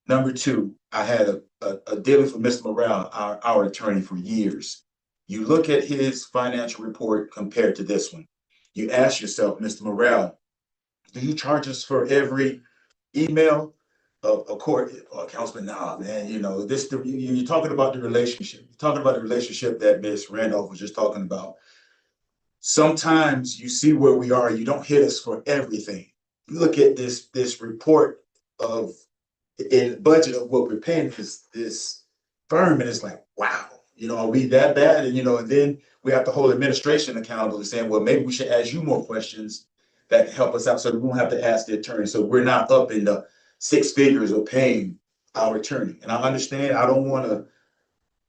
Number two, I had a dealings with Mr. Morrell, our attorney, for years. You look at his financial report compared to this one. You ask yourself, Mr. Morrell, do you charge us for every email? Of course, Councilman, nah, man, you know, you're talking about the relationship. You're talking about the relationship that Ms. Randolph was just talking about. Sometimes you see where we are, you don't hit us for everything. You look at this report of in budget of what we're paying this firm, and it's like, wow, you know, are we that bad? And you know, and then we have to hold administration accountable and saying, well, maybe we should ask you more questions that can help us out so that we won't have to ask the attorney. So we're not up in the six figures of paying our attorney. And I understand, I don't want to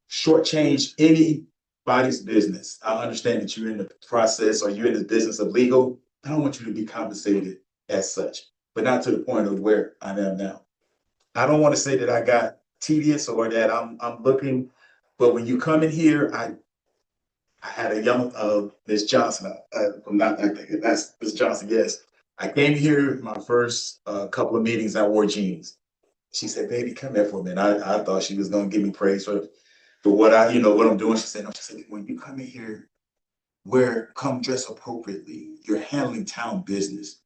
shortchange anybody's business. I understand that you're in the process or you're in the business of legal. I don't want you to be compensated as such, but not to the point of where I am now. I don't want to say that I got tedious or that I'm looking, but when you come in here, I had a young Miss Johnson. I'm not, I think that's Miss Johnson. Yes, I came here my first couple of meetings. I wore jeans. She said, "Baby, come here for a minute." I thought she was gonna give me praise for what what I'm doing. She said, "No." She said, "When you come in here, come dress appropriately. You're handling town business.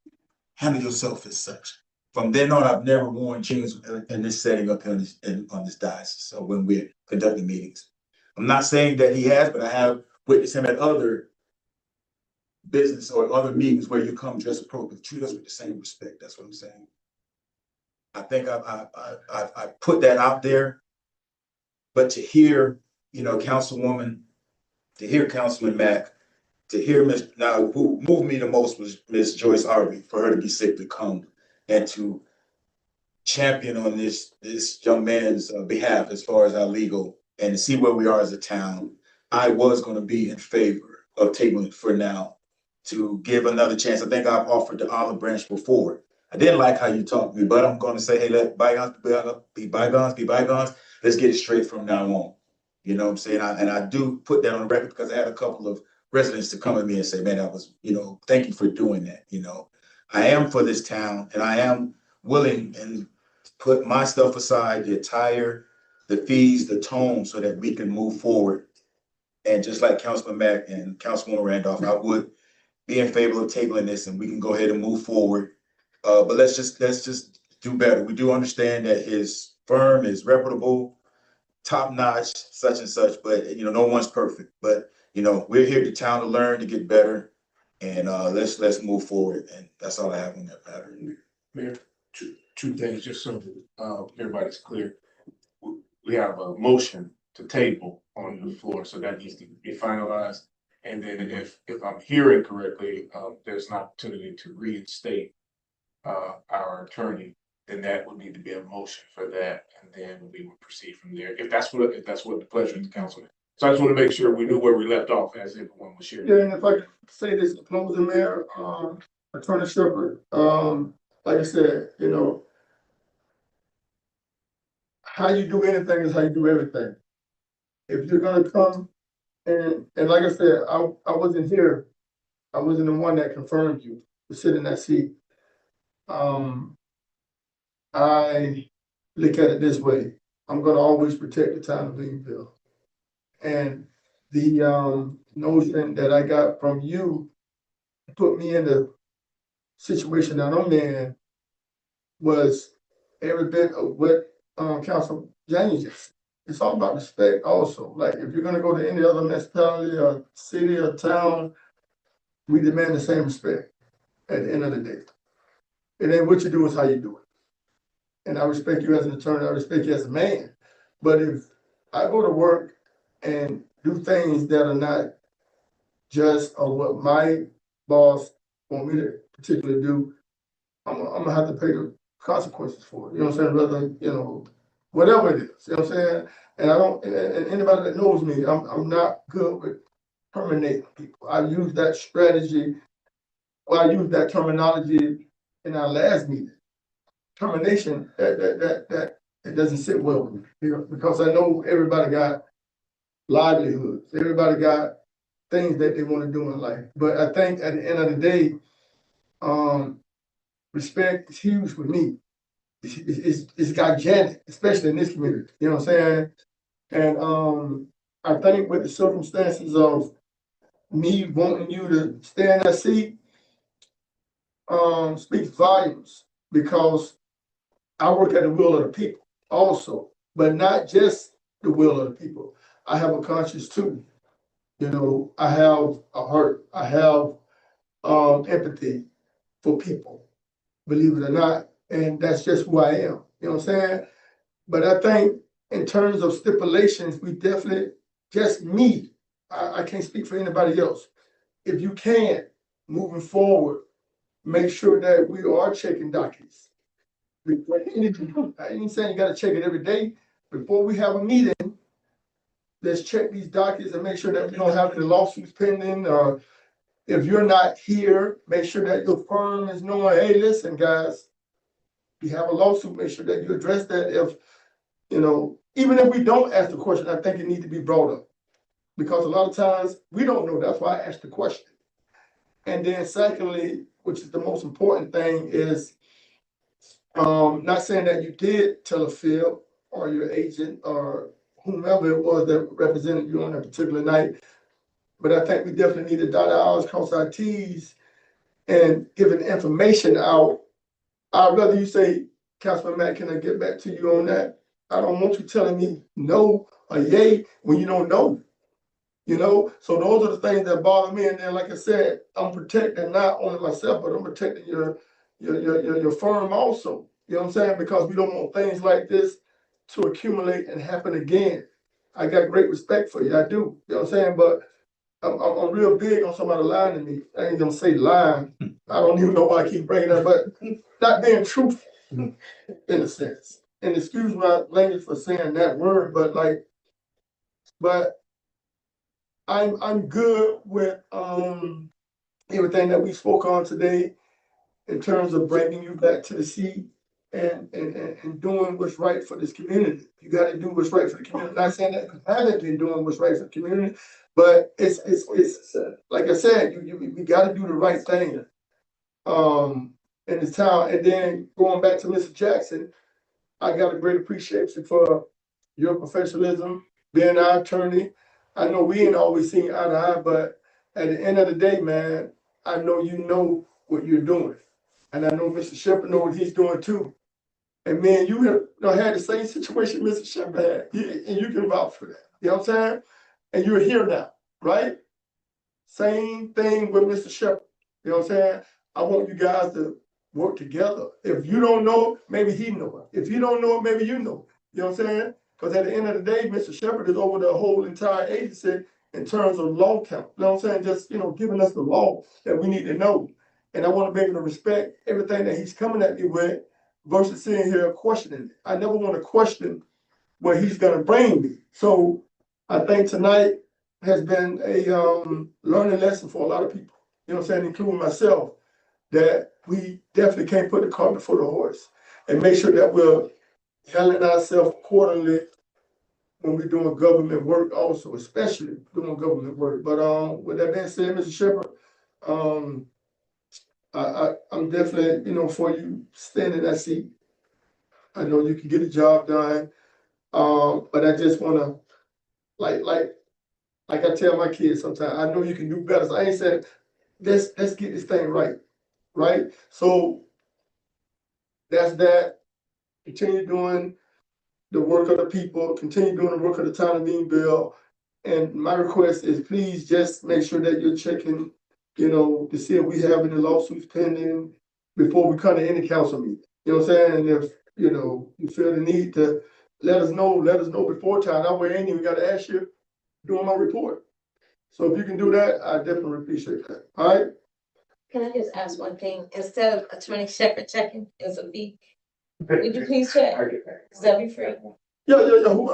Handle yourself as such." From then on, I've never worn jeans in this setting up on this diocese. So when we're conducting meetings, I'm not saying that he has, but I have witnessed him at other business or other meetings where you come dressed appropriately. Treat us with the same respect. That's what I'm saying. I think I put that out there, but to hear, Councilwoman, to hear Councilman Mack, to hear now who moved me the most was Miss Joyce Arby, for her to be sick to come and to champion on this young man's behalf as far as our legal and to see where we are as a town. I was going to be in favor of tabling it for now to give another chance. I think I've offered the olive branch before. I didn't like how you talked to me, but I'm going to say, hey, let bygones be bygones, be bygones. Let's get it straight from now on. You know what I'm saying? And I do put that on the record because I had a couple of residents to come at me and say, man, that was, thank you for doing that. I am for this town and I am willing and put my stuff aside, the attire, the fees, the tone, so that we can move forward. And just like Councilman Mack and Councilwoman Randolph, I would be in favor of tabling this and we can go ahead and move forward. But let's just do better. We do understand that his firm is reputable, top notch, such and such, but no one's perfect. But we're here to town to learn, to get better. And let's move forward. And that's all I have on that matter. Mayor, two things, just so everybody's clear. We have a motion to table on the floor, so that needs to be finalized. And then if I'm hearing correctly, there's an opportunity to reinstate our attorney, then that would need to be a motion for that, and then we would proceed from there. If that's what the pleasure of the council is. So I just want to make sure we knew where we left off as everyone was sharing. Yeah, and if I could say this in closing, Mayor, Attorney Shepherd, like I said, how you do anything is how you do everything. If you're gonna come and like I said, I wasn't here. I wasn't the one that confirmed you to sit in that seat. I look at it this way. I'm gonna always protect the town of Eatonville. And the notion that I got from you put me in the situation that I'm in was every bit of what Council James just. It's all about respect also. Like if you're gonna go to any other municipality or city or town, we demand the same respect at the end of the day. It ain't what you do, it's how you do it. And I respect you as an attorney, I respect you as a man. But if I go to work and do things that are not just on what my boss want me to particularly do, I'm gonna have to pay the consequences for it. You know what I'm saying? Whether, you know, whatever it is, you know what I'm saying? And I don't, and anybody that knows me, I'm not good with terminating people. I use that strategy, well, I used that terminology in our last meeting. Termination, that it doesn't sit well with me, you know, because I know everybody got livelihoods, everybody got things that they want to do in life. But I think at the end of the day, respect is huge for me. It's gigantic, especially in this community. You know what I'm saying? And I think with the circumstances of me wanting you to stay in that seat, speaks volumes because I work at the will of the people also, but not just the will of the people. I have a conscience too. You know, I have a heart. I have empathy for people, believe it or not. And that's just who I am. You know what I'm saying? But I think in terms of stipulations, we definitely, just me, I can't speak for anybody else. If you can, moving forward, make sure that we are checking dockets. I ain't saying you gotta check it every day. Before we have a meeting, let's check these dockets and make sure that we don't have any lawsuits pending, or if you're not here, make sure that your firm is knowing, hey, listen, guys, we have a lawsuit, make sure that you address that. If, you know, even if we don't ask the question, I think it needs to be brought up. Because a lot of times we don't know, that's why I asked the question. And then secondly, which is the most important thing, is not saying that you did tell a fib or your agent or whomever it was that represented you on that particular night, but I think we definitely need to dot our I's, cross our T's, and giving information out. I'd rather you say, Councilman Matt, can I get back to you on that? I don't want you telling me no or yay when you don't know. You know, so those are the things that bother me. And then, like I said, I'm protecting not only myself, but I'm protecting your firm also. You know what I'm saying? Because we don't want things like this to accumulate and happen again. I got great respect for you, I do. You know what I'm saying? But I'm real big on somebody lying to me. I ain't gonna say lying. I don't even know why I keep bringing that, but not being truthful in a sense. And excuse my language for saying that word, but like, but I'm good with everything that we spoke on today in terms of bringing you back to the seat and doing what's right for this community. You got to do what's right for the community. Not saying that you haven't been doing what's right for the community, but it's like I said, we got to do the right thing in this town. And then going back to Mr. Jackson, I got a great appreciation for your professionalism, being our attorney. I know we ain't always seen eye to eye, but at the end of the day, man, I know you know what you're doing. And I know Mr. Shepherd know what he's doing too. And man, you have had the same situation Mr. Shepherd had, and you can vouch for that. You know what I'm saying? And you're here now, right? Same thing with Mr. Shepherd. You know what I'm saying? I want you guys to work together. If you don't know, maybe he know it. If you don't know it, maybe you know it. You know what I'm saying? Because at the end of the day, Mr. Shepherd is over the whole entire agency in terms of law count. You know what I'm saying? Just, giving us the law that we need to know. And I want to be able to respect everything that he's coming at me with versus sitting here questioning it. I never want to question where he's going to bring me. So I think tonight has been a learning lesson for a lot of people, you know what I'm saying, including myself, that we definitely can't put the cart before the horse and make sure that we're handling ourselves accordingly when we're doing government work also, especially doing government work. But with that being said, Mr. Shepherd, I'm definitely, for you staying in that seat. I know you can get the job done. But I just wanna, like I tell my kids sometimes, I know you can do better. So I ain't saying, let's get this thing right? So that's that. Continue doing the work of the people, continue doing the work of the town of Eatonville. And my request is please just make sure that you're checking, to see if we have any lawsuits pending before we come to any council meeting. You know what I'm saying? And if, you feel the need to let us know before time. That way I ain't even gotta ask you during my report. So if you can do that, I definitely appreciate that. All right? Can I just ask one thing? Instead of Attorney Shepherd checking, is a fee? Would you please check? Is that be free? Yeah. We'll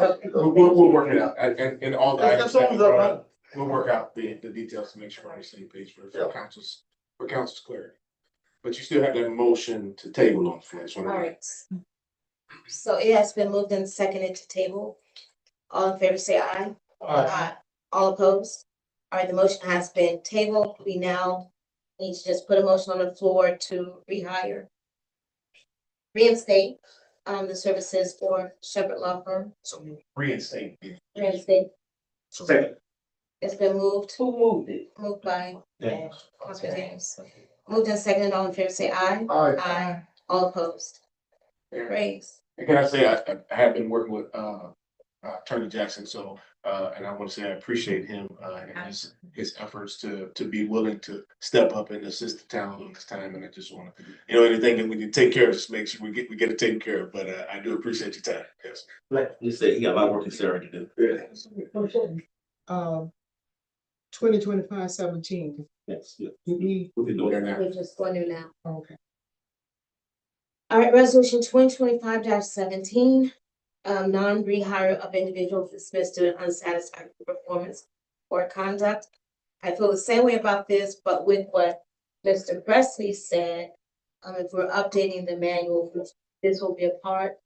work it out, and all the That's items that all we that brought matters. up, we'll work out the details to make sure we're on the same page for council's clarity. But you still have that motion to table on the floor. Just wanna- All right. So it has been moved and seconded to table. All in favor, say aye. Aye. All opposed? All right, the motion has been tabled. We now need to just put a motion on the floor to reinstate, the services for Shepherd Law Firm. So reinstate. Reinstate. Second. It's been moved. Who moved it? Moved by Yeah. Councilman James. Moved and seconded. All in favor, say aye. Aye. Aye. All opposed? Praise. And can I say, I have been working with, Attorney Jackson, so, and I want to say I appreciate him, and his efforts to be willing to step up and assist the town at this time, and I just want to, anything that we can take care of, just make sure we get it taken care of, but, I do appreciate your time, yes. Like you said, he got a lot of work in Sarah to do. 2025-17. Yes, yeah. You need, We can do it now. We're just going to now. okay. All right, resolution 2025-17, non-rehire of individuals dismissed due to unsatisfactory performance or conduct. I feel the same way about this, but with what Mr. Presley said, if we're updating the manual, this will be a part.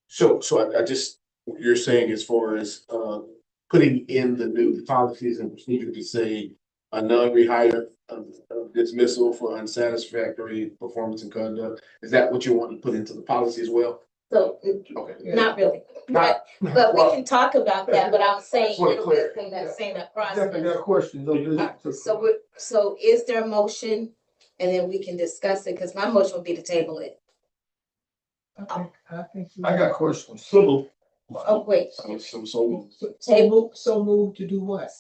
So I just, what you're saying as far as, putting in the policies and procedure to say a non-rehire of dismissal for unsatisfactory performance and conduct, is that what you want to put into the policy as well? So, Okay. not really, but we can talk about that, but I'm saying, that process. Definitely got questions on this. So is there a motion? And then we can discuss it, because my motion would be to table it. I think. I got questions. Oh, wait, So move to do what?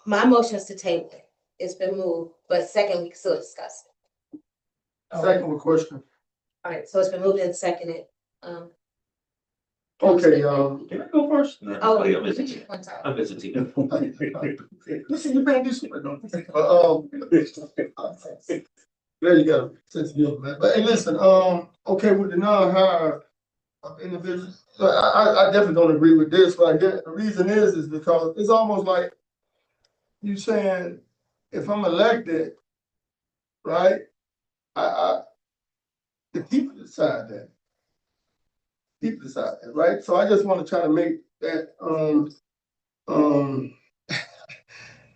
my motion is to table it. It's been moved, but second, we can still discuss it. Second question. All right, so it's been moved and seconded. Okay, Can I go first? No, Oh, I'm visiting. one time. I'm visiting. listen, you can't do something. There you go. Since you, man. But hey, listen, okay, with the non-hire of individuals, I definitely don't agree with this right here. The reason is because it's almost like you saying, if I'm elected, right, the people decide that. People decide that, right? So I just want to try to make that,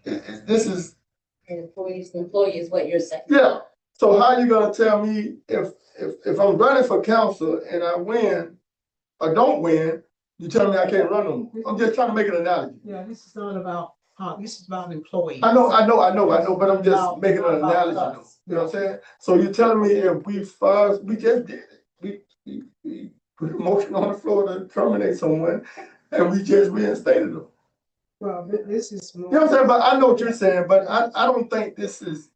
this is, Employee is what you're saying. yeah. So how you gonna tell me if I'm running for council and I win or don't win, you tell me I can't run no more? I'm just trying to make an analogy. Yeah, this is not about, this is about employees. I know, but I'm just making an analogy though. You know what I'm saying? So you're telling me if we just did it. We put a motion on the floor to terminate someone and we just reinstated them. Well, this is. You know what I'm saying? But I know what you're saying, but I don't think this is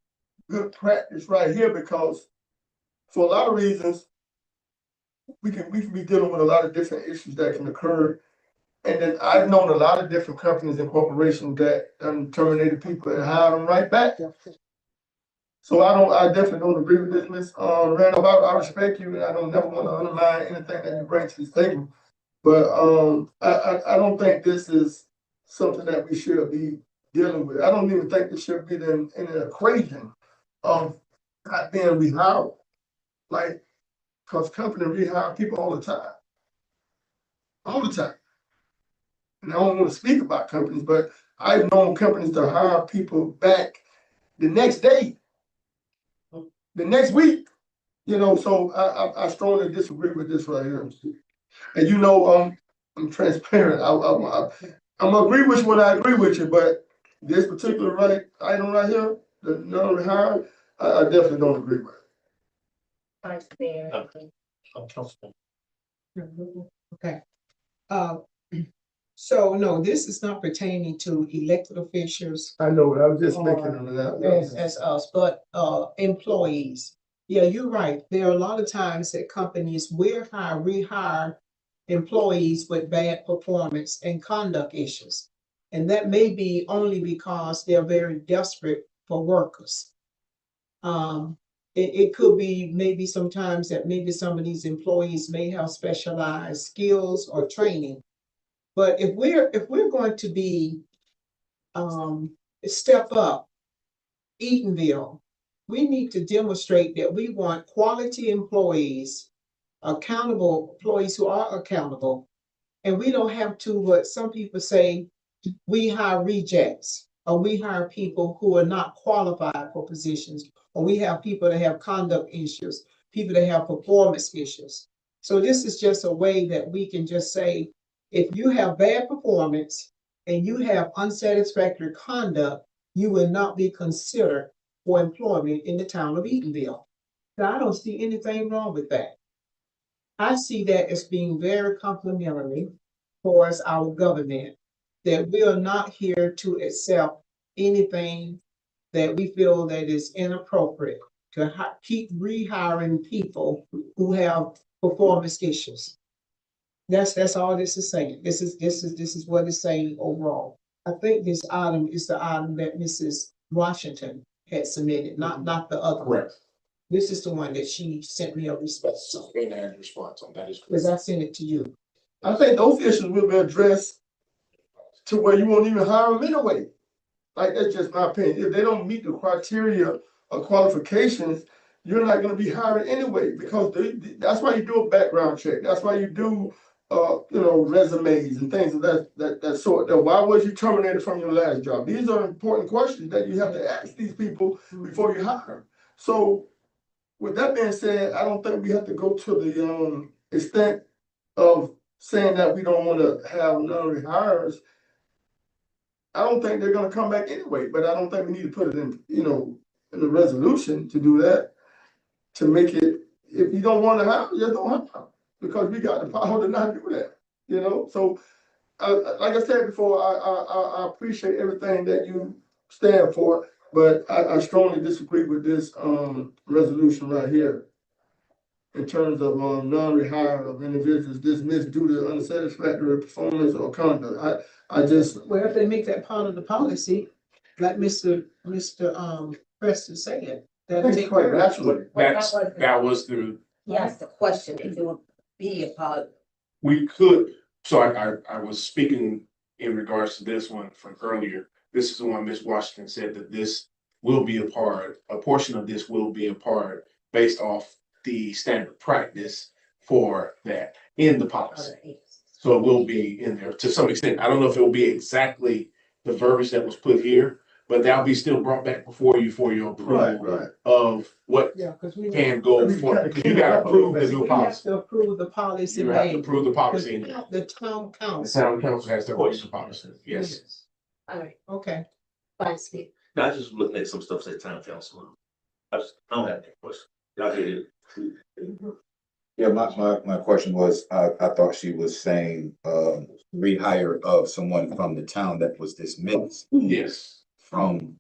good practice right here, because for a lot of reasons, we can be dealing with a lot of different issues that can occur. And then I've known a lot of different companies and corporations that terminated people and hired them right back. So I definitely don't agree with this, Ms. Randolph. I respect you, and I don't never want to undermine anything that you bring to this table. But I don't think this is something that we should be dealing with. I don't even think this should be in an equation of not being rehired. Like, because companies rehire people all the time. All the time. And I don't want to speak about companies, but I've known companies to hire people back the next day, the next week. So I strongly disagree with this right here. And you know, I'm transparent. I'm agree with you when I agree with you, but this particular item right here, the non-rehire, I definitely don't agree with. Vice Mayor. Okay. Uh, so no, this is not pertaining to elected officials I know, but I was just making or it as us, but employees. Yeah, you're right. There are a lot of times that companies will rehire employees with bad performance and conduct issues. And that may be only because they're very desperate for workers. It could be maybe sometimes that maybe some of these employees may have specialized skills or training. But if we're going to be step up Eatonville, we need to demonstrate that we want quality employees, accountable employees who are accountable. And we don't have to, what some people say, we hire rejects, or we hire people who are not qualified for positions, or we have people that have conduct issues, people that have performance issues. So this is just a way that we can just say, if you have bad performance and you have unsatisfactory conduct, you will not be considered for employment in the town of Eatonville. Now, I don't see anything wrong with that. I see that as being very complimentary towards our government, that we are not here to accept anything that we feel that is inappropriate, to keep rehiring people who have performance issues. That's all this is saying. This is what it's saying overall. I think this item is the item that Mrs. Washington had submitted, not the other one. Correct. This is the one that she sent me a response on, And I had response on that is correct. because I sent it to you. I think those issues will be addressed to where you won't even hire them anyway. Like, that's just my opinion. If they don't meet the criteria or qualifications, you're not gonna be hired anyway, because that's why you do a background check. That's why you do, resumes and things of that sort. Now, why was you terminated from your last job? These are important questions that you have to ask these people before you hire them. So with that being said, I don't think we have to go to the, extent of saying that we don't wanna have non-rehires. I don't think they're gonna come back anyway, but I don't think we need to put it in, in the resolution to do that. To make it, if you don't wanna have, just don't have, because we got the power to not do that, So, like I said before, I appreciate everything that you stand for, but I strongly disagree with this, resolution right here. In terms of, non-rehire of individuals dismissed due to unsatisfactory performance or conduct. I just, Well, if they make that part of the policy, like Mr. Preston said, that that's take quite care of it. naturally. That was the, Yes, the question, if it would be a part. we could, so I was speaking in regards to this one from earlier. This is the one Ms. Washington said that this will be a portion of this will be a part based off the standard practice for that in the policy. So it will be in there to some extent. I don't know if it will be exactly the verbiage that was put here, but that'll be still brought back before you for your approval Right. of what Yeah, because we. can go for, because you gotta approve the new We have policy. to approve the policy. You have to made. approve the policy. The town The council. town council has to voice the policy, yes. All right, Okay. Vice Mayor. I just looking at some stuff that town council. I don't have any question. Y'all hear it? Yeah, my question was, I thought she was saying, rehire of someone from the town that was dismissed Yes. from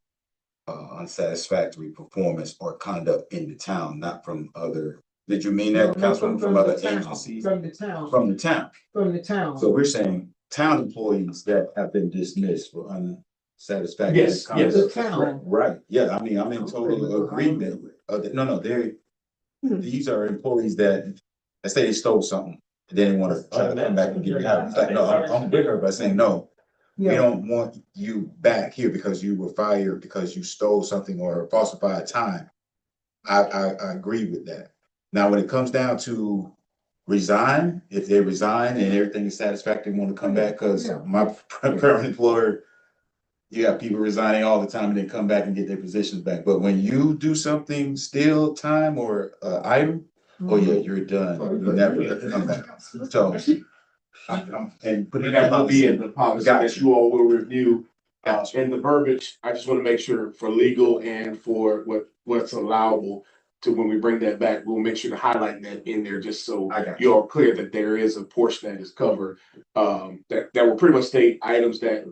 unsatisfactory performance or conduct in the town, not from other. Did you mean that, Councilman, from other agencies? From the town. From the town. From the town. So we're saying town employees that have been dismissed for unsatisfactory. Yes, conduct. The town. Right, yeah, I mean, I'm in total agreement. No, these are employees that, let's say they stole something, and then they wanna try to come back and get it out. It's like, no, I'm bigger by saying, no, we Yeah, don't want you back here because you were fired, because you stole something or falsified time. I agree with that. Now, when it comes down to resign, if they resign and everything is satisfactory, want to come back, because my current employer, you have people resigning all the time and then come back and get their positions back. But when you do something, steal time or item, oh yeah, you're done, you never come back. So. And put it That will be in in. the policy Gotcha. that you all will review. Gotcha. In the verbiage, I just want to make sure for legal and for what's allowable to when we bring that back, we'll make sure to highlight that in there just so I got you're all clear that there is a portion that is covered. That will pretty much state items that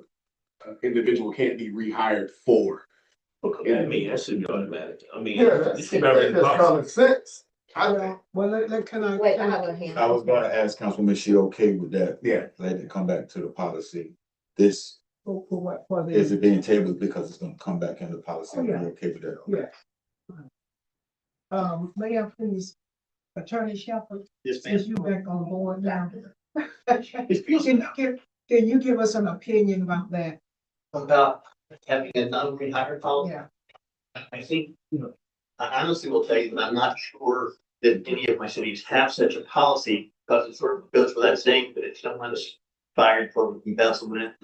individual can't be rehired for. Okay, I mean, that should be automatic. I mean, Yeah, it that's should be already in the that's policy. common sense. I think. Well, can I? Wait, I have a hand. I was gonna ask Councilwoman, is she okay with that? Yeah. Let it come back to the policy. This, For what, for is the, it being tabled because it's gonna come back in the policy? Oh, yeah. Are you okay with that? yeah. May I please, Attorney Shepherd, Yes, since you back on board now. Can you give us an opinion about that? About having a non-rehired policy. Yeah. I think, I honestly will tell you that I'm not sure that any of my cities have such a policy, because it sort of goes without saying that if someone is fired for embezzlement,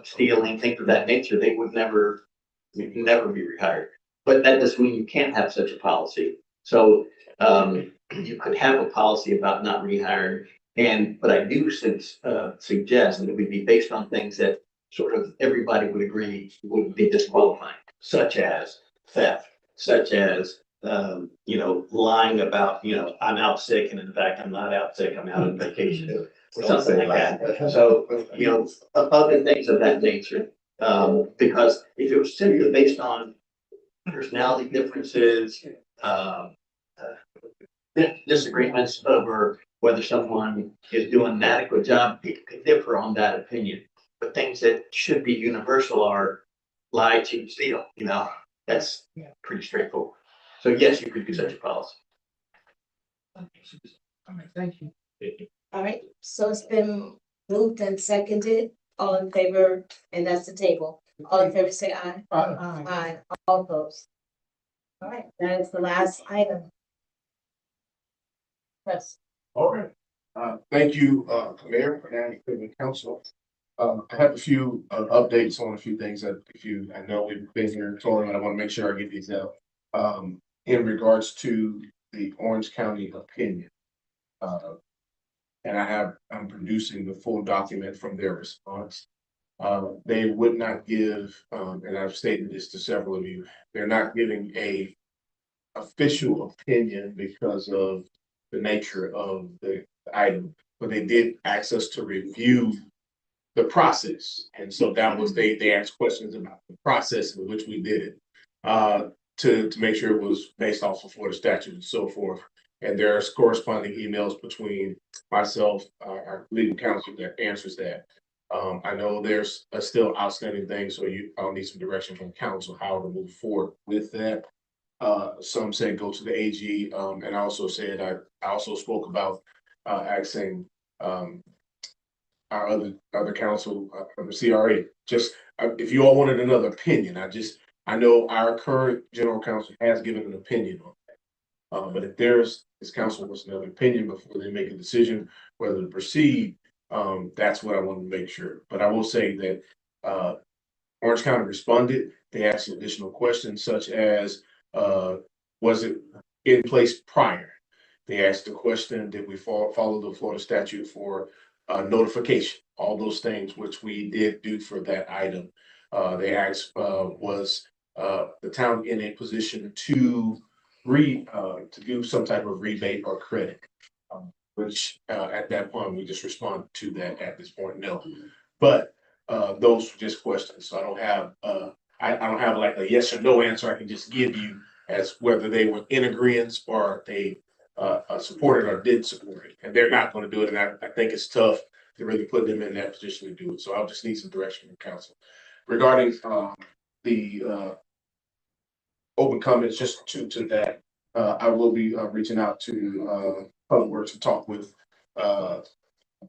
stealing, things of that nature, they would never be rehired. But that doesn't mean you can't have such a policy. So, you could have a policy about not rehiring, but I do suggest that it would be based on things that sort of everybody would agree would be disqualifying, such as theft, such as, lying about, I'm out sick, and in fact, I'm not out sick, I'm out on vacation, or something like that. So, other things of that nature. Because if it was simply based on personality differences, disagreements over whether someone is doing an adequate job, people can differ on that opinion. But things that should be universal are lie, cheat, steal, that's pretty straightforward. So yes, you could do such a policy. All right, thank you. All right, so it's been moved and seconded, all in favor, and that's the table. All in favor, say aye. Aye. Aye, all opposed. All right, that is the last item. Yes. All right. Thank you, Mayor and the council. I have a few updates on a few things that I know we've been here talking about. I want to make sure I get these out. In regards to the Orange County opinion. And I'm producing the full document from their response. They would not give, and I've stated this to several of you, they're not giving a official opinion because of the nature of the item, but they did ask us to review the process. And so that was, they asked questions about the process in which we did it, to make sure it was based off of Florida statute and so forth. And there's corresponding emails between myself, our legal counsel that answers that. I know there's a still outstanding thing, so I'll need some direction from counsel how to move forward with that. Some said go to the AG, and I also said, I also spoke about, asking, our other counsel, from the CRA, just, if you all wanted another opinion, I know our current general counsel has given an opinion on that. But if this council wants another opinion before they make a decision whether to proceed, that's what I want to make sure. But I will say that, Orange County responded. They asked additional questions such as, was it in place prior? They asked the question, did we follow the Florida statute for notification? All those things which we did do for that item. They asked, was the town in a position to do some type of rebate or credit? Which at that point, we just responded to that at this point, no. But those were just questions. So I don't have I don't have like a yes or no answer I can just give you as whether they were in agreement or they supported or did support it. And they're not going to do it. And I think it's tough to really put them in that position to do it. So I'll just need some direction from council. Regarding the open comments, just to that, I will be reaching out to Public Works to talk with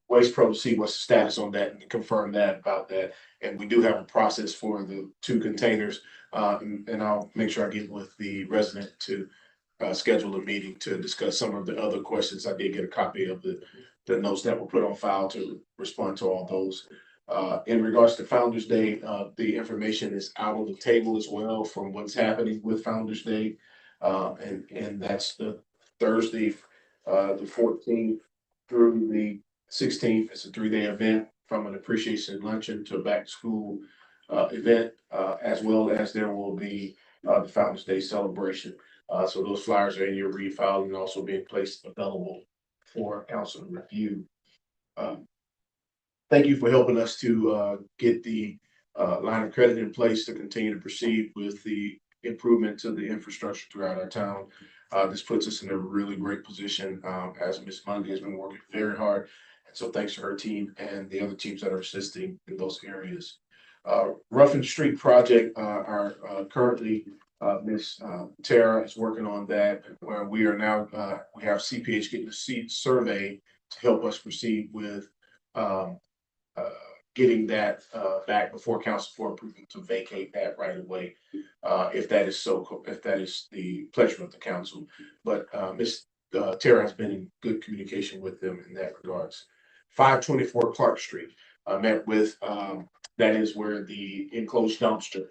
Waste Pro to see what's the status on that and confirm that about that. And we do have a process for the 2 containers, and I'll make sure I get with the resident to schedule a meeting to discuss some of the other questions. I did get a copy of the notes that were put on file to respond to all those. In regards to Founders Day, the information is out on the table as well from what's happening with Founders Day. And that's the Thursday, the 14th through the 16th. It's a 3-day event from an appreciation luncheon to a back to school event, as well as there will be the Fountains Day celebration. So those flyers are in your read file and also being placed available for council review. Thank you for helping us to get the line of credit in place to continue to proceed with the improvement to the infrastructure throughout our town. This puts us in a really great position as Ms. Mundy has been working very hard. And so thanks to her team and the other teams that are assisting in those areas. Ruffin Street project are currently Ms. Tara is working on that, where we are now we have CPH getting a seat survey to help us proceed with getting that back before council for approval to vacate that right away. If that is the pleasure of the council. But Ms. Tara has been in good communication with them in that regards. 524 Clark Street, met with, that is where the enclosed dumpster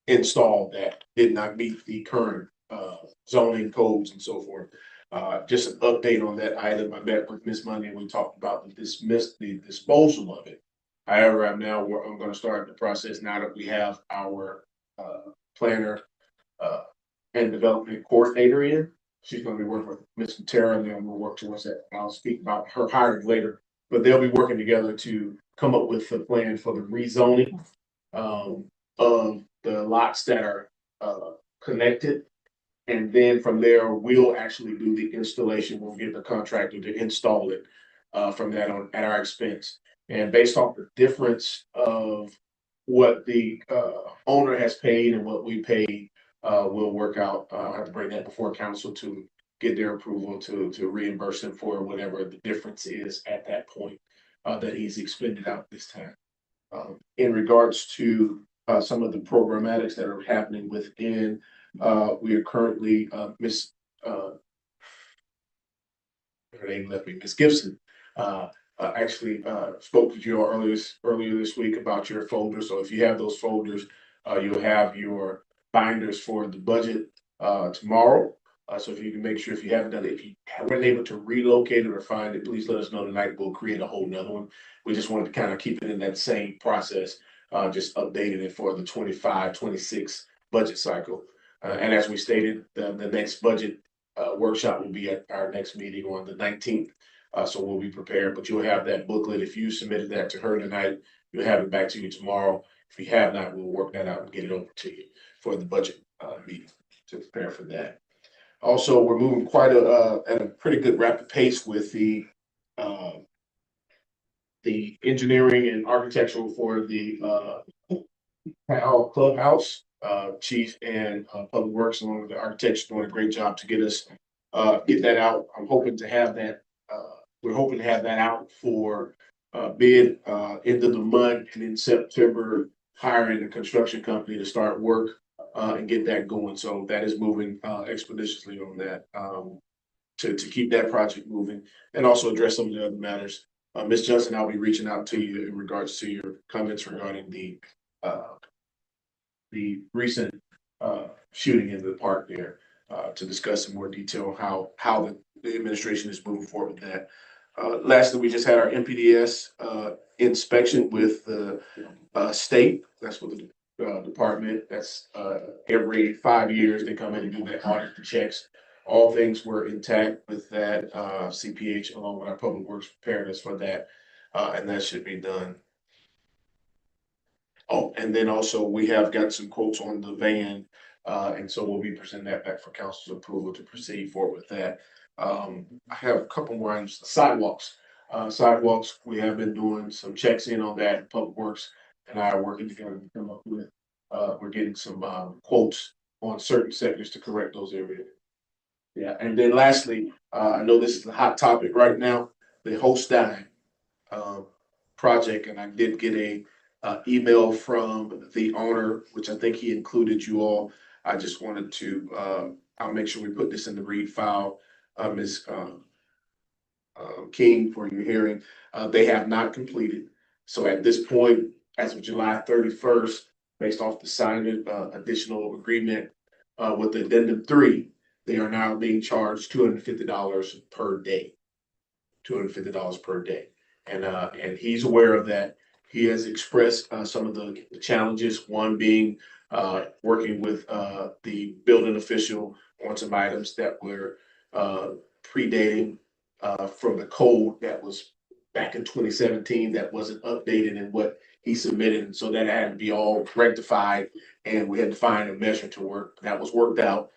installed that did not meet the current zoning codes and so forth. Just an update on that item. I met with Ms. Money and we talked about the disposal of it. However, I'm going to start the process now that we have our planner and development coordinator in. She's going to be working with Ms. Tara, and then we'll work towards that. I'll speak about her hiring later, but they'll be working together to come up with a plan for the rezoning of the lots that are connected. And then from there, we'll actually do the installation. We'll get the contractor to install it from that on at our expense. And based off the difference of what the owner has paid and what we paid, we'll work out. I'll have to bring that before council to get their approval to reimburse him for whatever the difference is at that point that he's expended out this time. In regards to some of the programmatics that are happening within, we are currently Miss her name left me, Miss Gibson. Actually spoke with you earlier this week about your folders. So if you have those folders, you'll have your binders for the budget tomorrow. So if you can make sure, if you haven't done it, if you haven't been able to relocate it or find it, please let us know tonight. We'll create a whole nother one. We just wanted to kind of keep it in that same process, just updating it for the 25-26 budget cycle. And as we stated, the next budget workshop will be at our next meeting on the 19th. So we'll be prepared, but you'll have that booklet. If you submitted that to her tonight, you'll have it back to you tomorrow. If you have not, we'll work that out and get it over to you for the budget meeting to prepare for that. Also, we're moving quite at a pretty good rapid pace with the engineering and architectural for the clubhouse. Chief and Public Works along with the architects doing a great job to get us get that out. I'm hoping to have that. We're hoping to have that out for bid end of the month, and in September hiring a construction company to start work and get that going. So that is moving expeditiously on that to keep that project moving and also address some of the other matters. Ms. Johnson, I'll be reaching out to you in regards to your comments regarding the recent shooting in the park there to discuss in more detail how the administration is moving forward with that. Lastly, we just had our MPDS inspection with the state. That's what the department. That's every 5 years they come in and do that audit, the checks. All things were intact with that. CPH along with our Public Works prepared us for that, and that should be done. Oh, and then also we have got some quotes on the van, and so we'll be presenting that back for council's approval to proceed forward with that. I have a couple more items. Sidewalks. Sidewalks, we have been doing some checks in on that. Public Works and I are working together to come up with, we're getting some quotes on certain sectors to correct those areas. Yeah, and then lastly, I know this is a hot topic right now, the Holstein project, and I did get a email from the owner, which I think he included you all. I just wanted to, I'll make sure we put this in the read file, Ms. King, for your hearing. They have not completed. So at this point, as of July 31st, based off the signed additional agreement with Addendum 3, they are now being charged $250 per day. $250 per day. And he's aware of that. He has expressed some of the challenges, one being working with the building official on some items that were predating from the code that was back in 2017 that wasn't updated in what he submitted. And so that had to be all rectified, and we had to find a measure to work. That was worked out.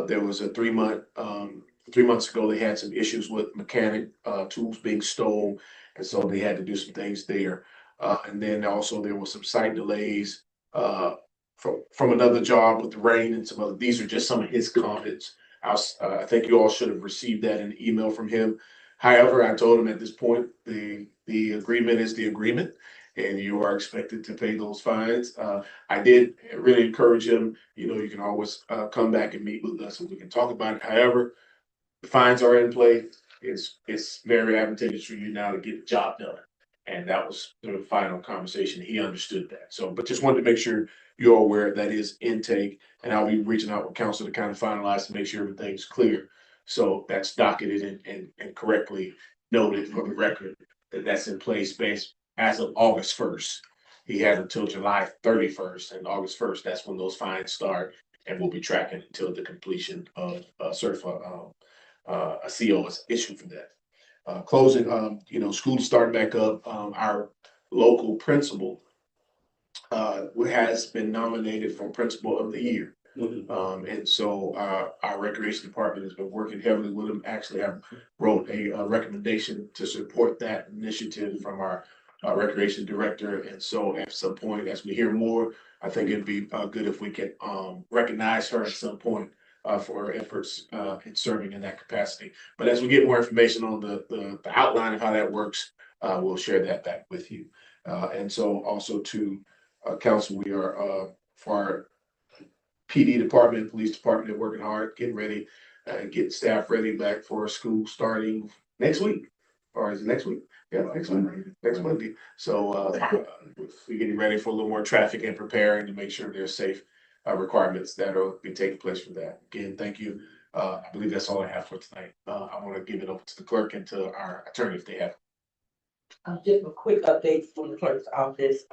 There was a 3 months ago, they had some issues with mechanic tools being stolen, and so they had to do some things there. And then also there was some site delays from another job with the rain and some other. These are just some of his comments. I think you all should have received that in an email from him. However, I told him at this point the agreement is the agreement, and you are expected to pay those fines. I did really encourage him. You can always come back and meet with us and we can talk about it. However, the fines are in play. It's very advantageous for you now to get the job done. And that was the final conversation. He understood that. So, but just wanted to make sure you're aware that is intake, and I'll be reaching out with council to kind of finalize to make sure everything's clear. So that's docketed and correctly noted for the record that that's in place based as of August 1st. He has until July 31st, and August 1st, that's when those fines start, and we'll be tracking until the completion of certified a CO is issued for that. Closing, school starting back up. Our local principal has been nominated for Principal of the Year. And so our recreation department has been working heavily with them. Actually, I wrote a recommendation to support that initiative from our recreation director. And so at some point, as we hear more, I think it'd be good if we could recognize her at some point for her efforts in serving in that capacity. But as we get more information on the outline of how that works, we'll share that back with you. And so also to council, we are for our PD department, police department, they're working hard, getting ready, getting staff ready back for school starting next week. Or is it next week? Yeah, next Monday. So we're getting ready for a little more traffic and preparing to make sure there's safe requirements that will be taking place for that. Again, thank you. I believe that's all I have for tonight. I want to give it over to the clerk and to our attorney if they have. Just a quick update from the clerk's office.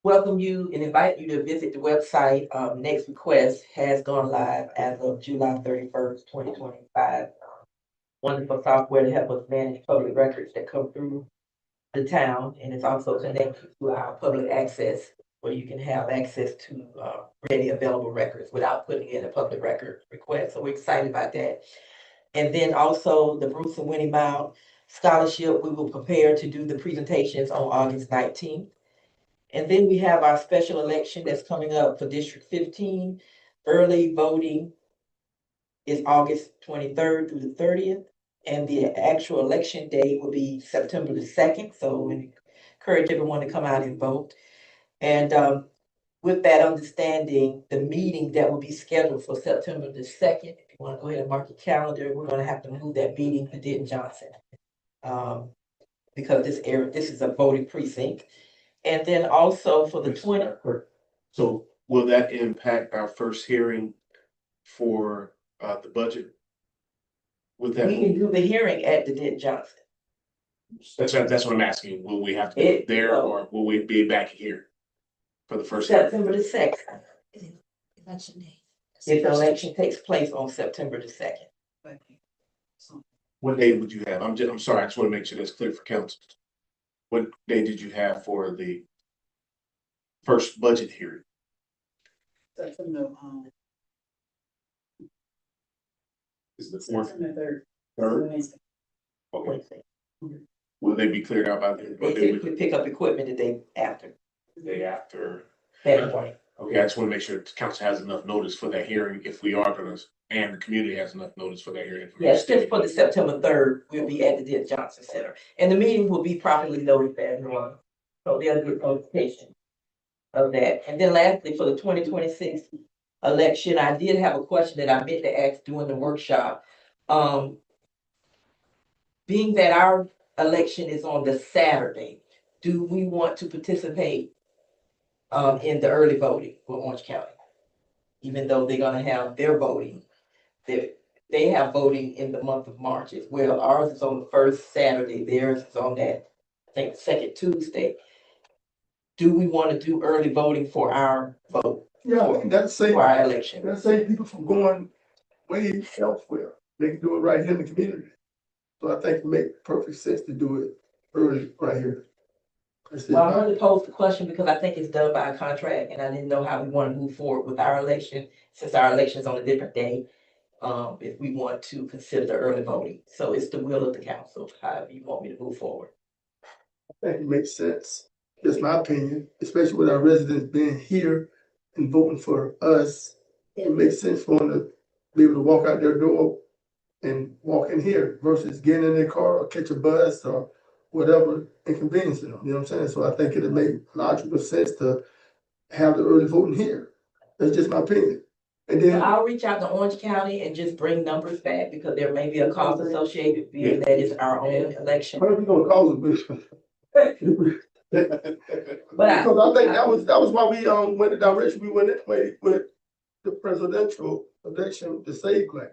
Welcome you and invite you to visit the website. Next request has gone live as of July 31st, 2025. Wonderful software to help us manage public records that come through the town, and it's also connected to our public access where you can have access to ready available records without putting in a public record request. So we're excited about that. And then also the Bruce and Winnie Mount Scholarship, we will prepare to do the presentations on August 19th. And then we have our special election that's coming up for District 15. Early voting is August 23rd through the 30th. And the actual election day will be September the 2nd. So we encourage everyone to come out and vote. And with that understanding, the meeting that will be scheduled for September the 2nd, if you want to go ahead and mark your calendar, we're going to have to move that meeting to Denton Johnson. Because this is a voting precinct. And then also for the 20. So will that impact our first hearing for the budget? With that, We can do the hearing at the Denton Johnson. that's what I'm asking. Will we have to do it there or will we be back here for the first? September the 2nd. Election day. If the election takes place on September the 2nd. What day would you have? I'm sorry, I just want to make sure that's clear for council. What day did you have for the first budget hearing? Is the fourth? Third? Okay. Will they be cleared out by then? They typically pick up equipment the day after. The day after. That point. Okay, I just want to make sure the council has enough notice for that hearing if we are gonna, and the community has enough notice for that hearing. Yes, just for the September 3rd, we'll be at the Denton Johnson Center. And the meeting will be properly noted as normal. So they'll get notification of that. And then lastly, for the 2026 election, I did have a question that I meant to ask during the workshop. Being that our election is on the Saturday, do we want to participate in the early voting for Orange County? Even though they're gonna have their voting they have voting in the month of March as well. Ours is on the first Saturday, theirs is on that, I think, second Tuesday. Do we want to do early voting for our vote, Yeah, I think that's safe. for our election? That save people from going way elsewhere. They can do it right here in the community. So I think it makes perfect sense to do it early right here. Well, I only posed the question because I think it's done by a contract and I didn't know how we want to move forward with our election, since our election is on a different day. If we want to consider the early voting. So it's the will of the council, however you want me to move forward. I think it makes sense. Just my opinion, especially with our residents being here and voting for us. It makes sense for them to be able to walk out their door and walk in here versus getting in their car or catch a bus or whatever inconveniencing them. You know what I'm saying? So I think it'd make logical sense to have the early voting here. That's just my opinion. And So then I'll reach out to Orange County and just bring numbers back because there may be a cost associated, being that it's our own election. what are we gonna cause it, Bishop? But I- Because I think that was why we went the direction we went anyway with the presidential election, the save plan.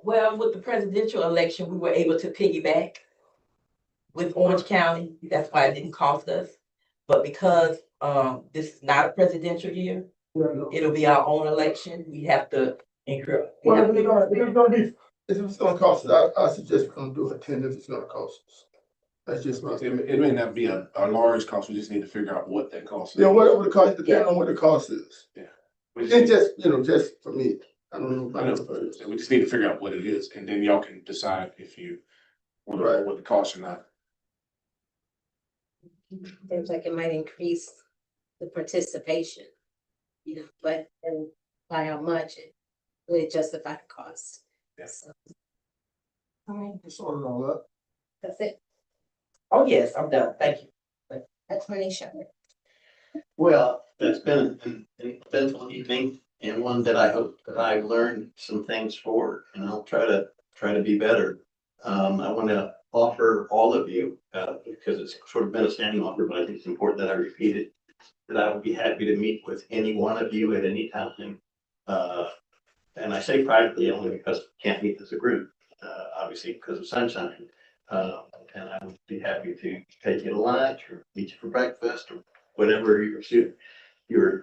Well, with the presidential election, we were able to piggyback with Orange County. That's why it didn't cost us. But because this is not a presidential year, it'll be our own election. We have to incur. Well, if it's gonna cost us, I suggest we're gonna do a 10 if it's gonna cost us. That's just my opinion. It may not be a large cost, we just need to figure out what that cost is. Yeah, whatever the cost, depending on what the cost is. Yeah. It's just, just for me, I don't know. I know, we just need to figure out what it is, and then y'all can decide if you want to know what the cost or not. Seems like it might increase the participation, but and by how much it would justify the cost. Yeah. So, all right, Just sort it all up. that's it. Oh, yes, I'm done. Thank you. Explanation. Well, it's been an eventful evening and one that I hope that I've learned some things for, and I'll try to be better. I want to offer all of you, because it's sort of been a standing offer, but I think it's important that I repeat it, that I would be happy to meet with any one of you at any time. And I say privately only because we can't meet as a group, obviously because of sunshine. And I would be happy to take you to lunch or meet you for breakfast or whatever your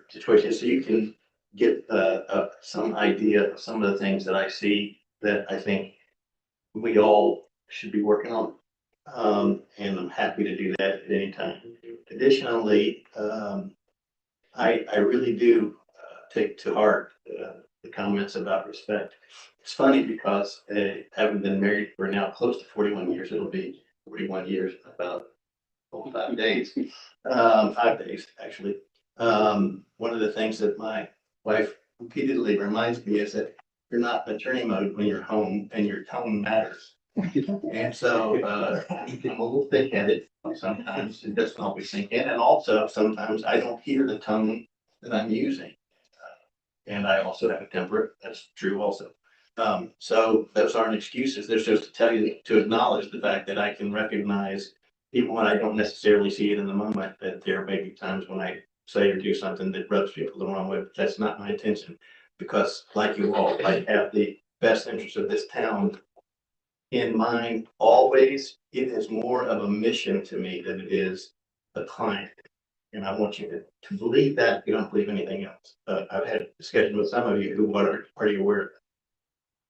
situation is, so you can get some idea of some of the things that I see that I think we all should be working on. And I'm happy to do that at any time. Additionally, I really do take to heart the comments about respect. It's funny because having been married for now close to 41 years, it'll be 41 years in about 5 days. 5 days, actually. One of the things that my wife repeatedly reminds me is that you're not in attorney mode when you're home and your tone matters. And so I'm a little thick-headed sometimes. It doesn't always sink in. And also sometimes I don't hear the tone that I'm using. And I also have a temper. That's true also. So those aren't excuses. They're just to tell you, to acknowledge the fact that I can recognize, even when I don't necessarily see it in the moment, that there may be times when I say or do something that rubs people the wrong way, but that's not my intention. Because like you all, I have the best interest of this town in mind always. It is more of a mission to me than it is a client. And I want you to believe that if you don't believe anything else. I've had discussions with some of you who are you aware of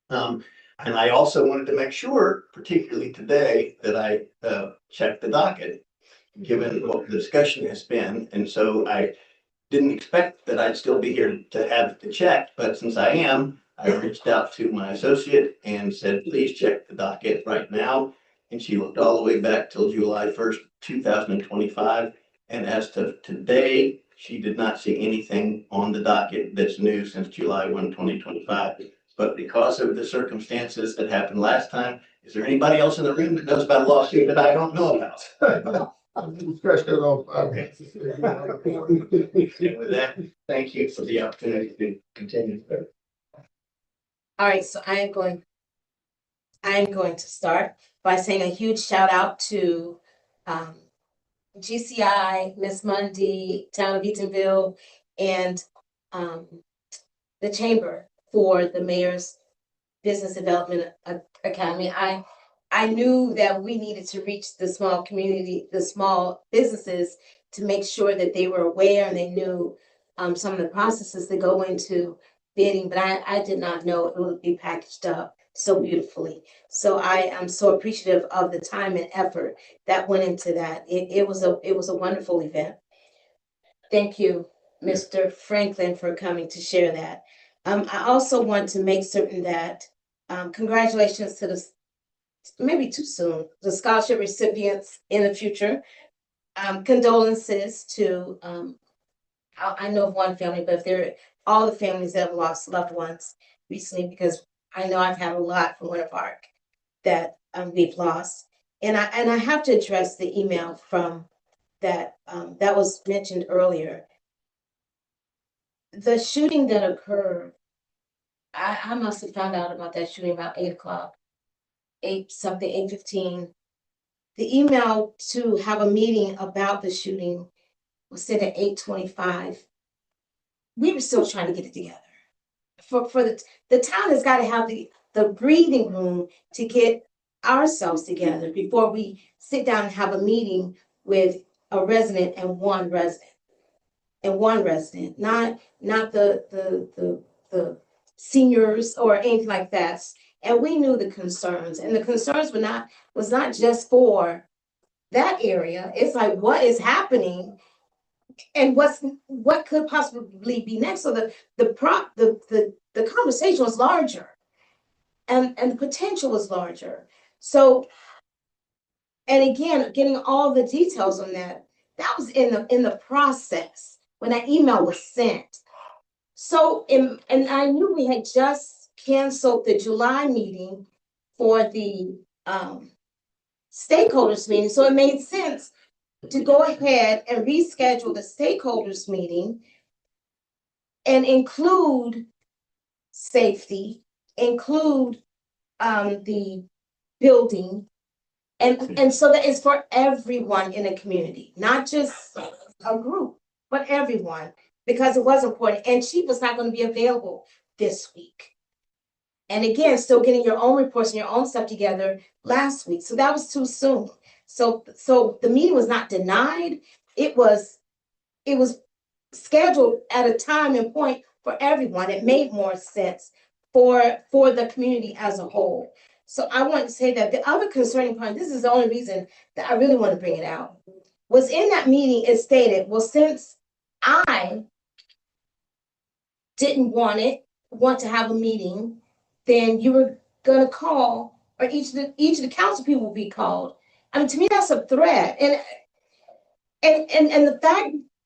that? And I also wanted to make sure, particularly today, that I checked the docket, given what the discussion has been. And so I didn't expect that I'd still be here to have to check, but since I am, I reached out to my associate and said, please check the docket right now. And she looked all the way back till July 1st, 2025. And as to today, she did not see anything on the docket that's new since July 1, 2025. But because of the circumstances that happened last time, is there anybody else in the room that knows about a lawsuit that I don't know about? Scratch that off. Okay. And with that, thank you for the opportunity to continue. All right, so I am going to start by saying a huge shout out to GCI, Miss Mundy, Town of Eatonville, and the Chamber for the mayor's Business Development Academy, I knew that we needed to reach the small community, the small businesses, to make sure that they were aware and they knew some of the processes that go into bidding, but I did not know it would be packaged up so beautifully. So I am so appreciative of the time and effort that went into that. It was a wonderful event. Thank you, Mr. Franklin, for coming to share that. I also want to make certain that congratulations to the, maybe too soon, the scholarship recipients in the future. Condolences to I know of one family, but if they're all the families that have lost loved ones recently, because I know I've had a lot from Winter Park that we've lost. And I have to address the email from that that was mentioned earlier. The shooting that occurred, I must have found out about that shooting about 8 o'clock, 8:15. The email to have a meeting about the shooting was sent at 8:25. We were still trying to get it together. For the town has got to have the breathing room to get ourselves together before we sit down and have a meeting with a resident and one resident. Not the seniors or anything like that. And we knew the concerns, and the concerns was not just for that area. It's like, what is happening and what could possibly be next? So the conversation was larger, and the potential was larger. So, and again, getting all the details on that was in the process when that email was sent. So, and I knew we had just canceled the July meeting for the stakeholders meeting, so it made sense to go ahead and reschedule the stakeholders meeting and include safety, include the building, and so that it's for everyone in the community, not just a group, but everyone, because it was important. And she was not going to be available this week. And again, still getting your own reports and your own stuff together last week. So that was too soon. So the meeting was not denied. It was scheduled at a time and point for everyone. It made more sense for the community as a whole. So I want to say that the other concerning point, this is the only reason that I really want to bring it out, was in that meeting it stated, well, since I didn't want to have a meeting, then you were gonna call, or each of the council people will be called. I mean, to me, that's a threat. And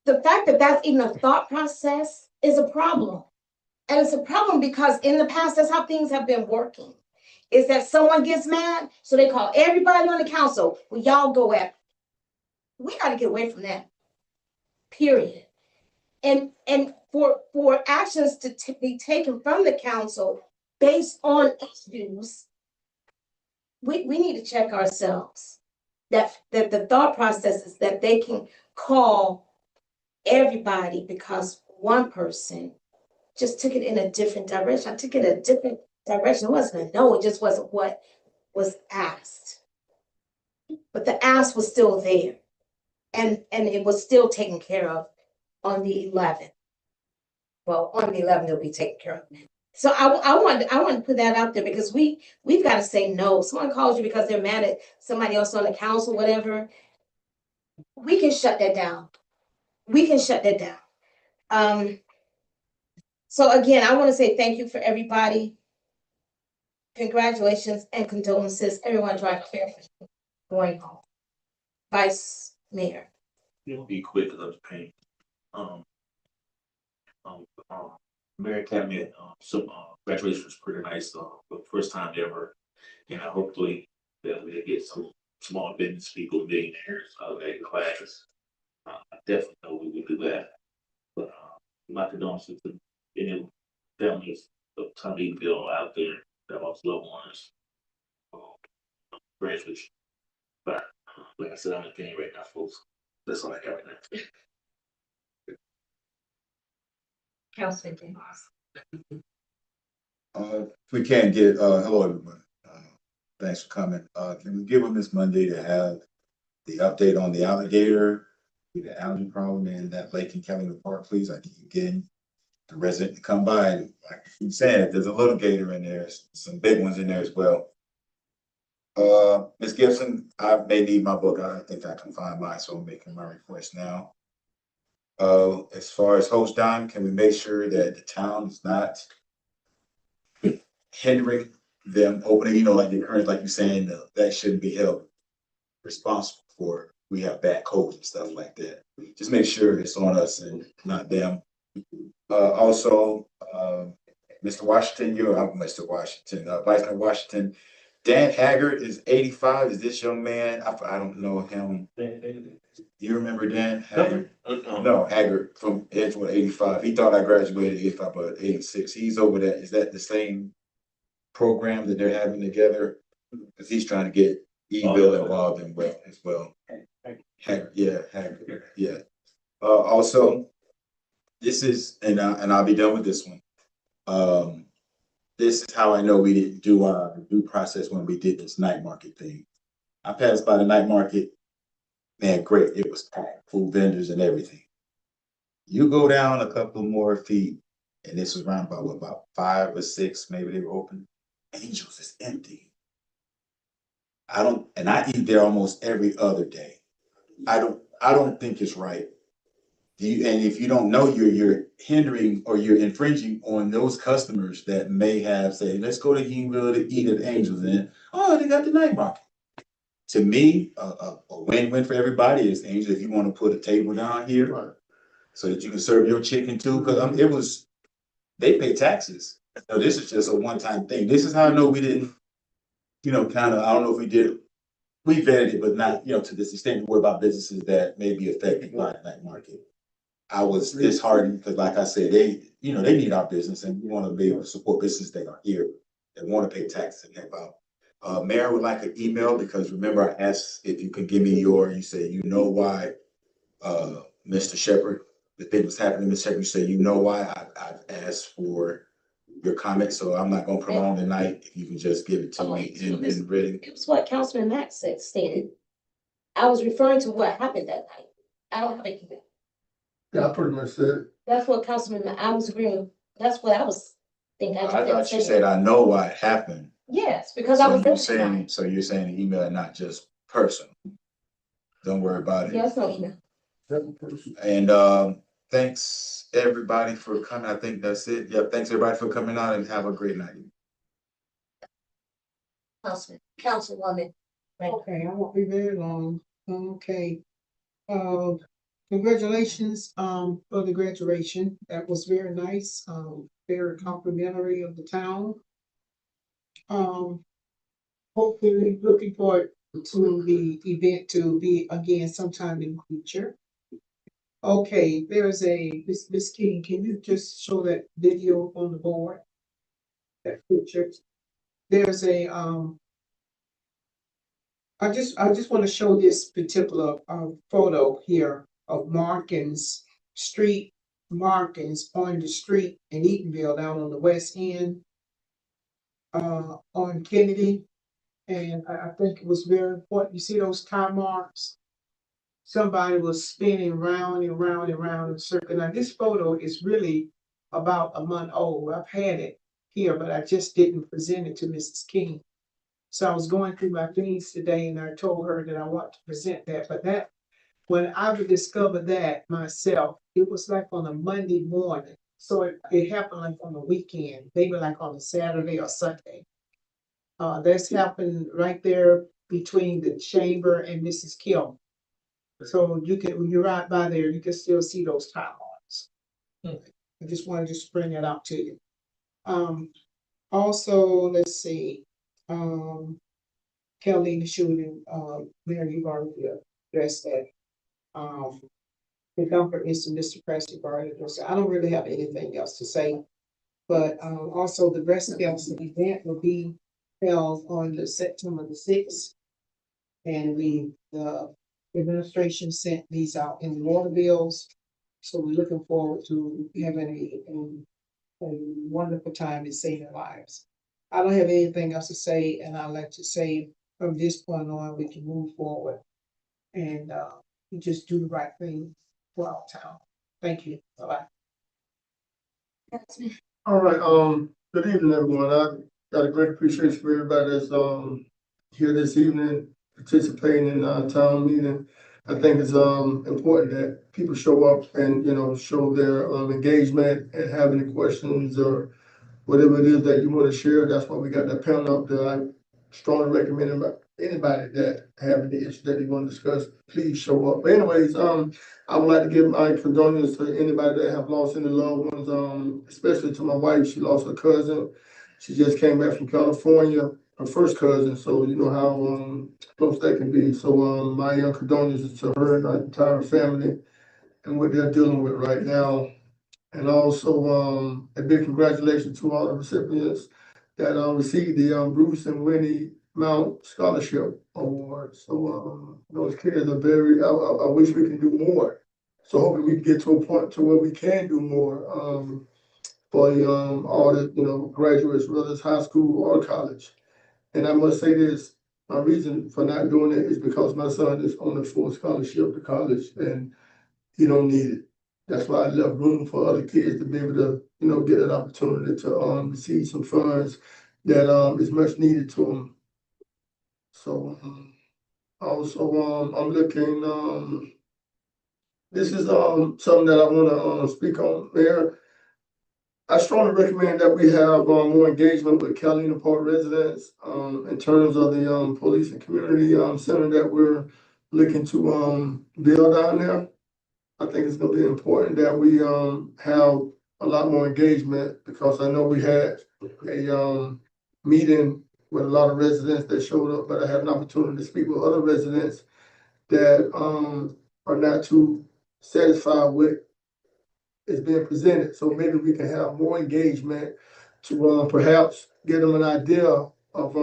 the fact that that's even a thought process is a problem. And it's a problem because in the past, that's how things have been working. Is that someone gets mad, so they call everybody on the council, well, y'all go at. We got to get away from that. Period. And for actions to be taken from the council based on issues, we need to check ourselves. That the thought process is that they can call everybody because one person just took it in a different direction. I took it a different direction. It wasn't a no, it just wasn't what was asked. But the ask was still there. And it was still taken care of on the 11th. Well, on the 11th, it'll be taken care of. So I want to put that out there because we've got to say no. Someone calls you because they're mad at somebody else on the council, whatever. We can shut that down. We can shut that down. So again, I want to say thank you for everybody. Congratulations and condolences. Everyone drive carefully going home. Vice Mayor. It'll be quick because of pain. Mayor Cabinet, some graduation was pretty nice. For the first time ever, and hopefully that we'll get some small business people, millionaires out of that class. I definitely know we will do that. But my condolences to any families of Tom Eatonville out there that lost loved ones. Graduation. But like I said, I'm in pain right now, folks. That's all I got right now. Councilman Davis. If we can't get, hello, everyone. Thanks for coming. Can we give them this Monday to have the update on the alligator, the algae problem in that lake in Kelly Park, please? I keep getting the resident to come by and like I keep saying, if there's a little gator in there, some big ones in there as well. Ms. Gibson, I may need my book. I don't think I can find mine, so I'm making my request now. As far as host time, can we make sure that the town is not hindering them opening, you know, like the current, like you're saying, that shouldn't be held responsible for. We have bad codes and stuff like that. Just make sure it's on us and not them. Also, Mr. Washington, Mr. Washington, Vice Mayor Washington. Dan Haggard is 85. Is this young man? I don't know him. You remember Dan Haggard? No, Haggard from Edgewood, 85. He thought I graduated 85, but 86. He's over there. Is that the same program that they're having together? Because he's trying to get Eatonville involved in well as well. Haggard, yeah. Also, this is, and I'll be done with this one. This is how I know we didn't do our due process when we did this night market thing. I passed by the night market, man, great. It was packed, food vendors and everything. You go down a couple more feet, and this was around about 5 or 6, maybe they were open. Angels is empty. I eat there almost every other day. I don't think it's right. And if you don't know, you're hindering or you're infringing on those customers that may have say, let's go to Eatonville to eat at Angels, and oh, they got the night market. To me, a win-win for everybody is Angels. If you want to put a table down here, right, so that you can serve your chicken too, because they pay taxes. So this is just a one-time thing. This is how I know we didn't, I don't know if we did. We vetted it, but not, to this extent. What about businesses that may be affected by the night market? I was disheartened because, like I said, they need our business, and we want to be able to support businesses that are here that want to pay taxes and help out. Mayor would like an email because remember I asked if you could give me you said why, Mr. Shepherd, the thing was happening, Mr. Shepherd, you said why I've asked for your comment, so I'm not going to prolong the night. If you can just give it to me in written. It was what Councilman Mack stated. I was referring to what happened that night. I don't have a email. Yeah, I pretty much said. That's what Councilman, I was agreeing, that's what I was thinking. I thought you said I know why it happened. Yes, because I was there. So you're saying the email, not just personal. Don't worry about it. Yes, no email. And thanks everybody for coming. I think that's it. Yep, thanks everybody for coming out and have a great night. Councilwoman. Okay, I won't be very long. Okay. Congratulations, for the graduation. That was very nice, very complimentary of the town. Hopefully looking forward to the event to be again sometime in the future. Okay, there's Miss King, can you just show that video on the board? That picture. There's I just want to show this particular photo here of street markings on the street in Eatonville down on the west end on Kennedy. And I think it was very important. You see those tie marks? Somebody was spinning round and round and round in a circle. Now this photo is really about a month old. I've had it here, but I just didn't present it to Mrs. King. So I was going through my things today and I told her that I want to present that, but when I would discover that myself, it was like on a Monday morning. So it happened like on a weekend, maybe like on a Saturday or Sunday. That's happened right there between the chamber and Mrs. Kilm. So when you ride by there, you can still see those tie marks. I just wanted to just bring that out to you. Also, let's see, Kelly, the shooting, Mary, you've already addressed that. The number is to Mr. Presley. I don't really have anything else to say, but also the breast cancer event will be held on September the 6th. And the administration sent these out in the water bills. So we're looking forward to having wonderful time in saving lives. I don't have anything else to say, and I'd like to say from this point on, we can move forward and just do the right thing for our town. Thank you. Bye-bye. All right, good evening, everyone. I got a great appreciation for everybody that's here this evening participating in our town meeting. I think it's important that people show up and, show their engagement and have any questions or whatever it is that you want to share. That's why we got that panel up there. I strongly recommend anybody that have any issue that they want to discuss, please show up. But anyways, I would like to give my condolences to anybody that have lost any loved ones, especially to my wife. She lost her cousin. She just came back from California, her first cousin. So you know how close that can be. So my condolences to her and her entire family and what they're dealing with right now. And also, a big congratulations to all the recipients that received the Bruce and Winnie Mount Scholarship Award. So those kids are very. I wish we can do more. So hopefully we can get to a point to where we can do more for all the graduates, whether it's high school or college. And I must say this: my reason for not doing it is because my son is on a full scholarship to college, and he don't need it. That's why I left room for other kids to be able to, get an opportunity to receive some funds that is much needed to them. So also I'm looking. This is something that I want to speak on, Mayor. I strongly recommend that we have more engagement with Catalina Park residents in terms of the police and community center that we're looking to build down there. I think it's gonna be important that we have a lot more engagement because I know we had a meeting with a lot of residents that showed up, but I had an opportunity to speak with other residents that are not too satisfied with is being presented. So maybe we can have more engagement to perhaps give them an idea of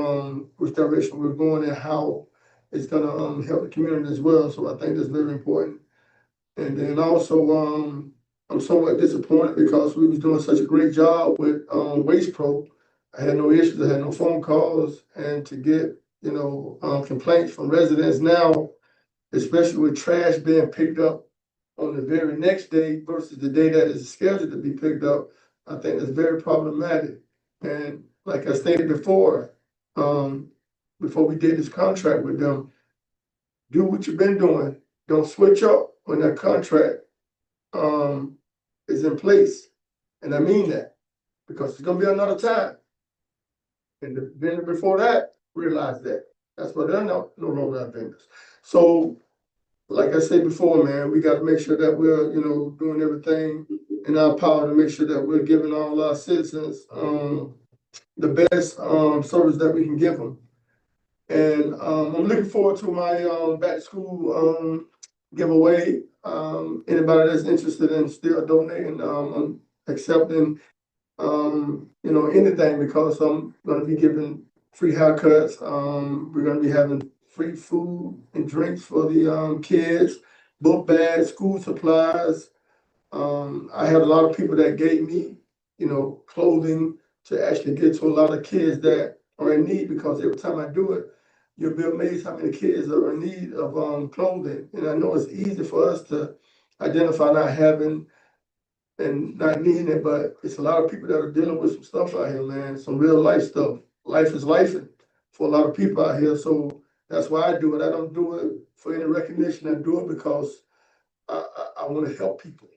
which direction we're going and how it's gonna help the community as well. So I think that's very important. And then also, I'm somewhat disappointed because we was doing such a great job with Waste Pro. I had no issues, I had no phone calls, and to get complaints from residents now, especially with trash being picked up on the very next day versus the day that is scheduled to be picked up, I think that's very problematic. And like I stated before we did this contract with them, do what you've been doing. Don't switch up when that contract is in place. And I mean that because it's gonna be another time. And the vendor before that realized that. That's why they're no longer our vendors. So like I said before, man, we gotta make sure that we're, doing everything in our power to make sure that we're giving all our citizens the best service that we can give them. And I'm looking forward to my back to school giveaway. Anybody that's interested in still donating, I'm accepting anything because I'm gonna be giving free haircuts. We're gonna be having free food and drinks for the kids, book bags, school supplies. I had a lot of people that gave me, clothing to actually get to a lot of kids that are in need because every time I do it, you'll be amazed how many kids are in need of clothing. And I know it's easy for us to identify not having and not needing it, but it's a lot of people that are dealing with some stuff out here, man. Some real life stuff. Life is life for a lot of people out here. So that's why I do it. I don't do it for any recognition. I do it because I want to help people.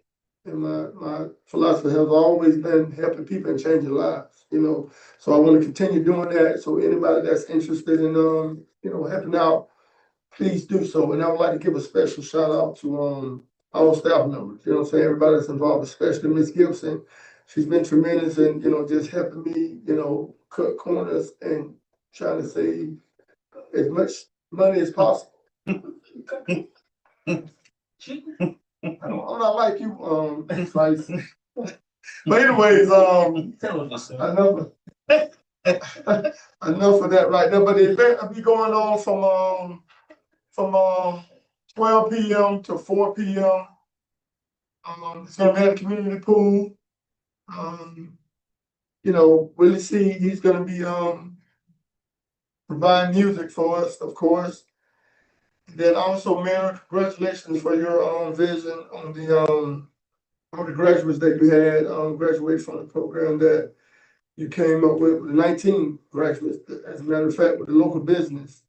And my philosophy has always been helping people and changing lives, So I want to continue doing that. So anybody that's interested in helping out, please do so. And I would like to give a special shout out to all staff members, everybody that's involved, especially Miss Gibson. She's been tremendous in, just helping me, cut corners and trying to save as much money as possible. I'm not like you, Spice. But anyways, enough of that right there. But the event will be going on from 12 p.m. to 4 p.m. It's gonna be at the community pool. you know, Willie C, he's gonna be, providing music for us, of course. Then also, Mayor, congratulations for your, vision on the graduates that you had, graduate from the program that you came up with 19 graduates, as a matter of fact, with the local business,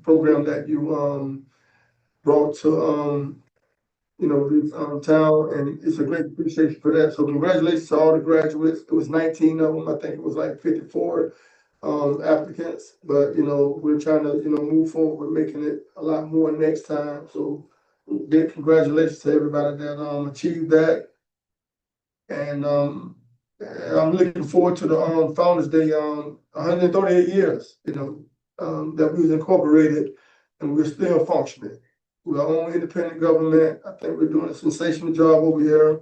program that you, brought to, you know, this town, and it's a great appreciation for that. So congratulations to all the graduates. It was 19 of them. I think it was like 54 applicants, but you know, we're trying to, you know, move forward with making it a lot more next time. So big congratulations to everybody that achieved that. And I'm looking forward to the Founders Day, 138 years, you know, that we was incorporated and we're still functioning. We're our own independent government. I think we're doing a sensational job over here.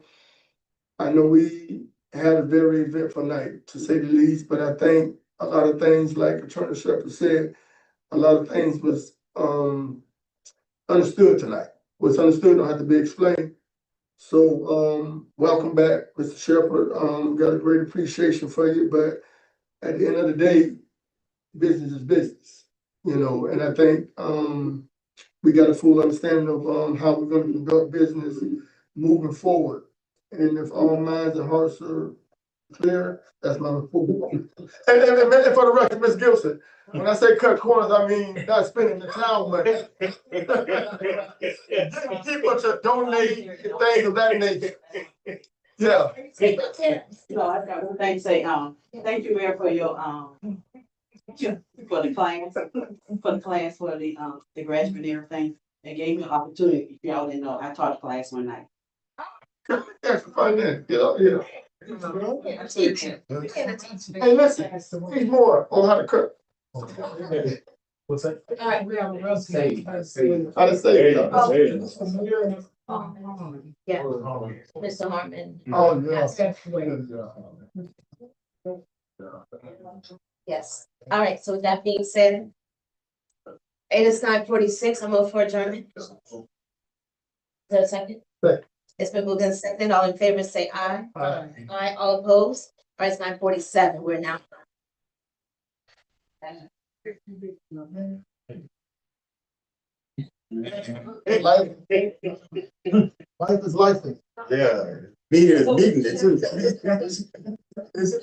I know we had a very eventful night, to say the least, but I think a lot of things, like Attorney Shepherd said, a lot of things was understood tonight. What's understood don't have to be explained. So welcome back, Mr. Shepherd. Got a great appreciation for you, but at the end of the day, business is business, you know, and I think we got a full understanding of how we're gonna conduct business moving forward. And if all minds and hearts are clear, that's my report. And for the record, Ms. Gibson, when I say cut corners, I mean not spending the town money. Getting people to donate and things of that nature. Yeah. So I've got one thing to say, thank you, Mayor, for your, for the class, for the graduate and everything. It gave me an opportunity, if y'all didn't know, I taught a class one night. That's fun, yeah. Hey, listen, he's more on how to cook. What's that? All right, we are. How to say it. Yeah, Mr. Hartman. Oh, yeah. Yes. All right, so with that being said, it is 9:46. I'm over for adjournment. Is there a second? Second. It's been moved and seconded. All in favor, say aye. Aye. Aye, all opposed. All right, it's 9:47. We're now. Life is life. Yeah. Meeting is meeting. It's